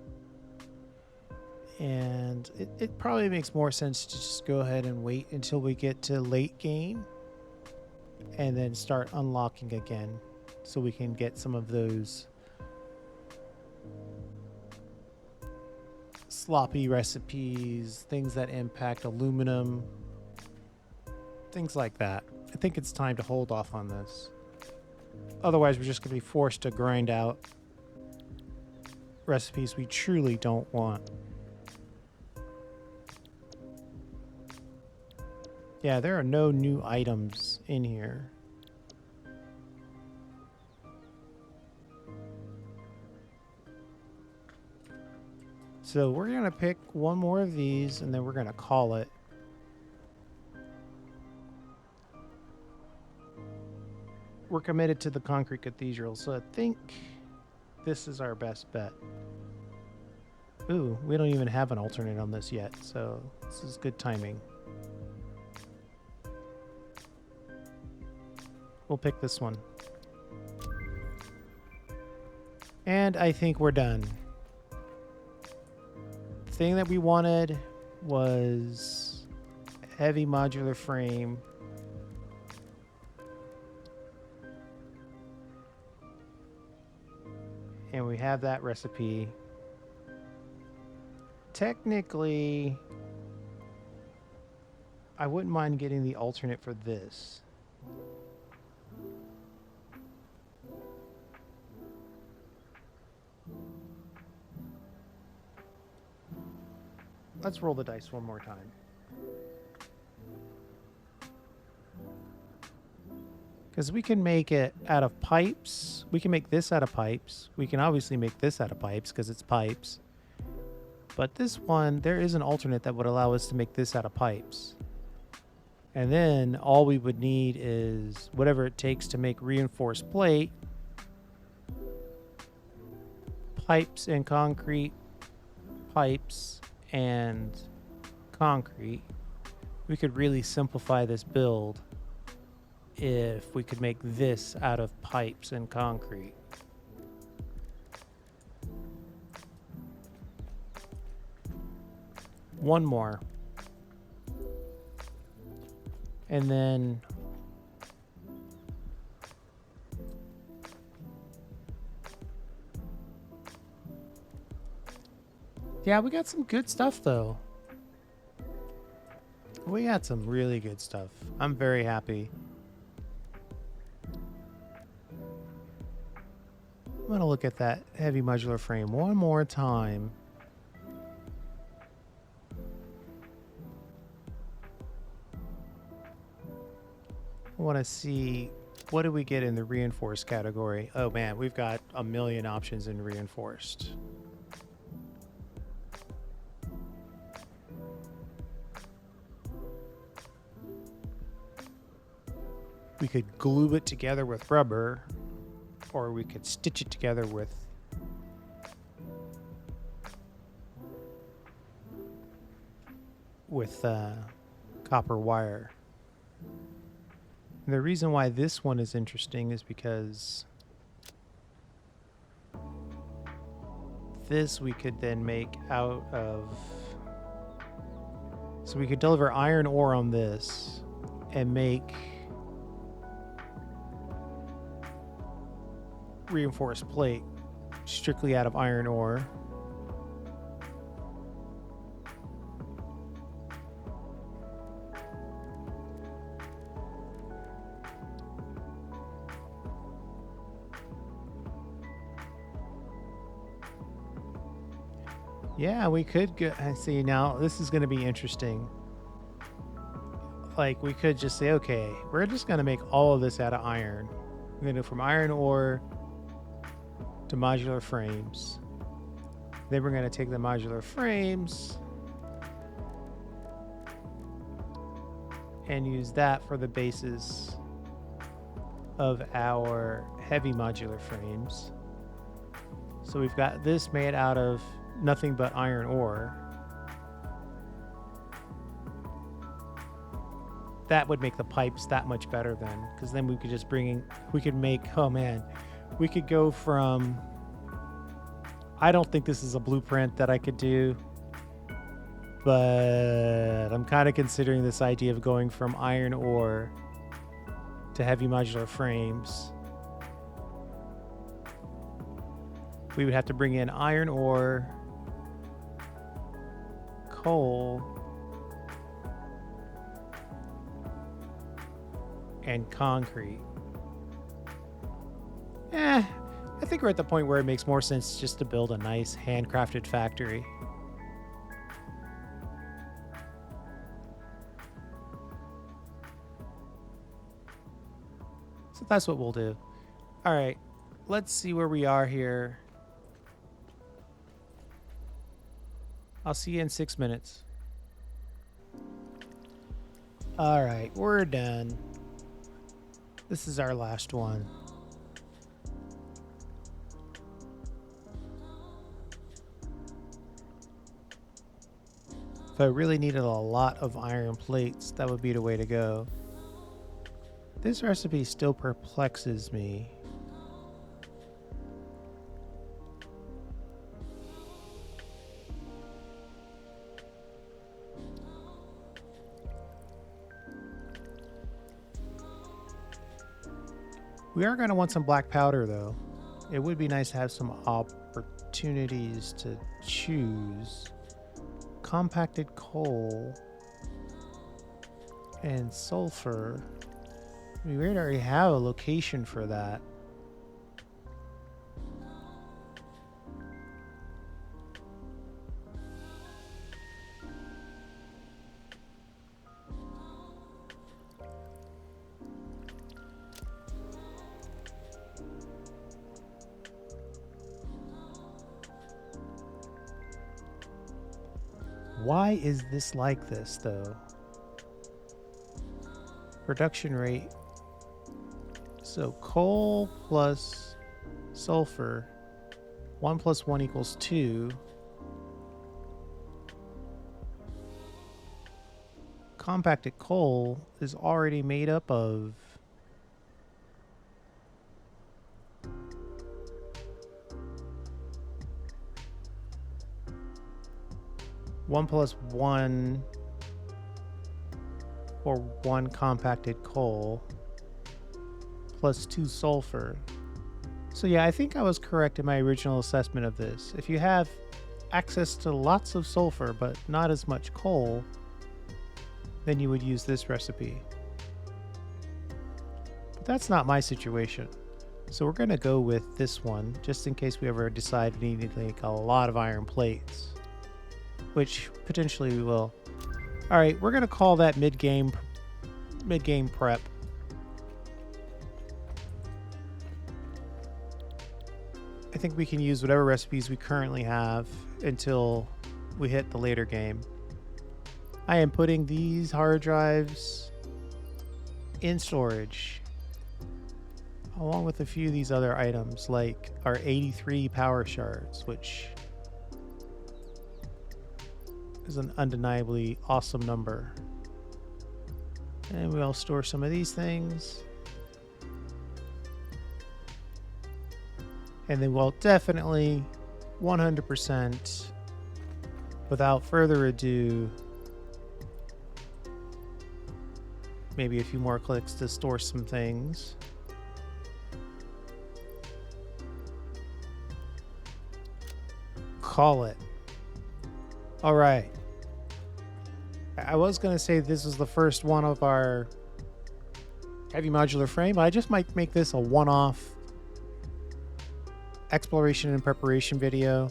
And it probably makes more sense to just go ahead and wait until we get to late game and then start unlocking again so we can get some of those sloppy recipes, things that impact aluminum, things like that. I think it's time to hold off on this. Otherwise, we're just going to be forced to grind out recipes we truly don't want. Yeah, there are no new items in here. So we're going to pick one more of these and then we're going to call it. We're committed to the concrete cathedral, so I think this is our best bet. Ooh, we don't even have an alternate on this yet, so this is good timing. We'll pick this one. And I think we're done. The thing that we wanted was heavy modular frame. And we have that recipe. Technically, I wouldn't mind getting the alternate for this. Let's roll the dice one more time. Because we can make it out of pipes. We can make this out of pipes. We can obviously make this out of pipes because it's pipes. But this one, there is an alternate that would allow us to make this out of pipes. And then all we would need is whatever it takes to make reinforced plate, pipes and concrete, pipes and concrete. We could really simplify this build if we could make this out of pipes and concrete. One more. And then yeah, we got some good stuff though. We got some really good stuff. I'm very happy. I'm going to look at that heavy modular frame one more time. I want to see, what do we get in the reinforced category? Oh man, we've got a million options in reinforced. We could glue it together with rubber, or we could stitch it together with copper wire. And the reason why this one is interesting is because this we could then make out of, so we could deliver iron ore on this and make reinforced plate strictly out of iron ore. Yeah, we could go. I see. Now this is going to be interesting. Like, we could just say, okay, we're just going to make all of this out of iron. We're going to go from iron ore to modular frames. Then we're going to take the modular frames and use that for the basis of our heavy modular frames. So we've got this made out of nothing but iron ore. That would make the pipes that much better then, because then we could just we could make, oh man, we could go from, I don't think this is a blueprint that I could do, but I'm kind of considering this idea of going from iron ore to heavy modular frames. We would have to bring in iron ore, coal, and concrete. I think we're at the point where it makes more sense just to build a nice handcrafted factory. So that's what we'll do. All right, let's see where we are here. I'll see you in 6 minutes. All right, we're done. This is our last one. If I really needed a lot of iron plates, that would be the way to go. This recipe still perplexes me. We are going to want some black powder, though. It would be nice to have some opportunities to choose. Compacted coal and sulfur. We already have a location for that. Why is this like this, though? Production rate. So coal plus sulfur, 1 plus 1 equals 2. Compacted coal is already made up of 1 plus 1 or 1 compacted coal plus 2 sulfur. So yeah, I think I was correct in my original assessment of this. If you have access to lots of sulfur but not as much coal, then you would use this recipe. But that's not my situation. So we're going to go with this one, just in case we ever decide we need to make a lot of iron plates, which potentially we will. All right, we're going to call that mid-game prep. I think we can use whatever recipes we currently have until we hit the later game. I am putting these hard drives in storage, along with a few of these other items, like our 83 power shards, which is an undeniably awesome number. And we'll store some of these things. And then we'll definitely 100%, without further ado, maybe a few more clicks to store some things. Call it. All right. I was going to say this is the first one of our heavy modular frame, but I just might make this a one-off exploration and preparation video.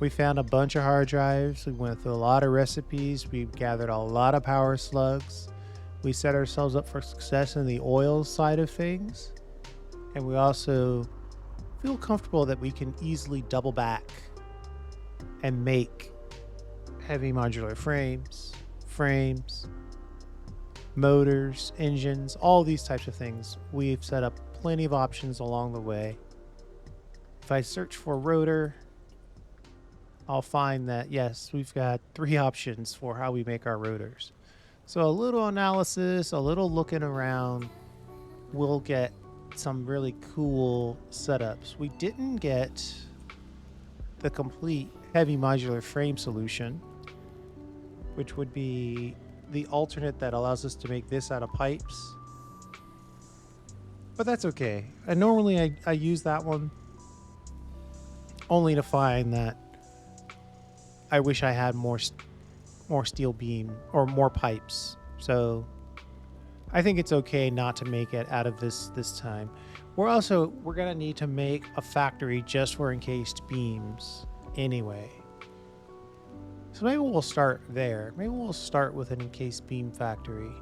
We found a bunch of hard drives. We went through a lot of recipes. We gathered a lot of power slugs. We set ourselves up for success in the oil side of things. And we also feel comfortable that we can easily double back and make heavy modular frames, motors, engines, all these types of things. We've set up plenty of options along the way. If I search for rotor, I'll find that, yes, we've got 3 options for how we make our rotors. So a little analysis, a little looking around, we'll get some really cool setups. We didn't get the complete heavy modular frame solution, which would be the alternate that allows us to make this out of pipes. But that's okay. And normally I use that one only to find that I wish I had more steel beam or more pipes. So I think it's okay not to make it out of this time. We're gonna need to make a factory just for encased beams anyway. So maybe we'll start there. Maybe we'll start with an encased beam factory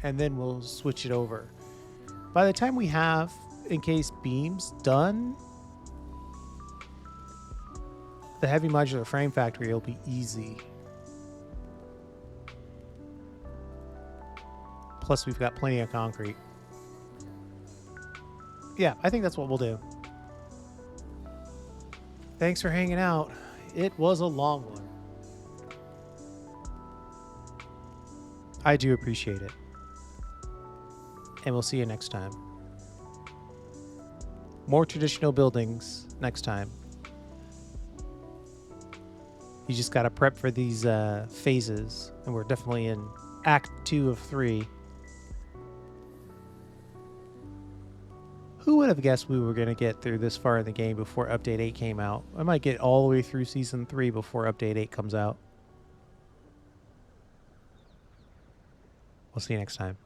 and then we'll switch it over. By the time we have encased beams done, the heavy modular frame factory will be easy. Plus we've got plenty of concrete. Yeah, I think that's what we'll do. Thanks for hanging out. It was a long one. I do appreciate it. And we'll see you next time. More traditional buildings next time. You just got to prep for these phases. And we're definitely in Act 2 of 3. Who would have guessed we were going to get through this far in the game before Update 8 came out? I might get all the way through Season 3 before Update 8 comes out. We'll see you next time.